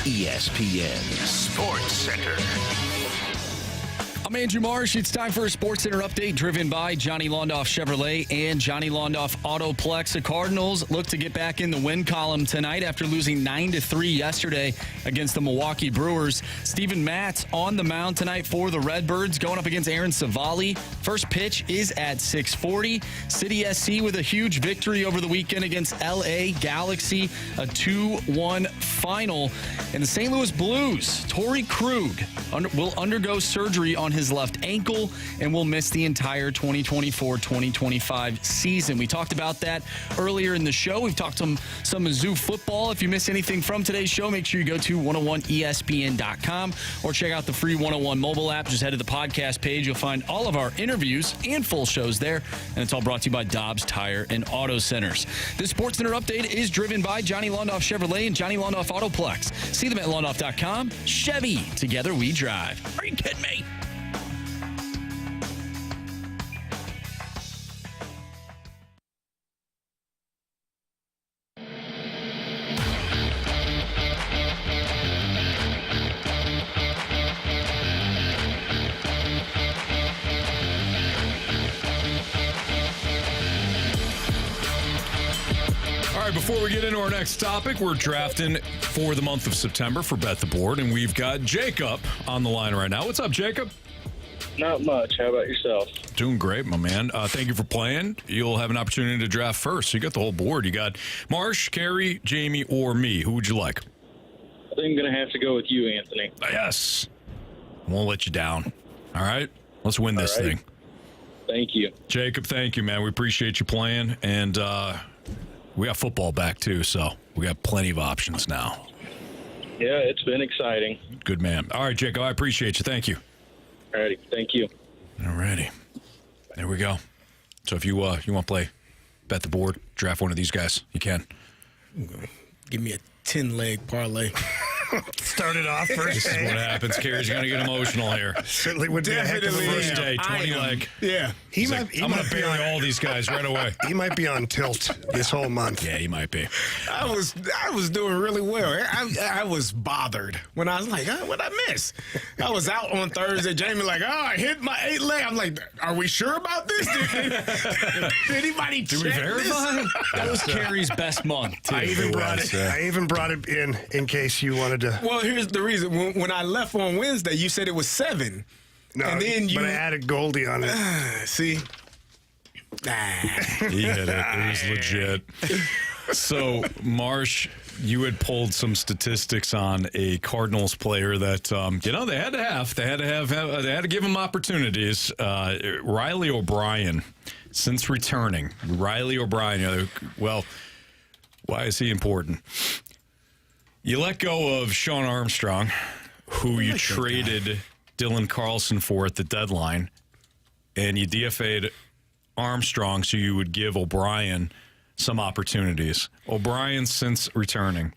ESPN Sports Center. I'm Andrew Marsh. It's time for a Sports Center update driven by Johnny Londoff Chevrolet and Johnny Londoff Autoplex. The Cardinals look to get back in the win column tonight after losing 9-3 yesterday against the Milwaukee Brewers. Steven Matz on the mound tonight for the Redbirds going up against Aaron Savali. First pitch is at 6:40. City SC with a huge victory over the weekend against LA Galaxy, a 2-1 final. And the St. Louis Blues, Torey Krug will undergo surgery on his left ankle and will miss the entire 2024-2025 season. We talked about that earlier in the show. We've talked some Mizzou football. If you missed anything from today's show, make sure you go to 101ESPN.com or check out the free 101 mobile app. Just head to the podcast page. You'll find all of our interviews and full shows there. And it's all brought to you by Dobbs Tire and Auto Centers. This SportsCenter update is driven by Johnny Londoff Chevrolet and Johnny Londoff Autoplex. See them at londoff.com. Chevy, together we drive. Are you kidding me? All right, before we get into our next topic, we're drafting for the month of September for Bet the Board, and we've got Jacob on the line right now. What's up, Jacob? Not much. How about yourself? Doing great, my man. Thank you for playing. You'll have an opportunity to draft first. So you got the whole board. You got Marsh, Carey, Jamie, or me. Who would you like? I think I'm going to have to go with you, Anthony. Yes. Won't let you down. All right? Let's win this thing. Thank you. Jacob, thank you, man. We appreciate you playing. And we got football back, too, so we got plenty of options now. Yeah, it's been exciting. Good man. All right, Jacob, I appreciate you. Thank you. All righty. Thank you. All righty. There we go. So if you want to play Bet the Board, draft one of these guys, you can. Give me a 10-leg parlay. Started off first. This is what happens. Carey's going to get emotional here. Certainly would be a heck of a First day, 20 leg. Yeah. I'm going to bury all these guys right away. He might be on tilt this whole month. Yeah, he might be. I was doing really well. I was bothered when I was like, what'd I miss? I was out on Thursday. Jamie like, I hit my 8 leg. I'm like, are we sure about this? Did anybody check we verify? this? That was Carey's best month, too. I even brought it in case you wanted to. Well, here's the reason. When I left on Wednesday, you said it was 7. No, and then but I added Goldie on it. See? He hit it. It was legit. So, Marsh, you had pulled some statistics on a Cardinals player that they had to give him opportunities. Riley O'Brien, since returning, well, why is he important? You let go of Sean Armstrong, who you traded Dylan Carlson for at the deadline, and you DFA'd Armstrong so you would give O'Brien some opportunities. O'Brien, since returning,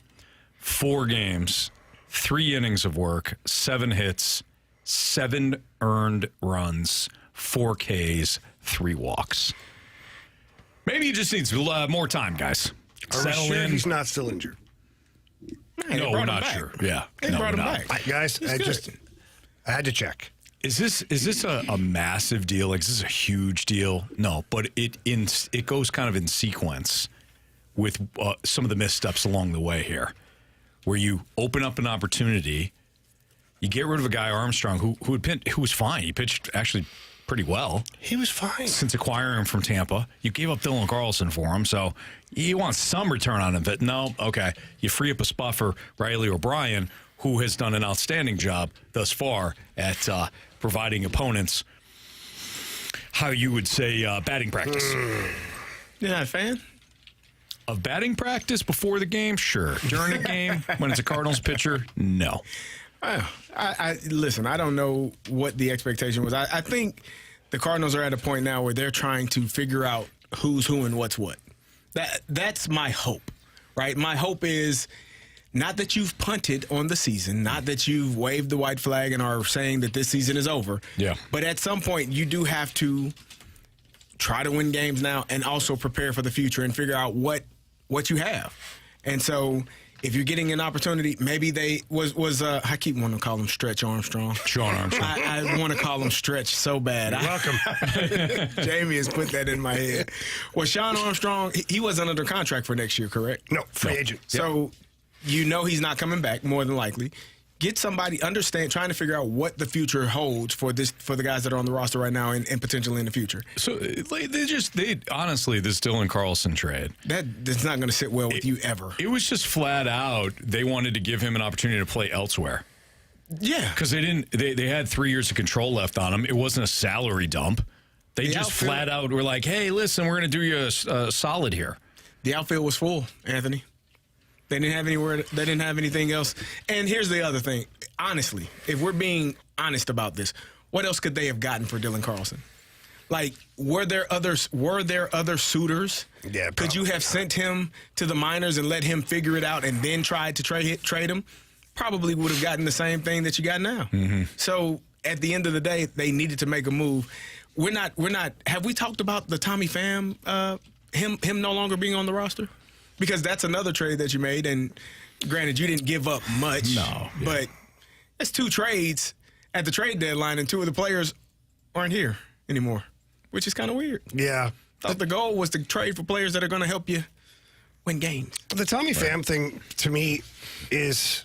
4 games, 3 innings of work, 7 hits, 7 earned runs, 4 Ks, 3 walks. Maybe he just needs more time, guys. Are we sure he's not still injured? No, we're not sure. Yeah. They brought him back. Guys, I had to check. Is this a massive deal? Like, is this a huge deal? No, but it goes kind of in sequence with some of the missteps along the way here, where you open up an opportunity, you get rid of a guy, Armstrong, who was fine. He pitched actually pretty well. He was fine since acquiring him from Tampa. You gave up Dylan Carlson for him, so you want some return on him. But no, okay, you free up a spot for Riley O'Brien, who has done an outstanding job thus far at providing opponents, how you would say, batting practice. You're not a fan? Of batting practice before the game? Sure. During the game, when it's a Cardinals pitcher? No. Listen, I don't know what the expectation was. I think the Cardinals are at a point now where they're trying to figure out who's who and what's what. That's my hope, right? My hope is not that you've punted on the season, not that you've waved the white flag and are saying that this season is over. Yeah. But at some point, you do have to try to win games now and also prepare for the future and figure out what you have. And so if you're getting an opportunity, maybe they was I keep wanting to call him Stretch Armstrong. Sean Armstrong. I want to call him Stretch so bad. You're welcome. Jamie has put that in my head. Well, Sean Armstrong, he wasn't under contract for next year, correct? No, free agent. So you know he's not coming back, more than likely. Get somebody, trying to figure out what the future holds for the guys that are on the roster right now and potentially in the future. So they honestly, this Dylan Carlson trade, that's not going to sit well with you ever. It was just flat out, they wanted to give him an opportunity to play elsewhere. Yeah. Because they had 3 years of control left on him. It wasn't a salary dump. They just flat out were like, hey, listen, we're going to do you a solid here. The outfield was full, Anthony. They didn't have anywhere. They didn't have anything else. And here's the other thing. Honestly, if we're being honest about this, what else could they have gotten for Dylan Carlson? Like, were there other suitors? Yeah. Could you have sent him to the minors and let him figure it out and then tried to trade him? Probably would have gotten the same thing that you got now. Mm-hmm. So at the end of the day, they needed to make a move. We're not. Have we talked about the Tommy Pham? Him no longer being on the roster? Because that's another trade that you made, and granted, you didn't give up much. No. But that's 2 trades at the trade deadline, and 2 of the players aren't here anymore, which is kind of weird. Yeah. Thought the goal was to trade for players that are going to help you win games. The Tommy Pham thing, to me, is,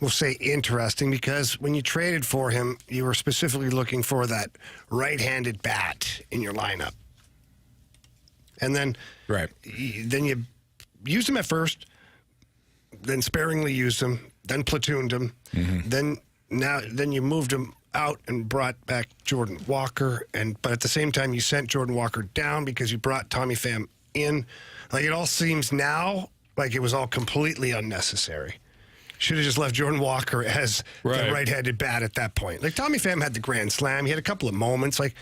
we'll say, interesting, because when you traded for him, you were specifically looking for that right-handed bat in your lineup. And then, then you used him at first, then sparingly used him, then platooned him, then you moved him out and brought back Jordan Walker, but at the same time you sent Jordan Walker down because you brought Tommy Pham in. Like, it all seems now like it was all completely unnecessary. Should have just left Jordan Walker as the right-handed bat at that point. Like, Tommy Pham had the grand slam. He had a couple of moments. Like,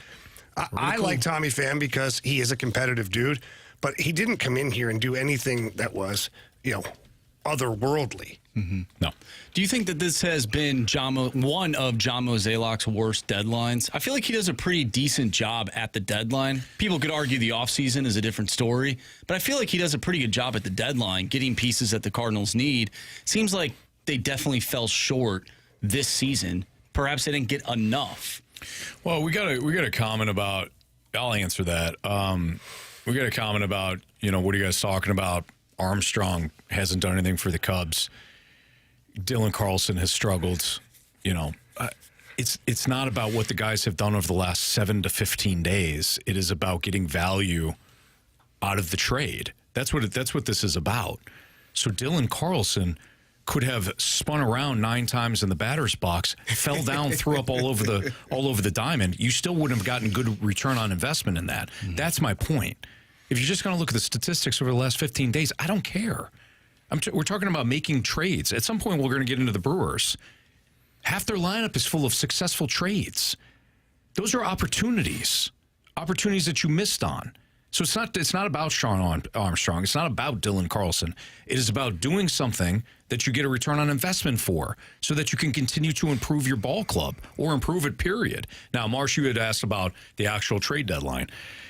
I like Tommy Pham because he is a competitive dude, but he didn't come in here and do anything that was, otherworldly. Mm-hmm. No. Do you think that this has been one of John Mozeliak's worst deadlines? I feel like he does a pretty decent job at the deadline. People could argue the offseason is a different story, but I feel like he does a pretty good job at the deadline, getting pieces that the Cardinals need. Seems like they definitely fell short this season. Perhaps they didn't get enough. Well, we got a comment about. I'll answer that. We got a comment about what are you guys talking about? Armstrong hasn't done anything for the Cubs. Dylan Carlson has struggled. It's not about what the guys have done over the last 7 to 15 days. It is about getting value out of the trade. That's what this is about. So Dylan Carlson could have spun around 9 times in the batter's box, fell down, threw up all over the diamond. You still wouldn't have gotten good return on investment in that. Mm-hmm. That's my point. If you're just going to look at the statistics over the last 15 days, I don't care. We're talking about making trades. At some point, we're going to get into the Brewers. Half their lineup is full of successful trades. Those are opportunities that you missed on. So it's not about Sean Armstrong. It's not about Dylan Carlson. It is about doing something that you get a return on investment for so that you can continue to improve your ball club or improve it, period. Now, Marsh, you had asked about the actual trade deadline.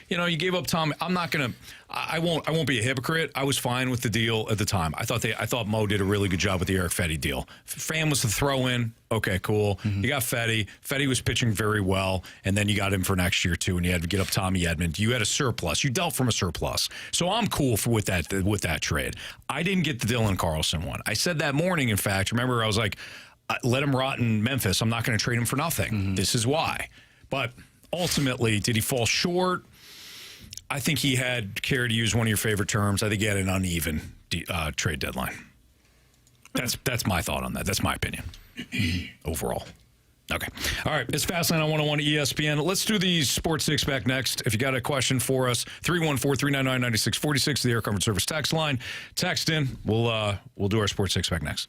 You gave up Tom. I won't be a hypocrite. I was fine with the deal at the time. I thought Mo did a really good job with the Eric Fetty deal. Pham was the throw in. Okay, cool. Mm-hmm. You got Fetty. Fetty was pitching very well, and then you got him for next year too, and you had to get up Tommy Edman. You had a surplus. You dealt from a surplus. So I'm cool with that trade. I didn't get the Dylan Carlson one. I said that morning, in fact. Remember, I was like, let him rot in Memphis. I'm not going to trade him for nothing. Mm-hmm. This is why. But ultimately, did he fall short? I think he had, Carey, to use one of your favorite terms, I think he had an uneven trade deadline. That's my thought on that. That's my opinion overall. Okay. All right. It's Fastlane on 101 ESPN. Let's do the Sports Six Pack next. If you got a question for us, 314-399-9646, the Air Comfort Service text line. Text in. We'll do our Sports Six Pack next.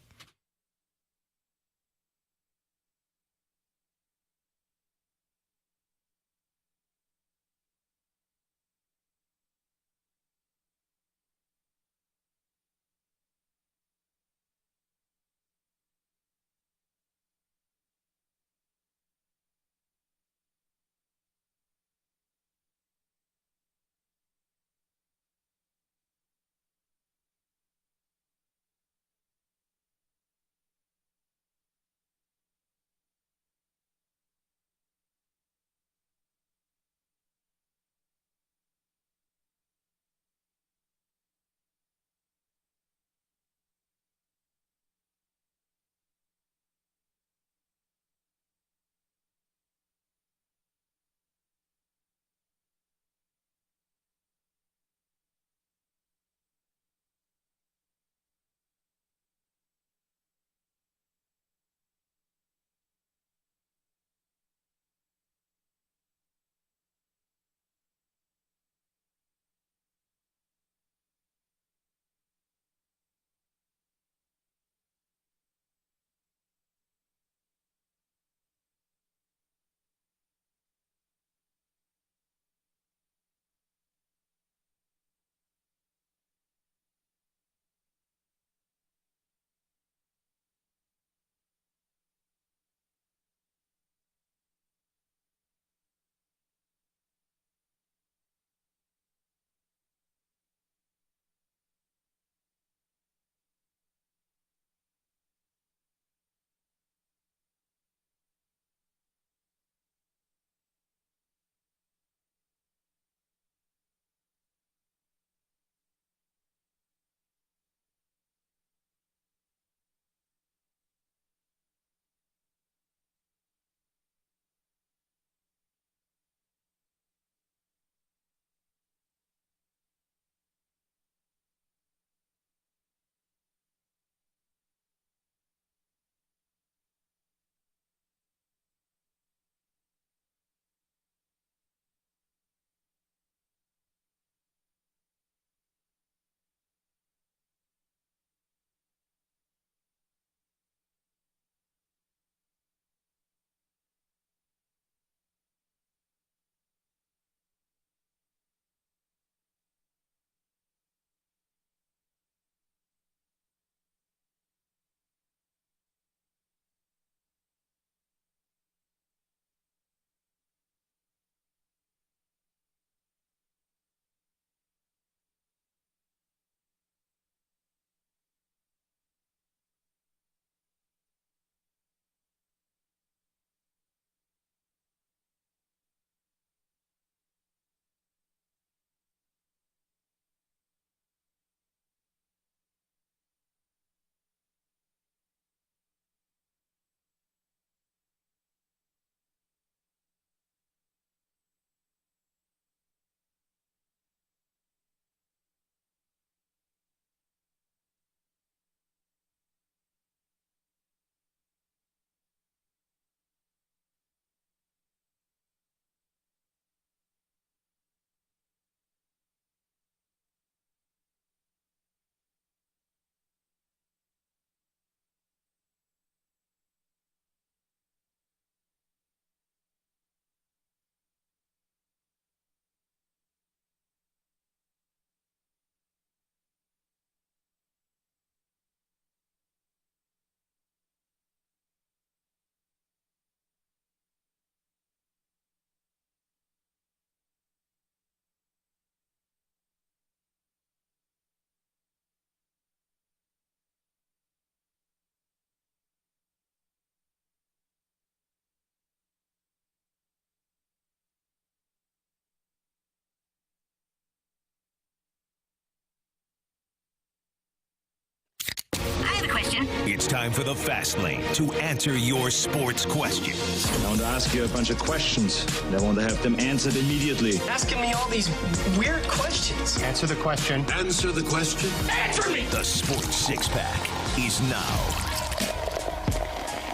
the question. It's time for the Fast Lane to answer your sports questions. I want to ask you a bunch of questions, and I want to have them answered immediately. Asking me all these weird questions. Answer the question. Answer the question. Answer me! The Sports Six-Pack is now.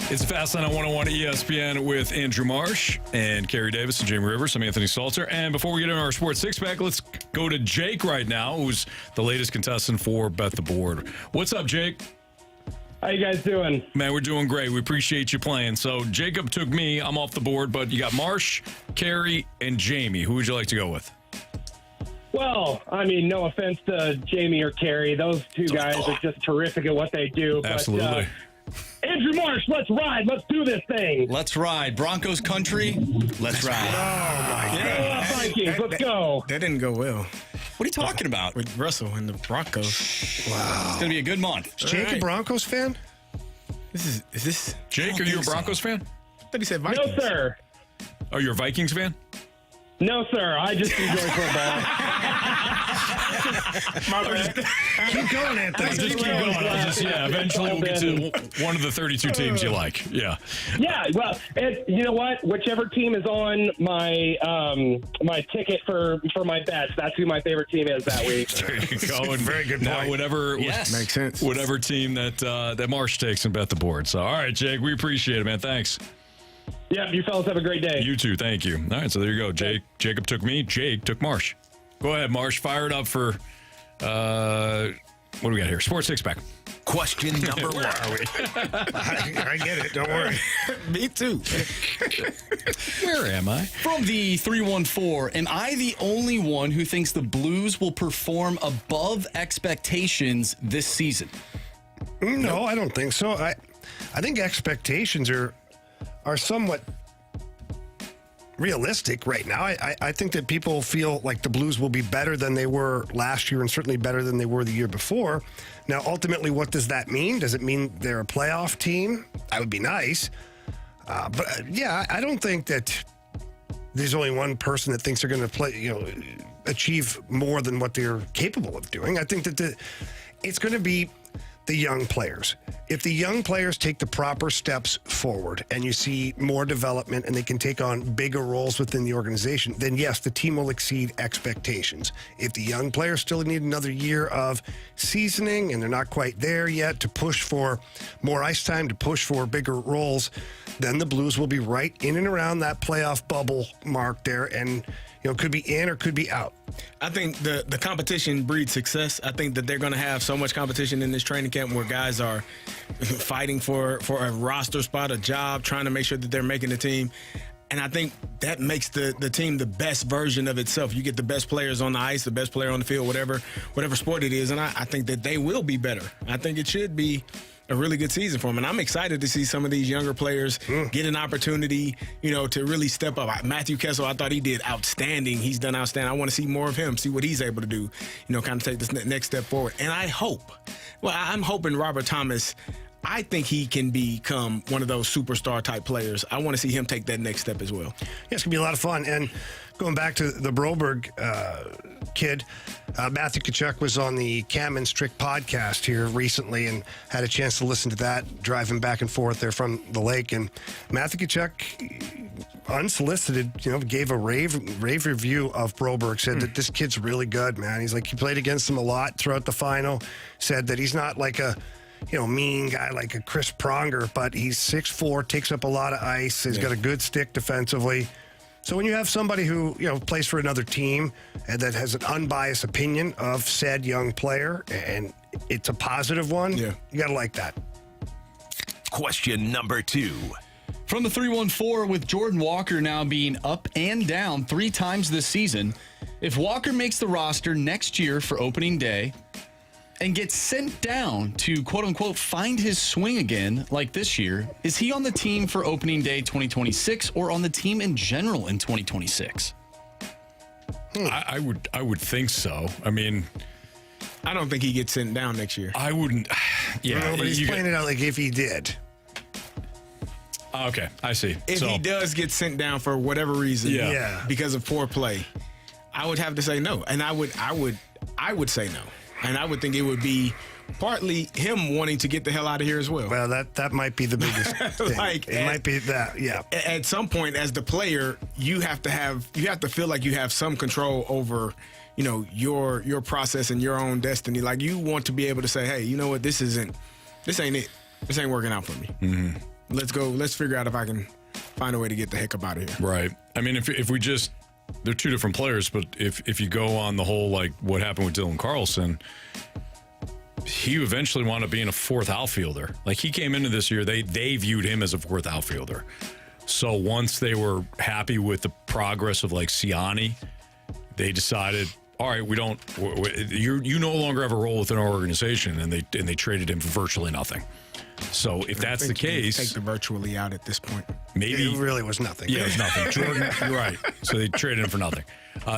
It's Fast Lane on 101 ESPN with Andrew Marsh and Carey Davis and Jamie Rivers. I'm Anthony Stalter. And before we get into our Sports Six-Pack, let's go to Jake right now, who's the latest contestant for Bet the Board. What's up, Jake? How you guys doing? Man, we're doing great. We appreciate you playing. So Jacob took me. I'm off the board, but you got Marsh, Carey, and Jamie. Who would you like to go with? Well, I mean, no offense to Jamie or Carey. Those two guys are just terrific at what they do. Absolutely. But, Andrew Marsh, let's ride. Let's do this thing. Let's ride. Broncos country. Let's ride. Oh, my God. Vikings, let's go. That didn't go well. What are you talking about? With Russell and the Broncos. Wow. It's going to be a good month. Is Jake a Broncos fan? Is this? Jake, are you a Broncos fan? I thought he said Vikings. No, sir. Oh, you're a Vikings fan? No, sir. I just enjoy football. Keep going, Anthony. Just keep going. Eventually we'll get to one of the 32 teams you like. Yeah. Yeah, well, you know what? Whichever team is on my my ticket for my bets, that's who my favorite team is that week. There you go. And very good now, point. whatever Makes sense. Whatever team that Marsh takes and Bet the Board. So, all right, Jake, we appreciate it, man. Thanks. Yeah, you fellas have a great day. You too. Thank you. All right, so there you go. Jacob took me. Jake took Marsh. Go ahead, Marsh. Fire it up for what do we got here? Sports Six-Pack. Question number one. I get it. Don't worry. Me too. Where am I? From the 314, am I the only one who thinks the Blues will perform above expectations this season? No, I don't think so. I think expectations are somewhat realistic right now. I think that people feel like the Blues will be better than they were last year and certainly better than they were the year before. Now, ultimately, what does that mean? Does it mean they're a playoff team? That would be nice. But I don't think that there's only one person that thinks they're going to achieve more than what they're capable of doing. I think that it's going to be the young players. If the young players take the proper steps forward and you see more development and they can take on bigger roles within the organization, then yes, the team will exceed expectations. If the young players still need another year of seasoning and they're not quite there yet to push for more ice time, to push for bigger roles, then the Blues will be right in and around that playoff bubble mark there and could be in or could be out. I think the competition breeds success. I think that they're going to have so much competition in this training camp where guys are fighting for a roster spot, a job, trying to make sure that they're making the team. And I think that makes the team the best version of itself. You get the best players on the ice, the best player on the field, whatever sport it is. And I think that they will be better. I think it should be a really good season for them. And I'm excited to see some of these younger players get an opportunity, to really step up. Matthew Kessel, I thought he did outstanding. He's done outstanding. I want to see more of him, see what he's able to do, kind of take this next step forward. And I'm hoping Robert Thomas, I think he can become one of those superstar type players. I want to see him take that next step as well. Yeah, it's going to be a lot of fun. And going back to the Broberg kid, Matthew Tkachuk was on the Cam and Strick podcast here recently and had a chance to listen to that, driving back and forth there from the lake. And Matthew Tkachuk, unsolicited, gave a rave review of Broberg, said that this kid's really good, man. He's like, he played against him a lot throughout the final, said that he's not like a mean guy like a Chris Pronger, but he's 6'4", takes up a lot of ice. He's got a good stick defensively. So when you have somebody who, plays for another team and that has an unbiased opinion of said young player, and it's a positive one, you got to like that. Question number 2. From the 314, with Jordan Walker now being up and down 3 times this season, if Walker makes the roster next year for opening day and gets sent down to, quote-unquote, find his swing again like this year, is he on the team for opening day 2026 or on the team in general in 2026? I would think so. I mean, I don't think he gets sent down next year. I wouldn't. Yeah, no, but he's playing it out like if he did. Okay, I see. If he does get sent down for whatever reason, because of poor play, I would have to say no, and I would say no. And I would think it would be partly him wanting to get the hell out of here as well. Well, that might be the biggest thing. It might be that, yeah. At some point, as the player, you have to feel like you have some control over, your process and your own destiny. Like, you want to be able to say, hey, you know what, this ain't it. This ain't working out for me. Mm-hmm. Let's go. Let's figure out if I can find a way to get the heck up out of here. Right. I mean, if we just, they're two different players, but if you go on the whole, like what happened with Dylan Carlson, he eventually wound up being a fourth outfielder. Like, he came into this year, they viewed him as a fourth outfielder. So once they were happy with the progress of like Siani, they decided, all right, you no longer have a role within our organization, and they traded him for virtually nothing. So if that's the case, take the virtually out at this point. Maybe it really was nothing. Yeah, it was nothing. Jordan, you're right. So they traded him for nothing.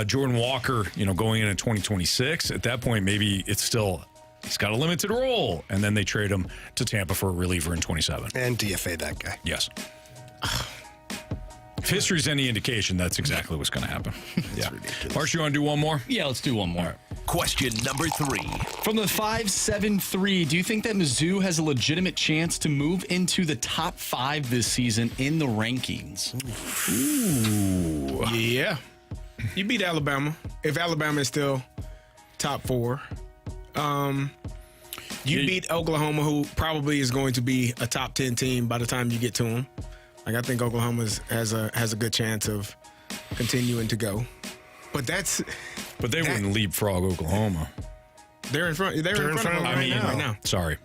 Jordan Walker, going in 2026. At that point, maybe it's still, he's got a limited role, and then they trade him to Tampa for a reliever in 27. And DFA that guy. Yes. If history's any indication, that's exactly what's going to happen. Yeah. Marsh, you want to do one more? Yeah, let's do one more. Right. Question number 3. From the 573, do you think that Mizzou has a legitimate chance to move into the top 5 this season in the rankings? Ooh. Yeah. You beat Alabama. If Alabama is still top 4. You beat Oklahoma, who probably is going to be a top 10 team by the time you get to them. Like, I think Oklahoma has a good chance of continuing to go. But they wouldn't leapfrog Oklahoma. They're in front. They're in front of them right now. Sorry,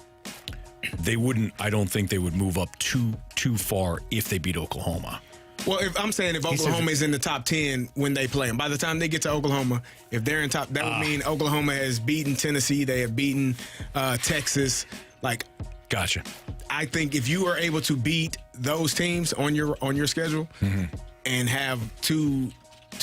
they wouldn't. I don't think they would move up too far if they beat Oklahoma. Well, if Oklahoma is in the top 10 when they play them, by the time they get to Oklahoma, if they're in top, that would mean Oklahoma has beaten Tennessee. They have beaten Texas. Like, gotcha. I think if you are able to beat those teams on your schedule and have two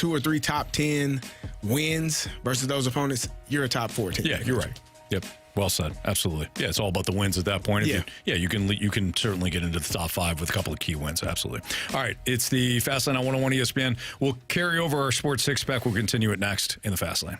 or three top 10 wins versus those opponents, you're a top 4 team. Yeah, you're right. Yep. Well said. Absolutely. Yeah, it's all about the wins at that point. You can certainly get into the top 5 with a couple of key wins. Absolutely. All right, it's the Fast Lane on 101 ESPN. We'll carry over our Sports Six-Pack. We'll continue it next in the Fast Lane.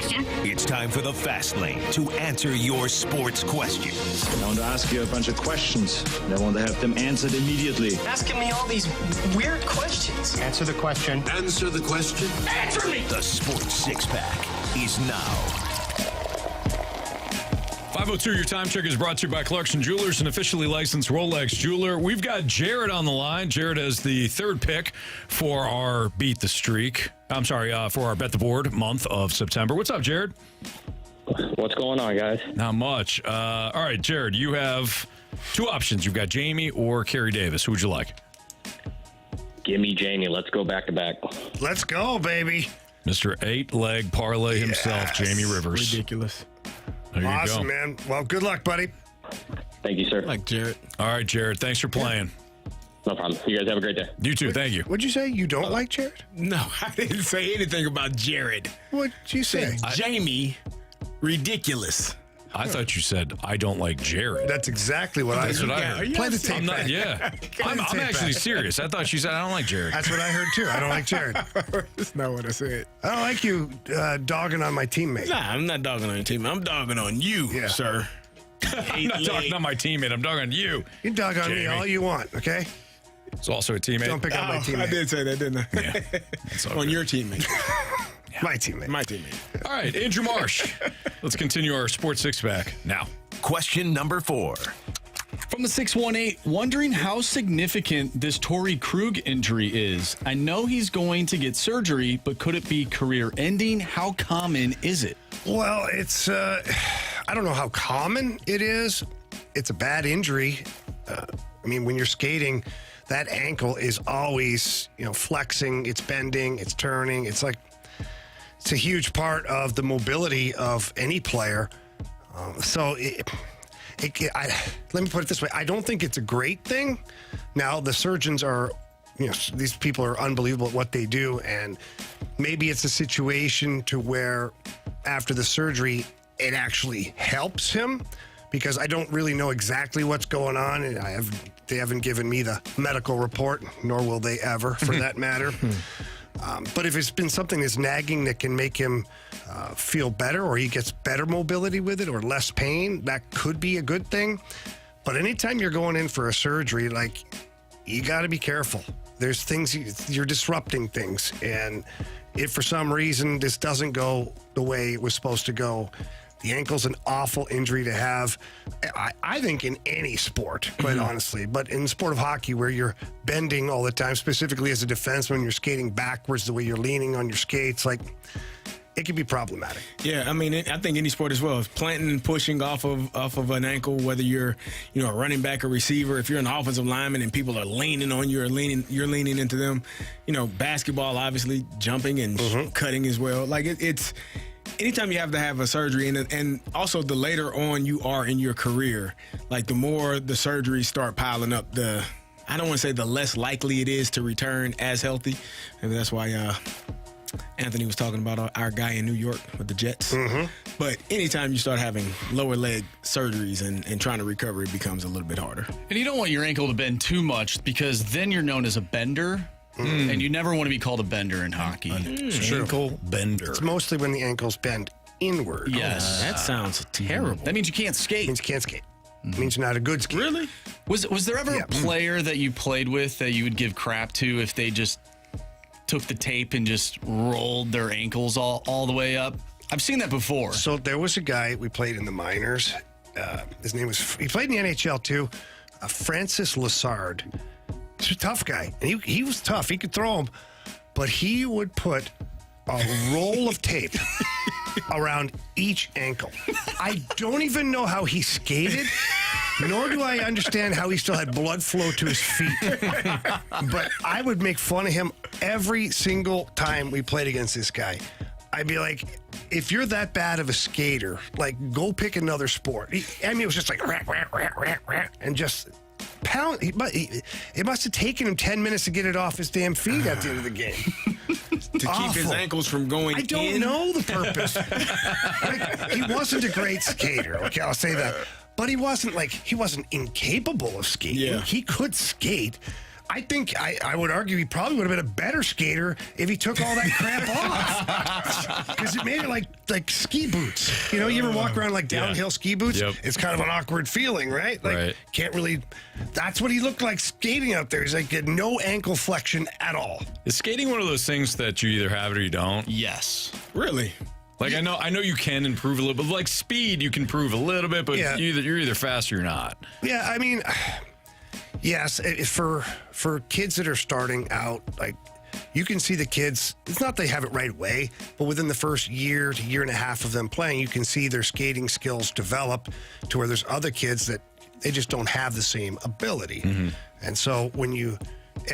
question. It's time for the Fast Lane to answer your sports questions. I want to ask you a bunch of questions, and I want to have them answered immediately. Asking me all these weird questions. Answer the question. Answer the question. Answer me! The Sports Six-Pack is now. 502, your time check is brought to you by Clarkson Jewelers, an officially licensed Rolex jeweler. We've got Jared on the line. Jared is the third pick for our Beat the Streak. For our Bet the Board month of September. What's up, Jared? What's going on, guys? Not much. All right, Jared, you have two options. You've got Jamie or Carey Davis. Who would you like? Give me Jamie. Let's go back to back. Let's go, baby. Mr. 8-leg parlay himself, Jamie Rivers. Ridiculous. There you Awesome, go. man. Well, good luck, buddy. Thank you, sir. Like Jared. All right, Jared. Thanks for playing. No problem. You guys have a great day. You too. Thank you. What'd you say? You don't like Jared? No, I didn't say anything about Jared. What'd you say? Jamie, ridiculous. I thought you said, I don't like Jared. That's exactly what I heard. what I heard. Play the tape back. Yeah. I'm actually serious. I thought you said, I don't like Jared. That's what I heard, too. I don't like Jared. That's not what I said. I don't like you dogging on my teammate. Nah, I'm not dogging on your team. I'm dogging on you, sir. I'm not dogging on my teammate. I'm dogging on you. You dog on me all you want, okay? It's also a teammate. Don't pick on my teammate. I did say that, didn't I? Yeah. On good. your teammate. My teammate. My teammate. All right, Andrew Marsh. Let's continue our Sports Six-Pack now. Question number 4. From the 618, wondering how significant this Torey Krug injury is. I know he's going to get surgery, but could it be career-ending? How common is it? Well, it's, I don't know how common it is. It's a bad injury. I mean, when you're skating, that ankle is always, flexing, it's bending, it's turning. It's a huge part of the mobility of any player. Let me put it this way. I don't think it's a great thing. Now, the surgeons are, these people are unbelievable at what they do. And maybe it's a situation to where after the surgery, it actually helps him, because I don't really know exactly what's going on. And they haven't given me the medical report, nor will they ever, for that matter. But if it's been something that's nagging that can make him feel better, or he gets better mobility with it, or less pain, that could be a good thing. But anytime you're going in for a surgery, you got to be careful. There's things, you're disrupting things. And if for some reason this doesn't go the way it was supposed to go, the ankle's an awful injury to have. I think in any sport, quite honestly, but in the sport of hockey, where you're bending all the time, specifically as a defenseman, you're skating backwards, the way you're leaning on your skates, it can be problematic. Yeah, I mean, I think any sport as well. Planting and pushing off of an ankle, whether you're, a running back or receiver, if you're an offensive lineman and people are leaning on you, you're leaning into them. Basketball, obviously, jumping and cutting as well. It's anytime you have to have a surgery, and also the later on you are in your career, the more the surgeries start piling up, I don't want to say the less likely it is to return as healthy. And that's why Anthony was talking about our guy in New York with the Jets. But anytime you start having lower leg surgeries and trying to recover, it becomes a little bit harder. And you don't want your ankle to bend too much, because then you're known as a bender. And you never want to be called a bender in hockey. Ankle bender. It's mostly when the ankles bend inward. Yes. That sounds terrible. That means you can't skate. It means you can't skate. It means you're not a good skater. Really? Was there ever a player that you played with that you would give crap to if they just took the tape and just rolled their ankles all the way up? I've seen that before. So there was a guy we played in the minors. His name was, he played in the NHL too, Francis Lassard. He's a tough guy. And he was tough. He could throw him. But he would put a roll of tape around each ankle. I don't even know how he skated, nor do I understand how he still had blood flow to his feet. But I would make fun of him every single time we played against this guy. I'd be like, if you're that bad of a skater, go pick another sport. It was just and just pound. It must have taken him 10 minutes to get it off his damn feet at the end of the game. To keep his ankles from going in? I don't know the purpose. He wasn't a great skater, okay, I'll say that. But he wasn't incapable of skating. Yeah. He could skate. I think I would argue he probably would have been a better skater if he took all that crap off. Because it made it like ski boots. You ever walk around like downhill ski boots? Yep. It's kind of an awkward feeling, right? Like, can't really. That's what he looked like skating out there. He's like, had no ankle flexion at all. Is skating one of those things that you either have it or you don't? Yes. Really? Like, I know you can improve a little bit. Like, speed, you can improve a little bit, but you're either fast or you're not. Yeah, I mean, yes, for kids that are starting out, like, you can see the kids, it's not they have it right away, but within the first year to year and a half of them playing, you can see their skating skills develop to where there's other kids that they just don't have the same ability. Mm-hmm. And so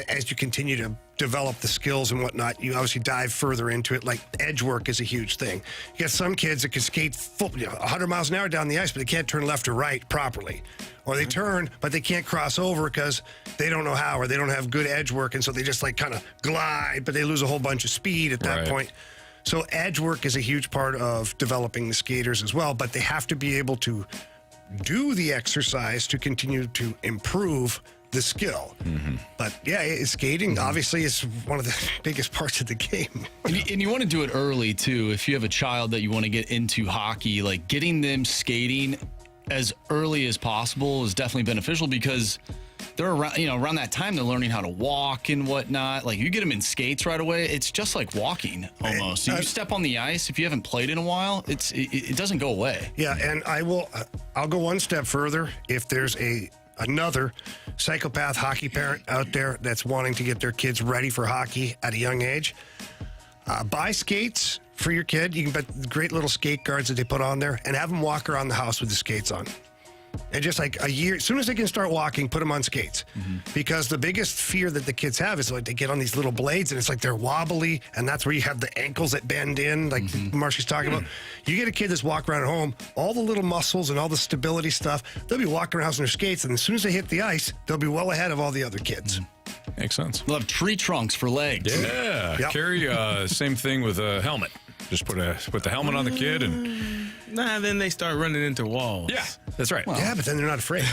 as you continue to develop the skills and whatnot, you obviously dive further into it. Like, edge work is a huge thing. You got some kids that can skate 100 miles an hour down the ice, but they can't turn left or right properly. Or they turn, but they can't cross over because they don't know how, or they don't have good edge work, and so they just kind of glide, but they lose a whole bunch of speed at that point. So edge work is a huge part of developing the skaters as well, but they have to be able to do the exercise to continue to improve the skill. Mm-hmm. But skating obviously is one of the biggest parts of the game. And you want to do it early too. If you have a child that you want to get into hockey, like getting them skating as early as possible is definitely beneficial, because they're around that time they're learning how to walk and whatnot. Like, you get them in skates right away, it's just like walking almost. So you step on the ice, if you haven't played in a while, it doesn't go away. Yeah, and I'll go one step further. If there's another psychopath hockey parent out there that's wanting to get their kids ready for hockey at a young age, buy skates for your kid. You can get great little skate guards that they put on there, and have them walk around the house with the skates on. And just like a year, as soon as they can start walking, put them on skates. Mm-hmm. Because the biggest fear that the kids have is like they get on these little blades and it's like they're wobbly, and that's where you have the ankles that bend in, like Marcy's talking about. You get a kid that's walking around at home, all the little muscles and all the stability stuff, they'll be walking around in their skates, and as soon as they hit the ice, they'll be well ahead of all the other kids. Makes sense. They'll have tree trunks for legs. Yeah. Yep. Carey, same thing with a helmet. Just put the helmet on the kid and... then they start running into walls. Yeah, that's right. Well, yeah, but then they're not afraid.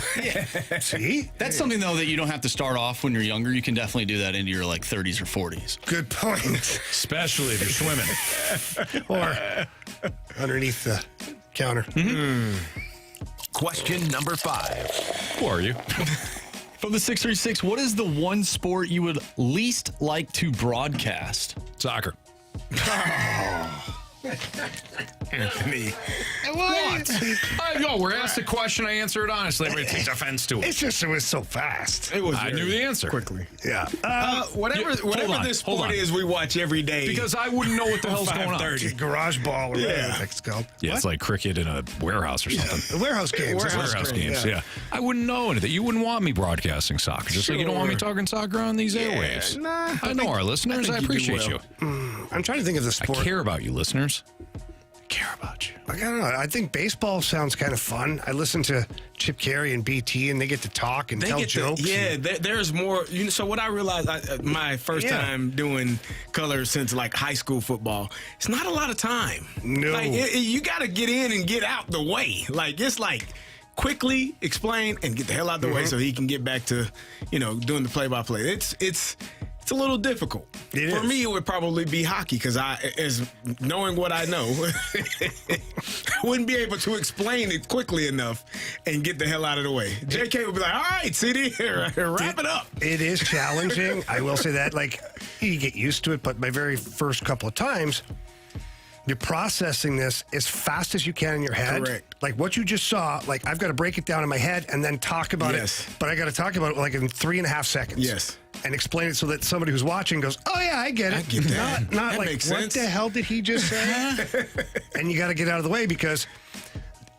See? That's something, though, that you don't have to start off when you're younger. You can definitely do that into your 30s or 40s. Good point. Especially if you're swimming. Or underneath the counter. Mm-hmm. Question number 5. Who are you? From the 636, what is the one sport you would least like to broadcast? Soccer. Anthony. What? We're asked a question. I answer it honestly. Everybody takes offense to it. It's just, it was so fast. I knew the answer quickly. Yeah. Whatever this sport is we watch every day. Because I wouldn't know what the hell's going on. Garage ball or whatever it's called. Yeah, it's like cricket in a warehouse or something. The warehouse games. Warehouse games, yeah. I wouldn't know anything. You wouldn't want me broadcasting soccer. Just like you don't want me talking soccer on these airwaves. Nah, I know our listeners. I appreciate you. I'm trying to think of the sport. I care about you, listeners. Care about you. I don't know. I think baseball sounds kind of fun. I listen to Chip Carey and BT, and they get to talk and tell jokes. There's more. So what I realized, my first time doing color since high school football, it's not a lot of time. No, you got to get in and get out the way. It's quickly explain and get the hell out the way so he can get back to doing the play-by-play. It's a little difficult. For me, it would probably be hockey, because as knowing what I know, I wouldn't be able to explain it quickly enough and get the hell out of the way. JK would be like, all right, CD, wrap it up. It is challenging. I will say that. You get used to it, but my very first couple of times, you're processing this as fast as you can in your head. Correct. Like what you just saw, I've got to break it down in my head and then talk about it. But I got to talk about it in 3.5 seconds. Yes. And explain it so that somebody who's watching goes, oh, yeah, I get it. I get that. Not that like, makes what sense. the hell did he just say? And you got to get out of the way, because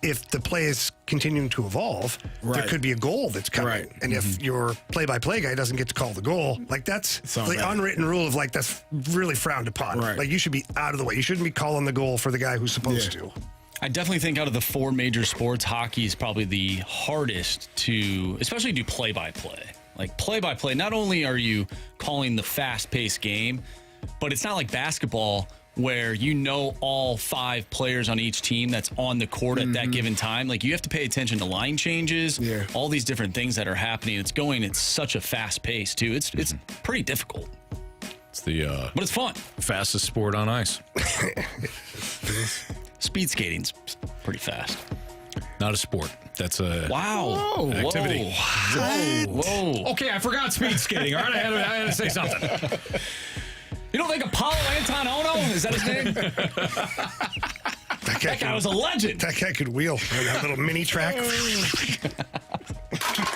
if the play is continuing to evolve, there could be a goal that's coming. And if your play-by-play guy doesn't get to call the goal, that's the unwritten rule of that's really frowned upon. You should be out of the way. You shouldn't be calling the goal for the guy who's supposed to. I definitely think out of the 4 major sports, hockey is probably the hardest to, especially do play-by-play. Play-by-play, not only are you calling the fast-paced game, but it's not like basketball where you know all 5 players on each team that's on the court at that given time. Like, you have to pay attention to line changes, all these different things that are happening. It's such a fast pace, too. It's pretty difficult. It's the but it's fun. Fastest sport on ice. Speed skating's pretty fast. Not a sport. That's a activity. Whoa. Okay, I forgot speed skating. All right, I had to say something. You don't think Apollo Antonono? Is that his name? That guy was a legend. That guy could wheel on that little mini track.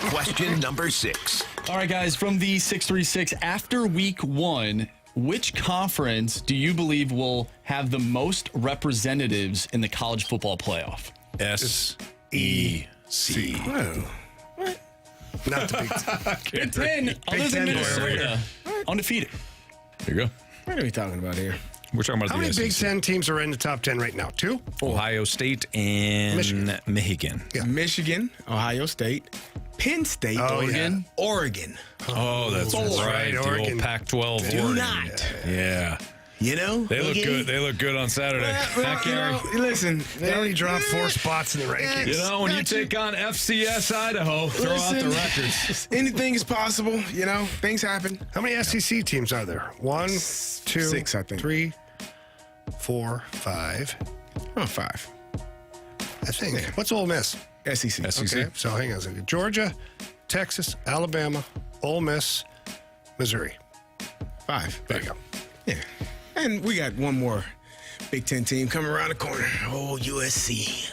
Question number 6. All right, guys, from the 636, after week 1, which conference do you believe will have the most representatives in the college football playoff? SEC. Whoa. What? Not the Big Ten, other than Minnesota, undefeated. There you go. What are we talking about here? We're talking about How many Big Ten teams are in the top 10 right now? 2? Ohio State and Michigan. Yeah. Michigan, Ohio State, Penn State, Oregon. Oh, that's right. The Oregon. old Pac-12 Do Oregon. not. Yeah. You know? They look good. They look good on Saturday. Well, Carey. listen. They already dropped 4 spots in the rankings. You know, when you take on FCS Idaho, throw out the records. Anything is possible. You know, things happen. How many SEC teams are there? 1, 2, 6, I think. 3, 4, 5. Oh, 5. I think. What's Ole Miss? SEC. Okay, so hang on a second. Georgia, Texas, Alabama, Ole Miss, Missouri. 5. There you go. Yeah. And we got one more Big Ten team coming around the corner. Oh, USC.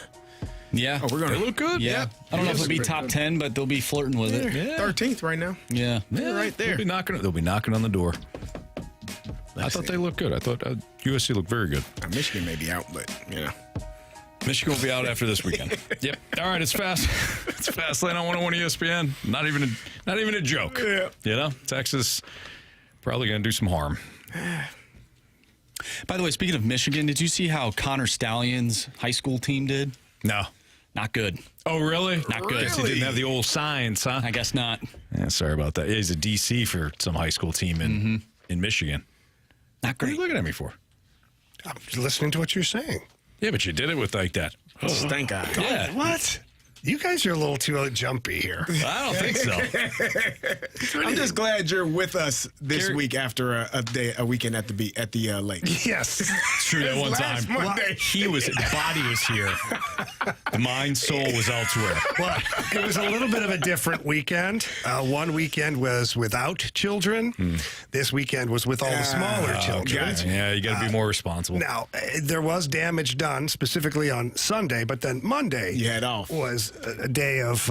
Yeah. Oh, They look good. Yeah. I don't know if it'll be top 10, but they'll be flirting with it. Yeah. 13th right now. Yeah. They're right there. They'll be knocking on the door. I thought they looked good. I thought USC looked very good. Michigan may be out, but, you know. Michigan will be out after this weekend. Yep. All right, it's fast. It's Fastlane on 101 ESPN. Not even a joke. Yeah. You know, Texas probably going to do some harm. By the way, speaking of Michigan, did you see how Connor Stallion's high school team did? No. Not good. Oh, really? Not good. Guess he didn't have the old signs, huh? I guess not. Yeah, sorry about that. Yeah, he's a DC for some high school team in Michigan. Not What are great. you looking at me for? I'm listening to what you're saying. Yeah, but you did it with like that. Thank God. Yeah. What? You guys are a little too jumpy here. I don't think so. I'm just glad you're with us this week after a weekend at the lake. Yes. It's true that one Last time. Monday. The body was here. The mind, soul was elsewhere. Well, it was a little bit of a different weekend. One weekend was without children. This weekend was with all the smaller children. Gotcha. Yeah, you got to be more responsible. Now, there was damage done specifically on Sunday, but then Monday You had off. was a day of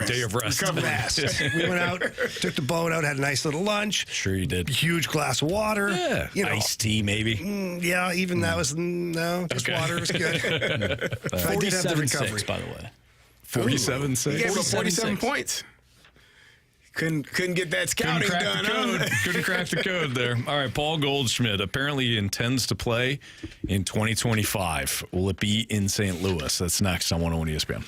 Day of rest. rest. We went out, took the boat out, had a nice little lunch. Sure you did. Huge glass of water. Yeah. You know, Iced tea, maybe. yeah, even that was, no, just Okay. water was good. I did have the recovery. 47-6, by the way. 47-6. He gave up 47-6. 47 points. Couldn't get that scouting done. Huh? Couldn't crack the code there. All right, Paul Goldschmidt apparently intends to play in 2025. Will it be in St. Louis? That's next on 101 ESPN.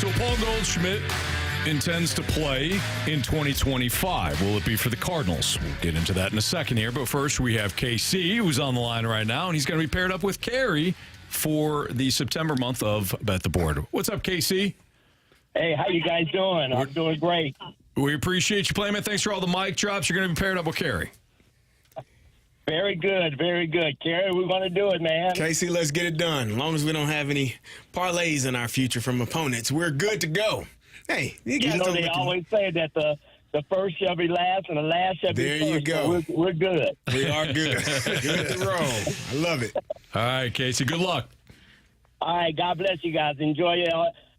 So Paul Goldschmidt intends to play in 2025. Will it be for the Cardinals? We'll get into that in a second here. But first, we have KC, who's on the line right now, and he's going to be paired up with Carey for the September month of Bet the Board. What's up, KC? Hey, how you guys doing? I'm doing great. We appreciate you playing, man. Thanks for all the mic drops. You're going to be paired up with Carey. Very good, very good. Carey, we're going to do it, man. Casey, let's get it done. As long as we don't have any parlays in our future from opponents, we're good to go. Hey, you guys don't they look always say that the first shall be last and the last shall be first. There you go. So we're good. We are good. Good to roll. I love it. All right, Casey, good luck. All right, God bless you guys. Enjoy it.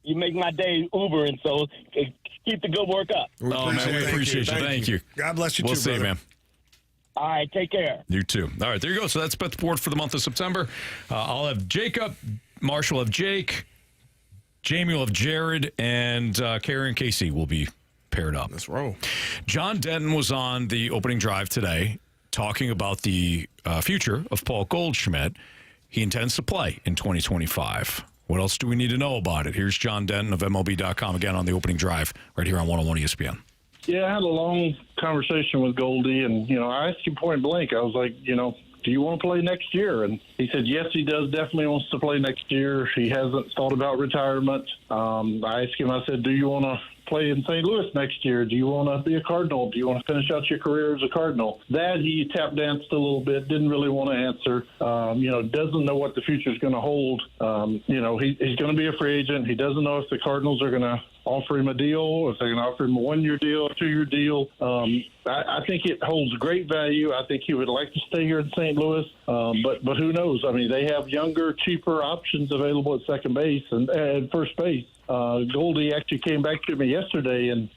You make my day Ubering, so keep the good work up. We appreciate you. Thank you. God bless you, we'll too, see you, brother. man. All right, take care. You too. All right, there you go. So that's Bet the Board for the month of September. I'll have Jacob, Marshall will have Jake, Jamie will have Jared, and Carey and Casey will be paired up. Let's roll. John Denton was on the opening drive today talking about the future of Paul Goldschmidt. He intends to play in 2025. What else do we need to know about it? Here's John Denton of MLB.com again on the opening drive right here on 101 ESPN. Yeah, I had a long conversation with Goldie, and, I asked him point blank. I was like, do you want to play next year? And he said, yes, he does. Definitely wants to play next year. He hasn't thought about retirement. I asked him, I said, do you want to play in St. Louis next year? Do you want to be a Cardinal? Do you want to finish out your career as a Cardinal? That he tap danced a little bit, didn't really want to answer. Doesn't know what the future is going to hold. He's going to be a free agent. He doesn't know if the Cardinals are going to offer him a deal, if they're going to offer him a 1-year deal, a 2-year deal. I think it holds great value. I think he would like to stay here in St. Louis, but who knows? I mean, they have younger, cheaper options available at second base and first base. Goldie actually came back to me yesterday, and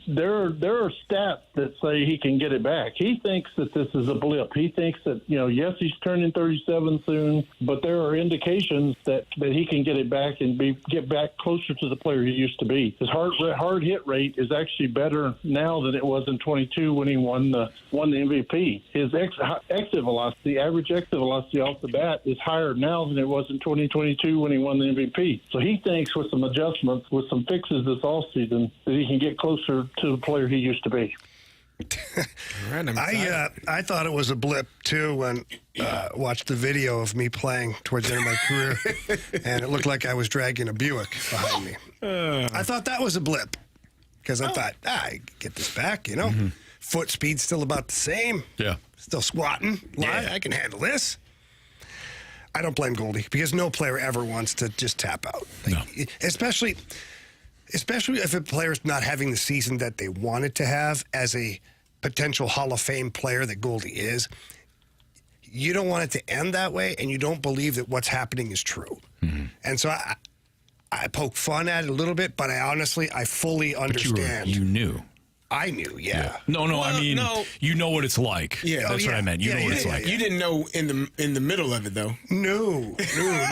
there are stats that say he can get it back. He thinks that this is a blip. He thinks that yes, he's turning 37 soon, but there are indications that he can get it back and get back closer to the player he used to be. His hard hit rate is actually better now than it was in 22 when he won the MVP. His exit velocity, average exit velocity off the bat, is higher now than it was in 2022 when he won the MVP. So he thinks with some adjustments, with some fixes this offseason, that he can get closer to the player he used to be. I thought it was a blip too when watched the video of me playing towards the end of my career, and it looked like I was dragging a Buick behind me. I thought that was a blip because I thought I get this back. Mm-hmm. Foot speed's still about the same. Yeah, still squatting. Yeah. I can handle this. I don't blame Goldie because no player ever wants to just tap out. No. Especially if a player's not having the season that they wanted to have as a potential Hall of Fame player that Goldie is. You don't want it to end that way, and you don't believe that what's happening is true. Mm-hmm. And so I poke fun at it a little bit, but I fully understand. But you knew. I knew, yeah. No, you know what it's like. Yeah, that's what I meant. You know what it's like. You didn't know in the middle of it though. No.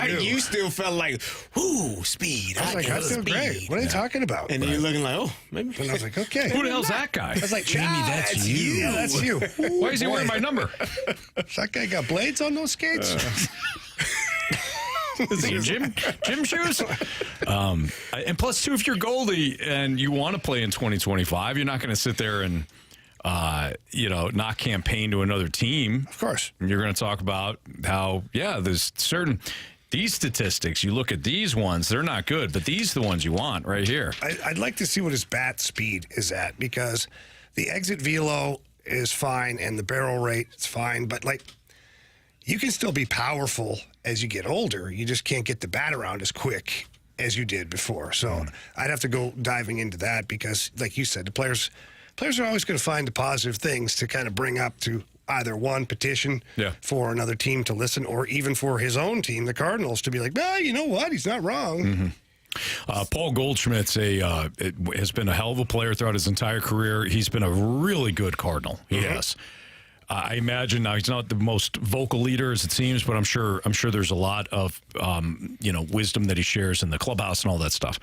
You still felt like, ooh, speed. I was like, I feel great. What are you talking about? And then you're looking like, oh, maybe. And I was like, okay. Who the hell's that guy? I was like, Jamie, that's you. Yeah, that's you. Why is he wearing my number? That guy got blades on those skates? Is he gym shoes? And plus, too, if you're Goldie and you want to play in 2025, you're not going to sit there and, not campaign to another team. Of course. You're going to talk about how, there's these statistics. You look at these ones, they're not good, but these are the ones you want right here. I'd like to see what his bat speed is at because the exit velo is fine and the barrel rate is fine, but you can still be powerful as you get older. You just can't get the bat around as quick as you did before. So I'd have to go diving into that because, like you said, the players are always going to find the positive things to kind of bring up to either one, petition for another team to listen, or even for his own team, the Cardinals, to be like, you know what? He's not wrong. Mm-hmm. Paul Goldschmidt's has been a hell of a player throughout his entire career. He's been a really good Cardinal. He has. I imagine now he's not the most vocal leader as it seems, but I'm sure there's a lot of wisdom that he shares in the clubhouse and all that stuff.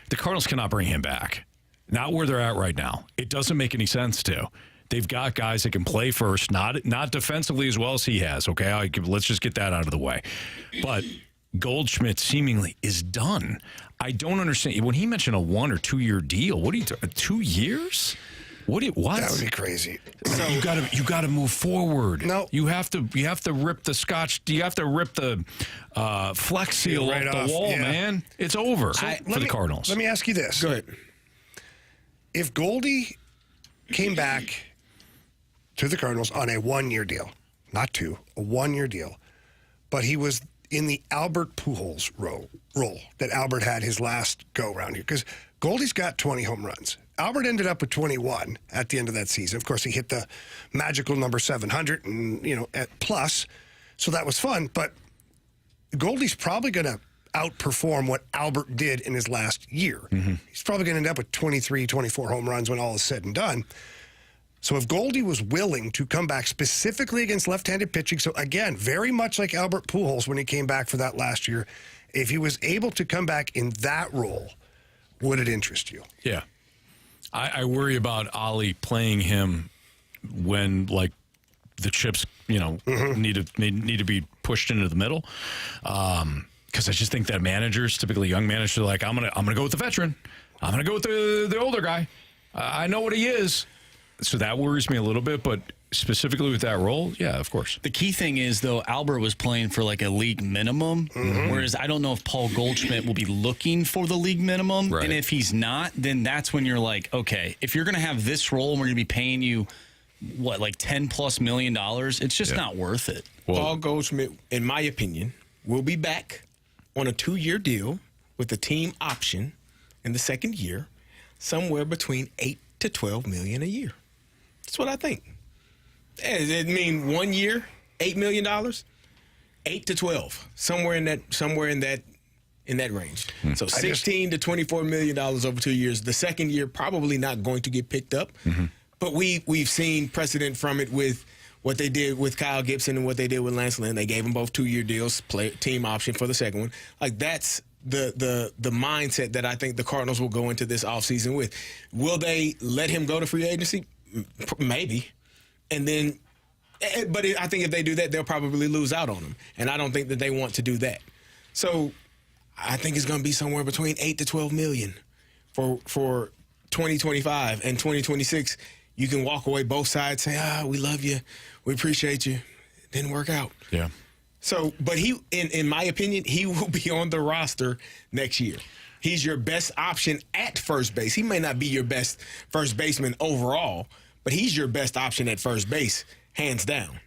The Cardinals cannot bring him back. Not where they're at right now. It doesn't make any sense to. They've got guys that can play first, not defensively as well as he has. Okay, let's just get that out of the way. But Goldschmidt seemingly is done. I don't understand. When he mentioned a 1 or 2 year deal, what are you doing? 2 years? What? That would be crazy. So you got to move forward. No, you have to rip the scotch. You have to rip the Flex Seal right off the wall, man. It's over for the Cardinals. Let me ask you this. Go ahead. If Goldie came back to the Cardinals on a 1 year deal, not 2, a 1 year deal, but he was in the Albert Pujols role that Albert had his last go round here, because Goldie's got 20 home runs. Albert ended up with 21 at the end of that season. Of course, he hit the magical number 700 and, at plus. So that was fun. But Goldie's probably going to outperform what Albert did in his last year. Mm-hmm. He's probably going to end up with 23, 24 home runs when all is said and done. So if Goldie was willing to come back specifically against left-handed pitching, so again, very much like Albert Pujols when he came back for that last year, if he was able to come back in that role, would it interest you? Yeah. I worry about Ollie playing him when, like, the chips, need to be pushed into the middle. Because I just think that managers, typically young managers, are like, I'm gonna go with the veteran. I'm gonna go with the older guy. I know what he is. So that worries me a little bit, but specifically with that role, yeah, of course. The key thing is, though, Albert was playing for like a league minimum, whereas I don't know if Paul Goldschmidt will be looking for the league minimum. Right. And if he's not, then that's when you're like, okay, if you're going to have this role and we're going to be paying you, like $10+ million, it's just not worth it. Paul Goldschmidt, in my opinion, will be back on a 2-year deal with a team option in the second year, somewhere between $8 to $12 million a year. That's what I think. It mean 1 year, $8 million, 8 to 12, somewhere in that range. So 16 to $24 million over 2 years. The second year probably not going to get picked up, but we've seen precedent from it with what they did with Kyle Gibson and what they did with Lance Lynn. They gave them both 2-year deals, team option for the second one. Like, that's the mindset that I think the Cardinals will go into this offseason with. Will they let him go to free agency? Maybe. And then, but I think if they do that, they'll probably lose out on him. And I don't think that they want to do that. So I think it's going to be somewhere between 8 to 12 million for 2025 and 2026. You can walk away both sides, say, we love you. We appreciate you. It didn't work out. Yeah. So, but he, in my opinion, he will be on the roster next year. He's your best option at first base. He may not be your best first baseman overall, but he's your best option at first base, hands down.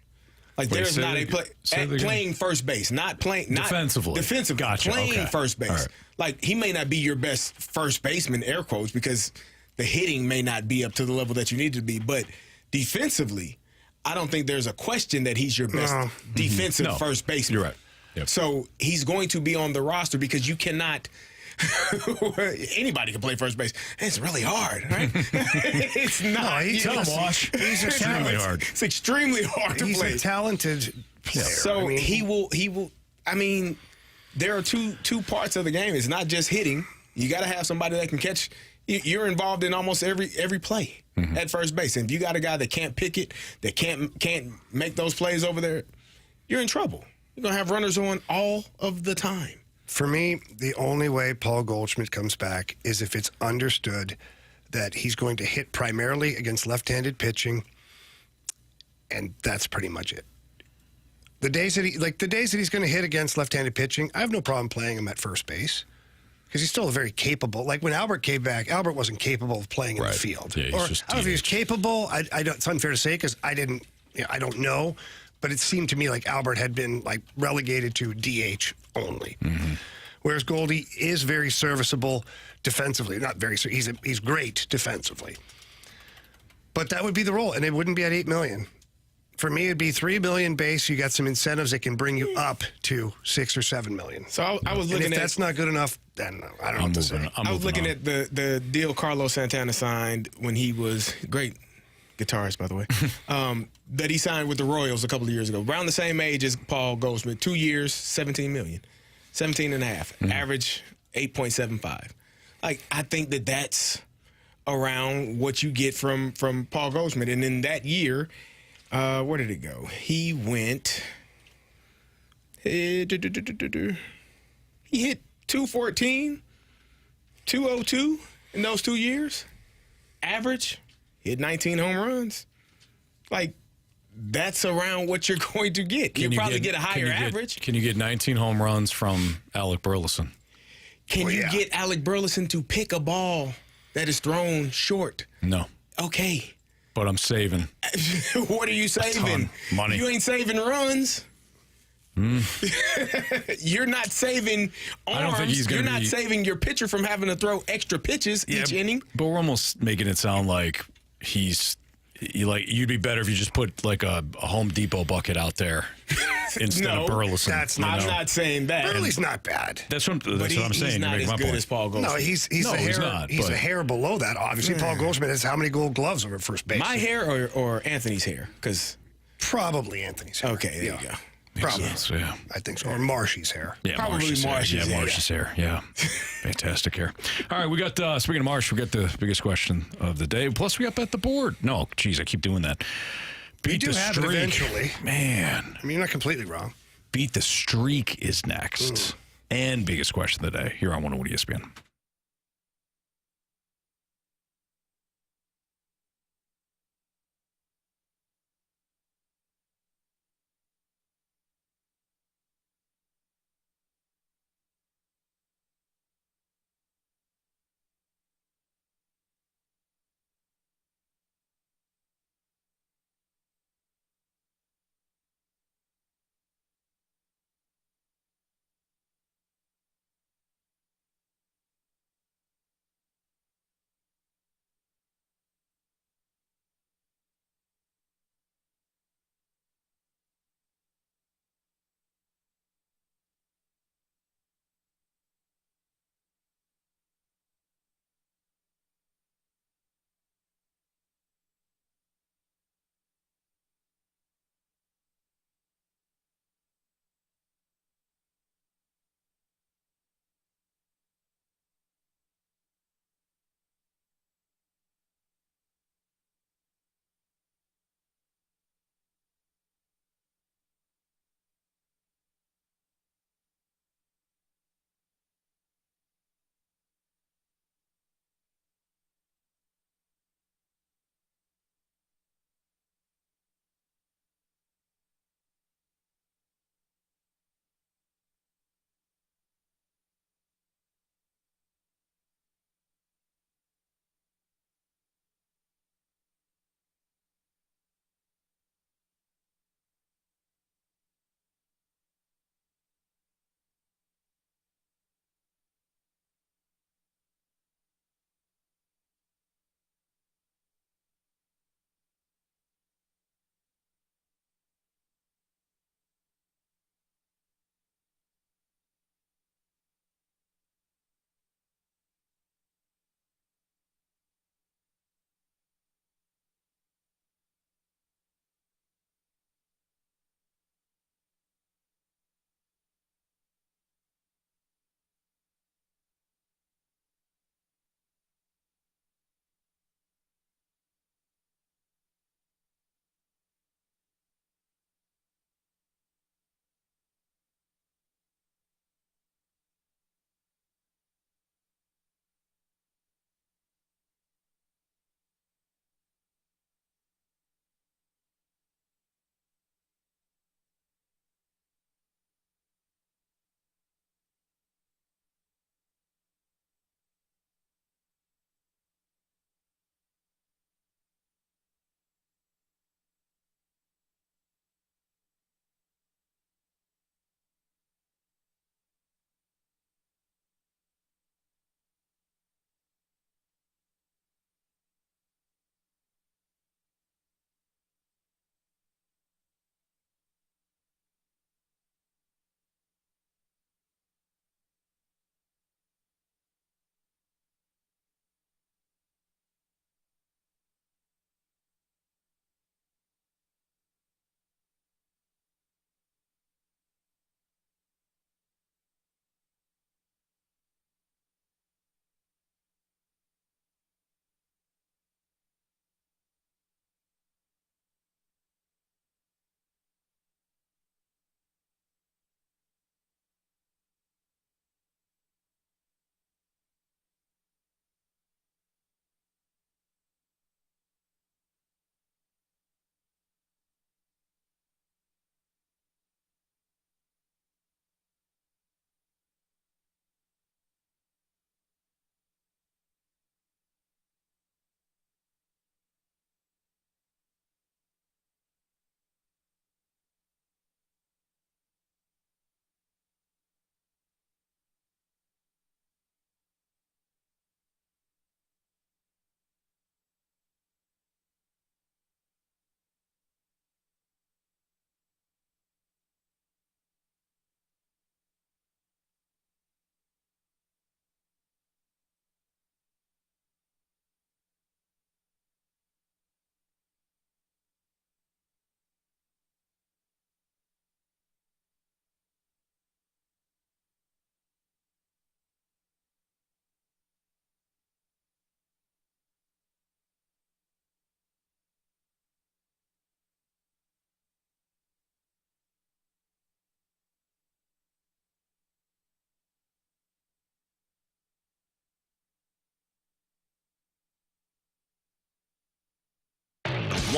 Like, there's not a playing first base, not playing defensively. Gotcha. Playing first base. Right. Like, he may not be your best first baseman, air quotes, because the hitting may not be up to the level that you need to be. But defensively, I don't think there's a question that he's your best defensive first baseman. You're right. Yep. So he's going to be on the roster because you cannot. Anybody can play first base. It's really hard, right? It's not. He's extremely hard. It's extremely hard to play. He's a talented player. So he will. I mean, there are two parts of the game. It's not just hitting. You got to have somebody that can catch. You're involved in almost every play at first base. And if you got a guy that can't pick it, that can't make those plays over there, you're in trouble. You're gonna have runners on all of the time. For me, the only way Paul Goldschmidt comes back is if it's understood that he's going to hit primarily against left-handed pitching, and that's pretty much it. The days that he's going to hit against left-handed pitching, I have no problem playing him at first base because he's still very capable. Like when Albert came back, Albert wasn't capable of playing in the field. Yeah, or I don't know if he was capable. I don't. It's unfair to say because I don't know. But it seemed to me like Albert had been like relegated to DH only. Whereas Goldie is very serviceable defensively. Not very, he's great defensively. But that would be the role, and it wouldn't be at $8 million. For me, it'd be $3 million base. You got some incentives that can bring you up to $6 or $7 million. So I was looking and if that's not good enough, then I don't know what to say. I was looking at the deal Carlos Santana signed when he was great. Guitarist, by the way, that he signed with the Royals a couple of years ago. Around the same age as Paul Goldschmidt, 2 years, $17 million, 17 and a half, average 8.75. Like, I think that's around what you get from Paul Goldschmidt. And in that year, where did it go? He went He hit 214, 202 in those 2 years. Average, hit 19 home runs. Like, that's around what you're going to get. You'll probably get a higher average. Can you get 19 home runs from Alec Burleson? Can you get Alec Burleson to pick a ball that is thrown short? No. Okay. But I'm saving. What are you saving? Money. You ain't saving runs. You're not saving arms. I don't think he's going to You're not saving your pitcher from having to throw extra pitches each inning. But we're almost making it sound like you'd be better if you just put like a Home Depot bucket out there instead of Burleson. I'm not saying that. Burley's not bad. That's what I'm saying. He's not as good as Paul Goldschmidt. No, he's a hair below that. Obviously, Paul Goldschmidt has how many Gold Gloves over first base? My hair or Anthony's hair? Because probably Anthony's hair. Okay, there you go. Probably. Yeah. I think so. Or Marshy's hair. Yeah, probably Marshy's hair. Marshy's hair. Yeah. Fantastic hair. All right, we got, speaking of Marsh, we got the biggest question of the day. Plus, we got Bet the Board. No, geez, I keep doing that. Beat the have Streak. it eventually. Man. I mean, you're not completely wrong. Beat the Streak is next. And biggest question of the day here on 101 ESPN.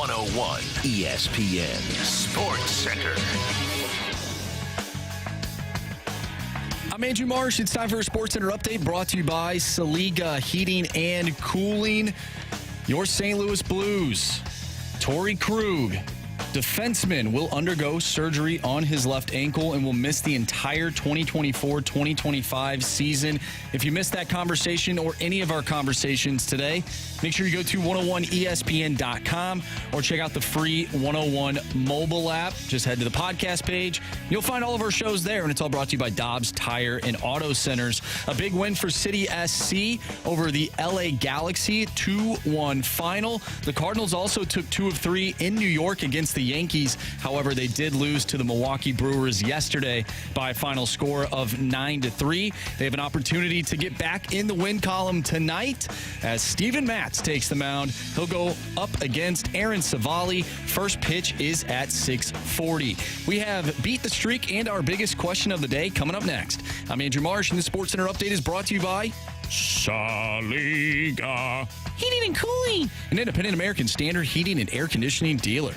101 ESPN Sports Center. I'm Andrew Marsh. It's time for a Sports Center update brought to you by Saliga Heating and Cooling. Your St. Louis Blues. Torey Krug, defenseman, will undergo surgery on his left ankle and will miss the entire 2024-2025 season. If you missed that conversation or any of our conversations today, make sure you go to 101ESPN.com or check out the free 101 mobile app. Just head to the podcast page. You'll find all of our shows there, and it's all brought to you by Dobbs Tire and Auto Centers. A big win for City SC over the LA Galaxy, 2-1 final. The Cardinals also took 2 of 3 in New York against the Yankees. However, they did lose to the Milwaukee Brewers yesterday by a final score of 9-3. They have an opportunity to get back in the win column tonight as Steven Matz takes the mound. He'll go up against Aaron Savali. First pitch is at 6:40. We have Beat the Streak and our biggest question of the day coming up next. I'm Andrew Marsh, and the Sports Center update is brought to you by Saliga Heating and Cooling, an independent American Standard heating and air conditioning dealer.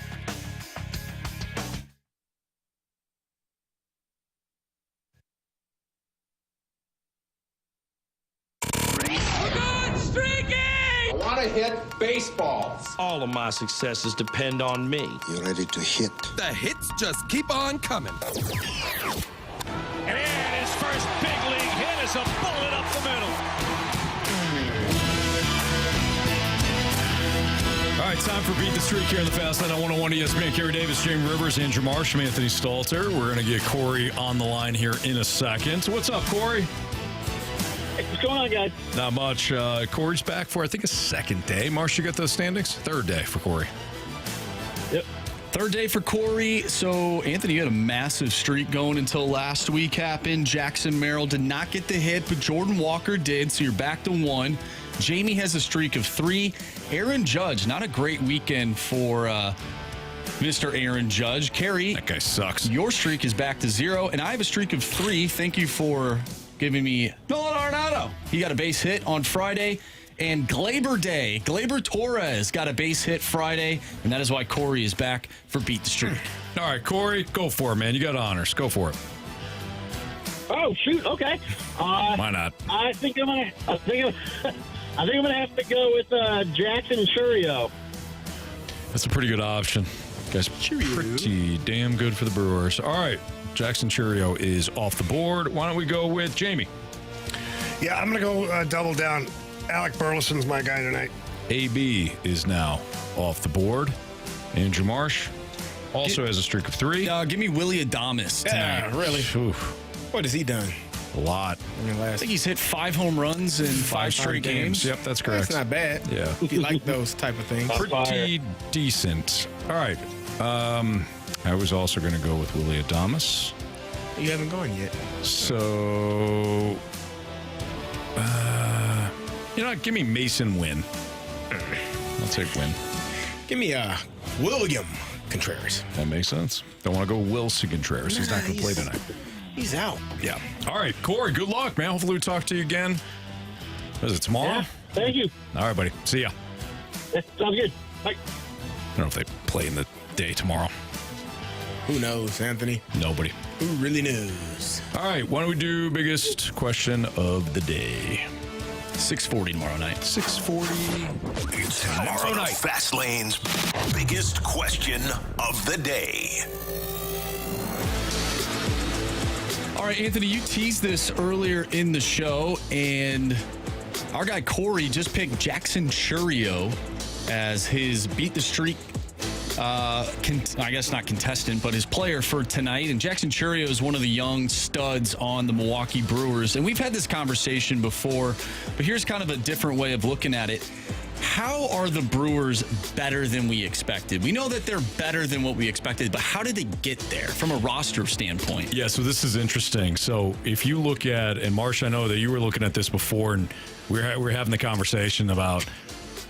Hit baseballs. All of my successes depend on me. You're ready to hit. The hits just keep on coming. And his first big league hit is a bullet up the middle. All right, time for Beat the Streak here in the Fast Lane on 101 ESPN. Carey Davis, Jamie Rivers, Andrew Marsh, and Anthony Stalter. We're going to get Corey on the line here in a second. So what's up, Corey? What's going on, guys? Not much. Corey's back for, I think, a second day. Marsh, you got those standings? Third day for Corey. Yep. Third day for Corey. So, Anthony, you had a massive streak going until last week happened. Jackson Merrill did not get the hit, but Jordan Walker did, so you're back to 1. Jamie has a streak of 3. Aaron Judge, not a great weekend for Mr. Aaron Judge. Carey, that guy sucks. Your streak is back to 0, and I have a streak of 3. Thank you for giving me Nolan Arenado. He got a base hit on Friday. And Gleyber Torres got a base hit Friday. And that is why Corey is back for Beat the Streak. All right, Corey, go for it, man. You got honors. Go for it. Oh, shoot. Okay. Why not? I think I'm gonna have to go with Jackson Churio. That's a pretty good option. Guy's pretty damn good for the Brewers. All right. Jackson Churio is off the board. Why don't we go with Jamie? Yeah, I'm going to go double down. Alec Burleson's my guy tonight. AB is now off the board. Andrew Marsh also has a streak of 3. Give me Willie Adames tonight. Yeah, really? Oof. What has he done? A lot. I think he's hit 5 home runs in 5 straight games. Yep, that's correct. That's not bad. Yeah. If you like those type of things. Pretty decent. All right. I was also going to go with Willie Adames. You haven't gone yet. So, you know what? Give me Mason Wynn. I'll take Wynn. Give me William Contreras. That makes sense. Don't want to go Wilson Contreras. He's not going to play tonight. He's out. Yeah. All right, Corey, good luck, man. Hopefully we talk to you again. Is it tomorrow? Yeah, thank you. All right, buddy. See ya. Sounds good. Bye. I don't know if they play in the day tomorrow. Who knows, Anthony? Nobody. Who really knows? All right, why don't we do biggest question of the day? 6:40 tomorrow night. 6:40. It's tomorrow night. Fast Lane's biggest question of the day. All right, Anthony, you teased this earlier in the show, and our guy Corey just picked Jackson Churio as his Beat the Streak, I guess not contestant, but his player for tonight. And Jackson Churio is one of the young studs on the Milwaukee Brewers. And we've had this conversation before, but here's kind of a different way of looking at it. How are the Brewers better than we expected? We know that they're better than what we expected, but how did they get there from a roster standpoint? Yeah, so this is interesting. So if you look at, and Marsh, I know that you were looking at this before, and we were having the conversation about,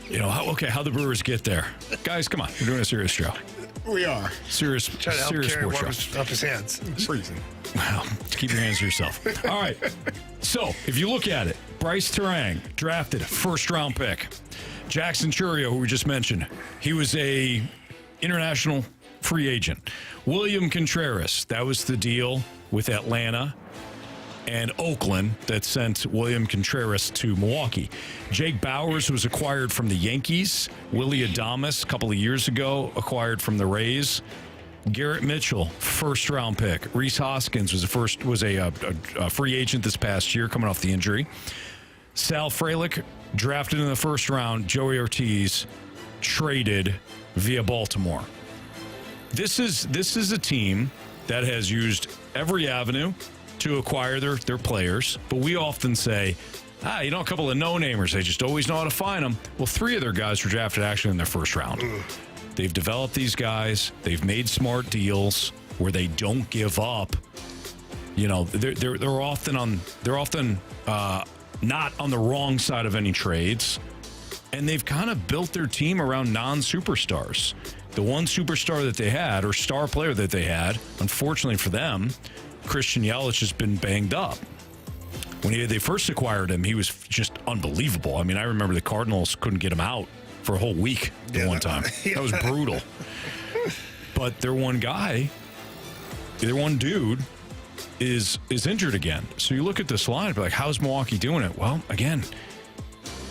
you know, how the Brewers get there. Guys, come on, we're doing a serious show. We are. Serious Trying to help sports Carey show. up his hands. It's freezing. Well, keep your hands to yourself. All right. So if you look at it, Bryce Terang, drafted, first-round pick. Jackson Churio, who we just mentioned, he was a international free agent. William Contreras, that was the deal with Atlanta and Oakland that sent William Contreras to Milwaukee. Jake Bowers was acquired from the Yankees. Willie Adames, a couple of years ago, acquired from the Rays. Garrett Mitchell, first-round pick. Rhys Hoskins was a free agent this past year, coming off the injury. Sal Frelick, drafted in the first round. Joey Ortiz, traded via Baltimore. This is a team that has used every avenue to acquire their players, but we often say, a couple of no-namers, they just always know how to find them. Well, 3 of their guys were drafted actually in their first round. They've developed these guys. They've made smart deals where they don't give up. They're often not on the wrong side of any trades, and they've kind of built their team around non-superstars. The one superstar that they had, or star player that they had, unfortunately for them, Christian Yelich, has been banged up. When they first acquired him, he was just unbelievable. I mean, I remember the Cardinals couldn't get him out for a whole week one time. That was brutal. But their one dude is injured again. So you look at this line and be like, how's Milwaukee doing it? Well, again,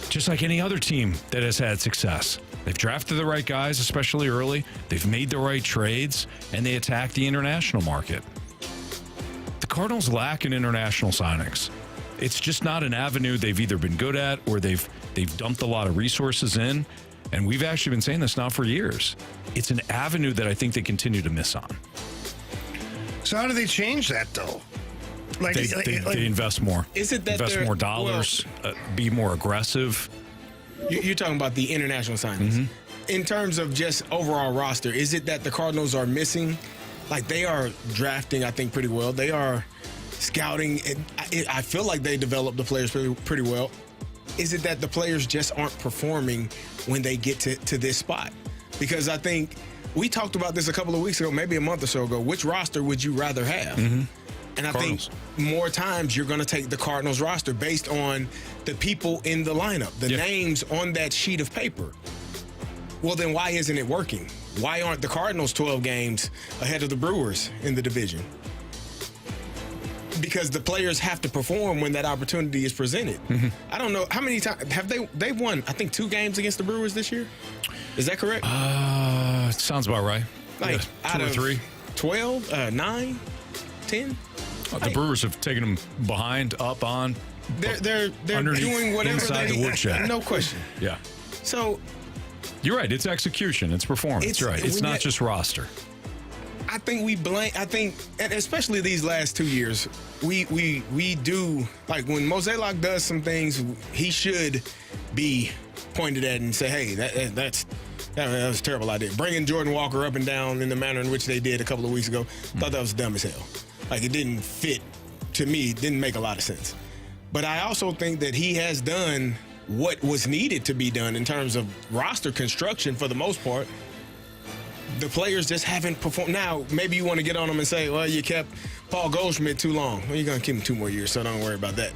just like any other team that has had success. They've drafted the right guys, especially early. They've made the right trades, and they attack the international market. The Cardinals lack in international signings. It's just not an avenue they've either been good at or they've dumped a lot of resources in. And we've actually been saying this now for years. It's an avenue that I think they continue to miss on. So how do they change that, though? They invest more. Is it that invest more dollars, be more aggressive? You're talking about the international signings. Mm-hmm. In terms of just overall roster, is it that the Cardinals are missing? Like, they are drafting, I think, pretty well. They are scouting. I feel like they developed the players pretty well. Is it that the players just aren't performing when they get to this spot? Because I think we talked about this a couple of weeks ago, maybe a month or so ago. Which roster would you rather have? Mm-hmm. And I think more times you're going to take the Cardinals roster based on the people in the lineup, the names on that sheet of paper. Well, then why isn't it working? Why aren't the Cardinals 12 games ahead of the Brewers in the division? Because the players have to perform when that opportunity is presented. Mm-hmm. I don't know how many times have they've won, I think, 2 games against the Brewers this year. Is that correct? Sounds about right. Like, out 2 or 3. 12, 9, 10. The Brewers have taken them behind, up, on. They're doing whatever inside the woodshed. No question. Yeah. So you're right. It's execution. It's performance. You're right. It's not just roster. I think and especially these last 2 years, we do, like, when Mozeliak does some things, he should be pointed at and say, hey, that was a terrible idea. Bringing Jordan Walker up and down in the manner in which they did a couple of weeks ago, thought that was dumb as hell. Like, it didn't fit, to me, it didn't make a lot of sense. But I also think that he has done what was needed to be done in terms of roster construction for the most part. The players just haven't performed. Now, maybe you want to get on them and say, well, you kept Paul Goldschmidt too long. Well, you're going to keep him 2 more years, so don't worry about that.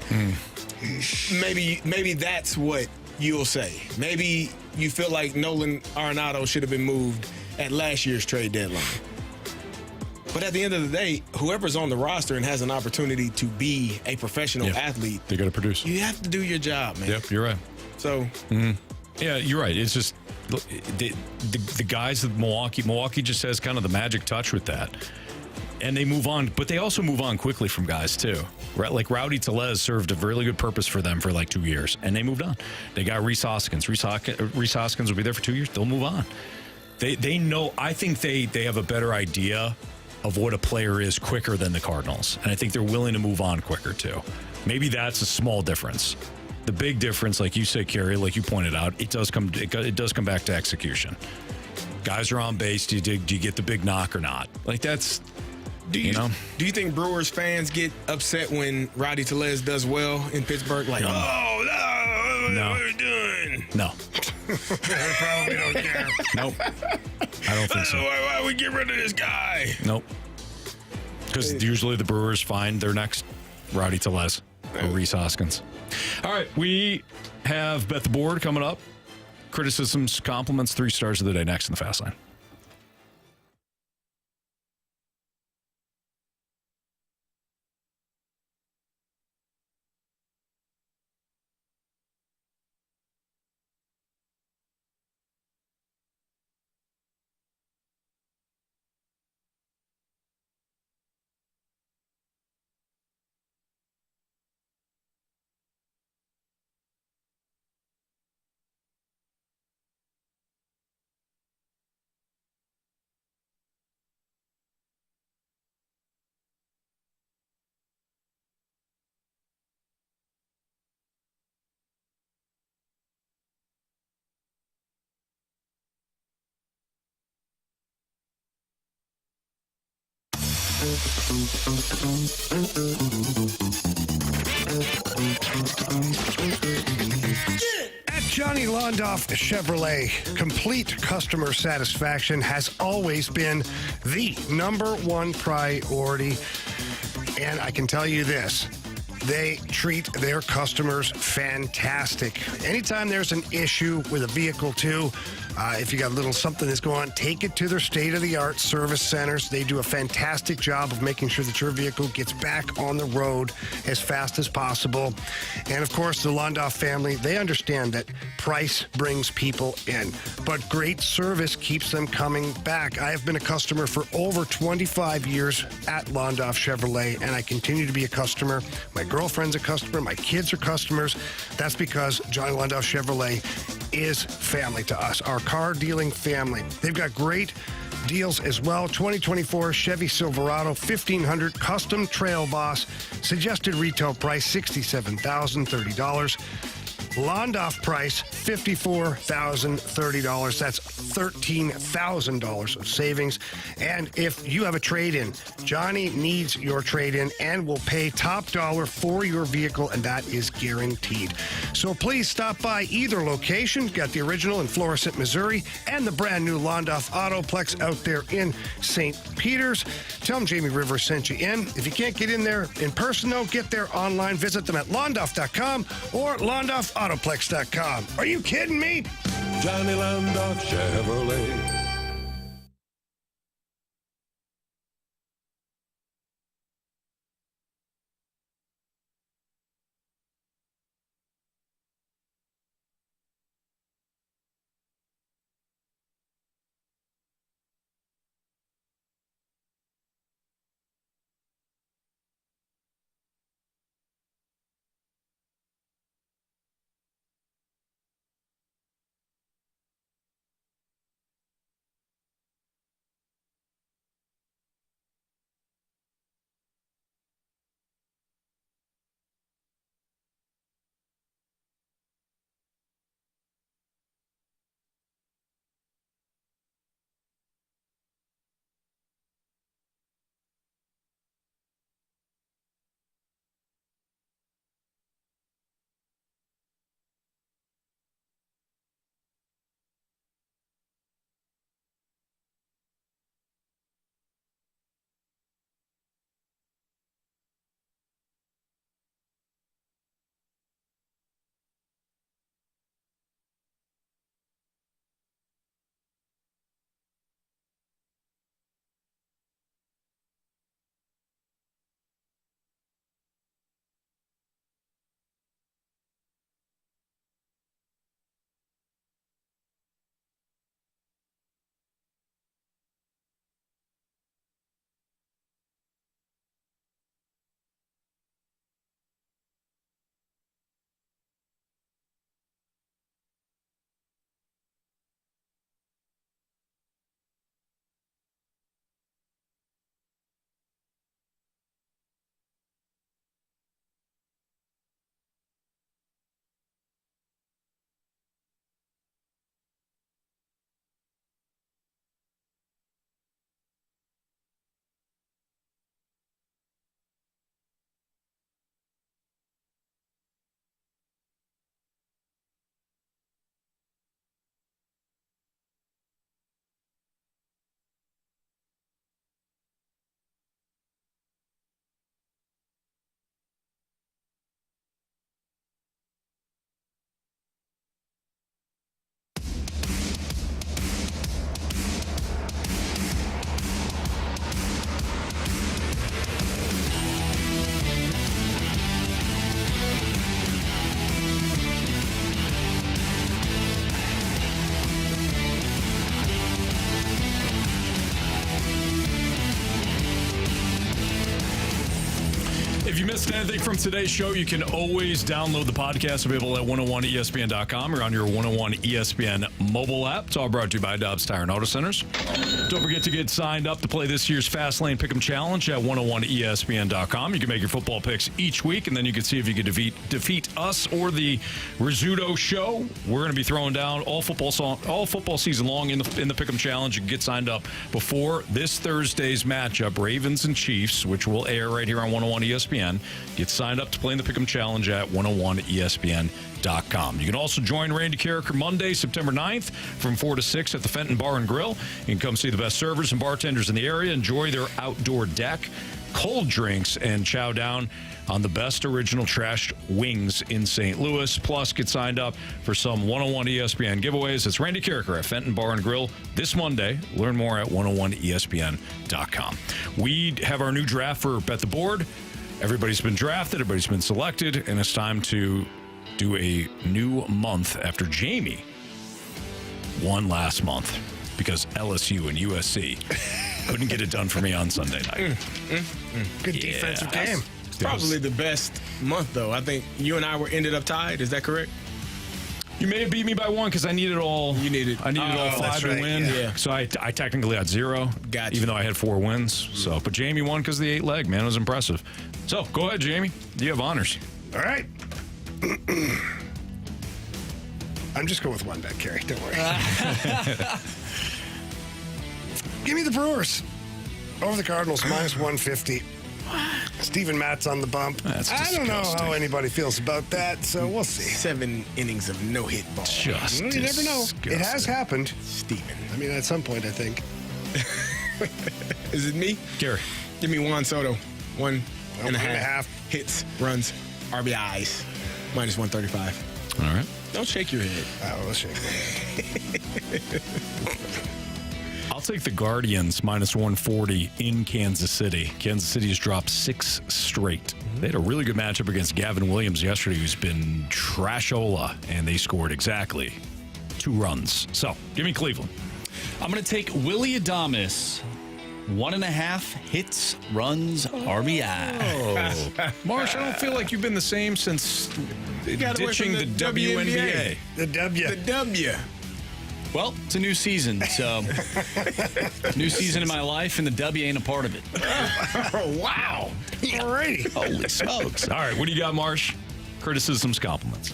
Maybe that's what you'll say. Maybe you feel like Nolan Arenado should have been moved at last year's trade deadline. But at the end of the day, whoever's on the roster and has an opportunity to be a professional athlete, they got to produce. You have to do your job, man. Yep, you're right. So, yeah, you're right. It's just the guys of Milwaukee just has kind of the magic touch with that. And they move on, but they also move on quickly from guys too. Right? Like Rowdy Tellez served a really good purpose for them for like 2 years, and they moved on. They got Rhys Hoskins. Rhys Hoskins will be there for 2 years. They'll move on. They know. I think they have a better idea of what a player is quicker than the Cardinals, and I think they're willing to move on quicker too. Maybe that's a small difference. The big difference, like you said, Carey, like you pointed out, it does come back to execution. Guys are on base. Do you get the big knock or not? Like that's. Do you think Brewers fans get upset when Rowdy Tellez does well in Pittsburgh? Like, no. What are we doing? No. They probably don't care. Nope. I don't think so. Why we get rid of this guy? Nope. Because usually the Brewers find their next Rowdy Tellez or Rhys Hoskins. All right, we have Bet the Board coming up. Criticisms, compliments, 3 stars of the day next in the Fast Lane. At Johnny Londoff Chevrolet, complete customer satisfaction has always been the number one priority. And I can tell you this, they treat their customers fantastic. Anytime there's an issue with a vehicle, too, if you got a little something that's going on, take it to their state-of-the-art service centers. They do a fantastic job of making sure that your vehicle gets back on the road as fast as possible. And, of course, the Londoff family, they understand that price brings people in, but great service keeps them coming back. I have been a customer for over 25 years at Londoff Chevrolet, and I continue to be a customer. My girlfriend's a customer. My kids are customers. That's because Johnny Londoff Chevrolet is family to us, our car dealing family. They've got great deals as well. 2024 Chevy Silverado 1500 Custom Trail Boss. Suggested retail price $67,030. Londoff price $54,030. That's $13,000 of savings. And if you have a trade-in, Johnny needs your trade-in and will pay top dollar for your vehicle, and that is guaranteed. So please stop by either location. Got the original in Florissant, Missouri, and the brand new Londoff Autoplex out there in St. Peters. Tell them Jamie Rivers sent you in. If you can't get in there in person, though, get there online. Visit them at londoff.com or londoffAutoplex.com. Are you kidding me? Johnny Londoff Chevrolet. missed anything from today's show, you can always download the podcast available at 101ESPN.com or on your 101 ESPN mobile app. It's all brought to you by Dobbs Tire and Auto Centers. Don't forget to get signed up to play this year's Fast Lane Pick'em Challenge at 101ESPN.com. You can make your football picks each week, and then you can see if you can defeat us or the Rizzuto Show. We're going to be throwing down all football season long in the Pick'em Challenge. You can get signed up before this Thursday's matchup, Ravens and Chiefs, which will air right here on 101 ESPN. Get signed up to play in the Pick'em Challenge at 101ESPN.com. You can also join Randy Carricker Monday, September 9th from 4 to 6 at the Fenton Bar and Grill. You can come see the best servers and bartenders in the area, enjoy their outdoor deck, cold drinks, and chow down on the best original trashed wings in St. Louis. Plus, get signed up for some 101 ESPN giveaways. It's Randy Carricker at Fenton Bar and Grill this Monday. Learn more at 101ESPN.com. We have our new draft for Bet the Board. Everybody's been drafted, everybody's been selected, and it's time to do a new month after Jamie won last month because LSU and USC couldn't get it done for me on Sunday night. Good defensive game. Probably the best month, though. I think you and I ended up tied. Is that correct? You may have beat me by one because I needed all. You needed. I needed all 5 to win. Yeah. So I technically had 0. Gotcha. Even though I had 4 wins. So, but Jamie won because of the 8 leg. Man, it was impressive. So go ahead, Jamie. You have honors. All right. I'm just going with one bet, Carey. Don't worry. Give me the Brewers over the Cardinals minus 150. Stephen Matt's on the bump. I don't know how anybody feels about that, so we'll see. 7 innings of no-hit ball. You never know. It has happened. Stephen. I mean, at some point, I think. Is it me? Gary. Give me Juan Soto. 1.5 hits, runs, RBIs. Minus 135. All right. Don't shake your head. Oh, I'll shake my head. I'll take the Guardians minus 140 in Kansas City. Kansas City has dropped 6 straight. They had a really good matchup against Gavin Williams yesterday, who's been trashola, and they scored exactly 2 runs. So, give me Cleveland. I'm going to take Willie Adames. 1.5 hits, runs, RBI. Oh. Marsh, I don't feel like you've been the same since ditching the WNBA. The W. The W. Well, it's a new season, so new season in my life, and the W ain't a part of it. Wow. All righty. Holy smokes. All right, what do you got, Marsh? Criticisms, compliments.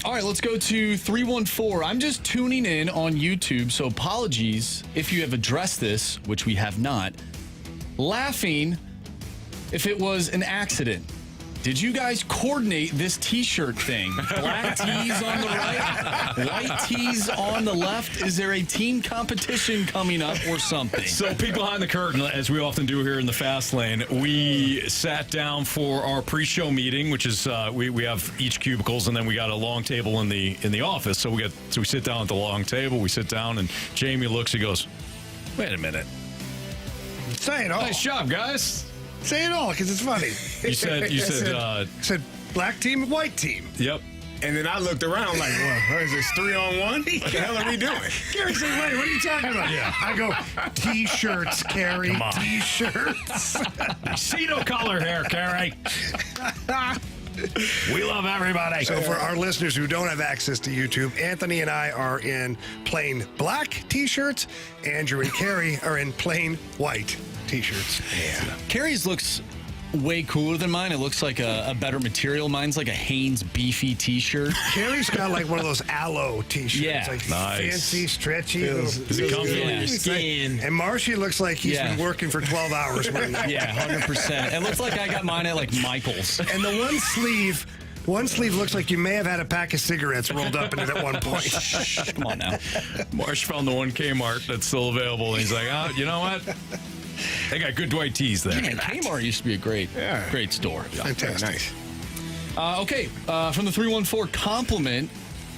All right, let's go to 314. I'm just tuning in on YouTube, so apologies if you have addressed this, which we have not. Laughing if it was an accident. Did you guys coordinate this T-shirt thing? Black tees on the right, white tees on the left. Is there a team competition coming up or something? So, peek behind the curtain, as we often do here in the Fast Lane. We sat down for our pre-show meeting, which is we have each cubicles, and then we got a long table in the office. So we sit down at the long table. We sit down, and Jamie looks. He goes, "Wait a minute. Say it all. Nice job, guys." Say it all, because it's funny. You said black team, white team. Yep. And then I looked around like, what is this, 3-on-1? What the hell are we doing? Gary said, wait, what are you talking about? Yeah. I go, T-shirts, Carey. Come on. T-shirts. See no color here, Carey. We love everybody. So for our listeners who don't have access to YouTube, Anthony and I are in plain black T-shirts. Andrew and Carey are in plain white T-shirts. Yeah. Carey's looks way cooler than mine. It looks like a better material. Mine's like a Hanes beefy T-shirt. Carey's got like one of those aloe T-shirts. Yeah. Like nice. fancy, stretchy. Is it comfy? Yeah. Skin. And Marshy looks like he's been working for 12 hours. Yeah, 100%. It looks like I got mine at like Michael's. And the one sleeve looks like you may have had a pack of cigarettes rolled up in it at one point. Come on now. Marsh found the one Kmart that's still available, and he's like, oh, you know what? They got good white tees there. Yeah, Kmart used to be a great store. Fantastic. Nice. Okay, from the 314 compliment,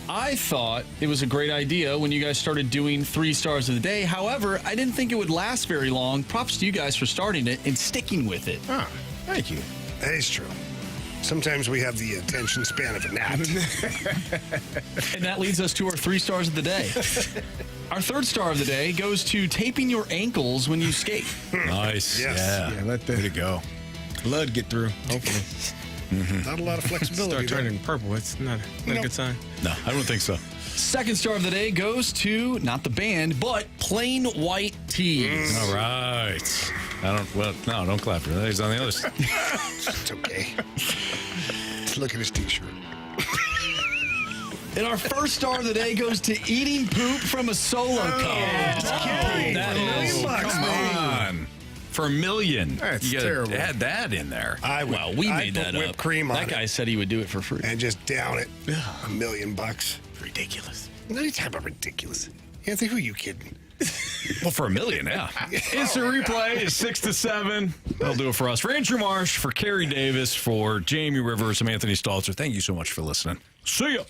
I thought it was a great idea when you guys started doing 3 stars of the day. However, I didn't think it would last very long. Props to you guys for starting it and sticking with it. Oh, thank you. That is true. Sometimes we have the attention span of a gnat. And that leads us to our 3 stars of the day. Our 3rd star of the day goes to taping your ankles when you skate. Nice. Yes. Yeah. Way to go. blood get through, hopefully. Not a lot of flexibility. Start turning purple. It's not a good sign. No, I don't think so. Second star of the day goes to not the band, but plain white tees. All right. Don't clap for that. He's on the other side. It's okay. Let's look at his T-shirt. And our first star of the day goes to eating poop from a solo cup. Carey. That is. Come on. For $1 million. That's you gotta terrible. add that in there. Well, we made put that whipped up. cream on that guy said he would do it for free. and just down it. $1 million. Ridiculous. What are you talking about ridiculous? Anthony, who are you kidding? Well, for $1 million, yeah. Instant replay is 6 to 7. That'll do it for us. For Andrew Marsh, for Carey Davis, for Jamie Rivers, I'm Anthony Stalter. Thank you so much for listening. See ya.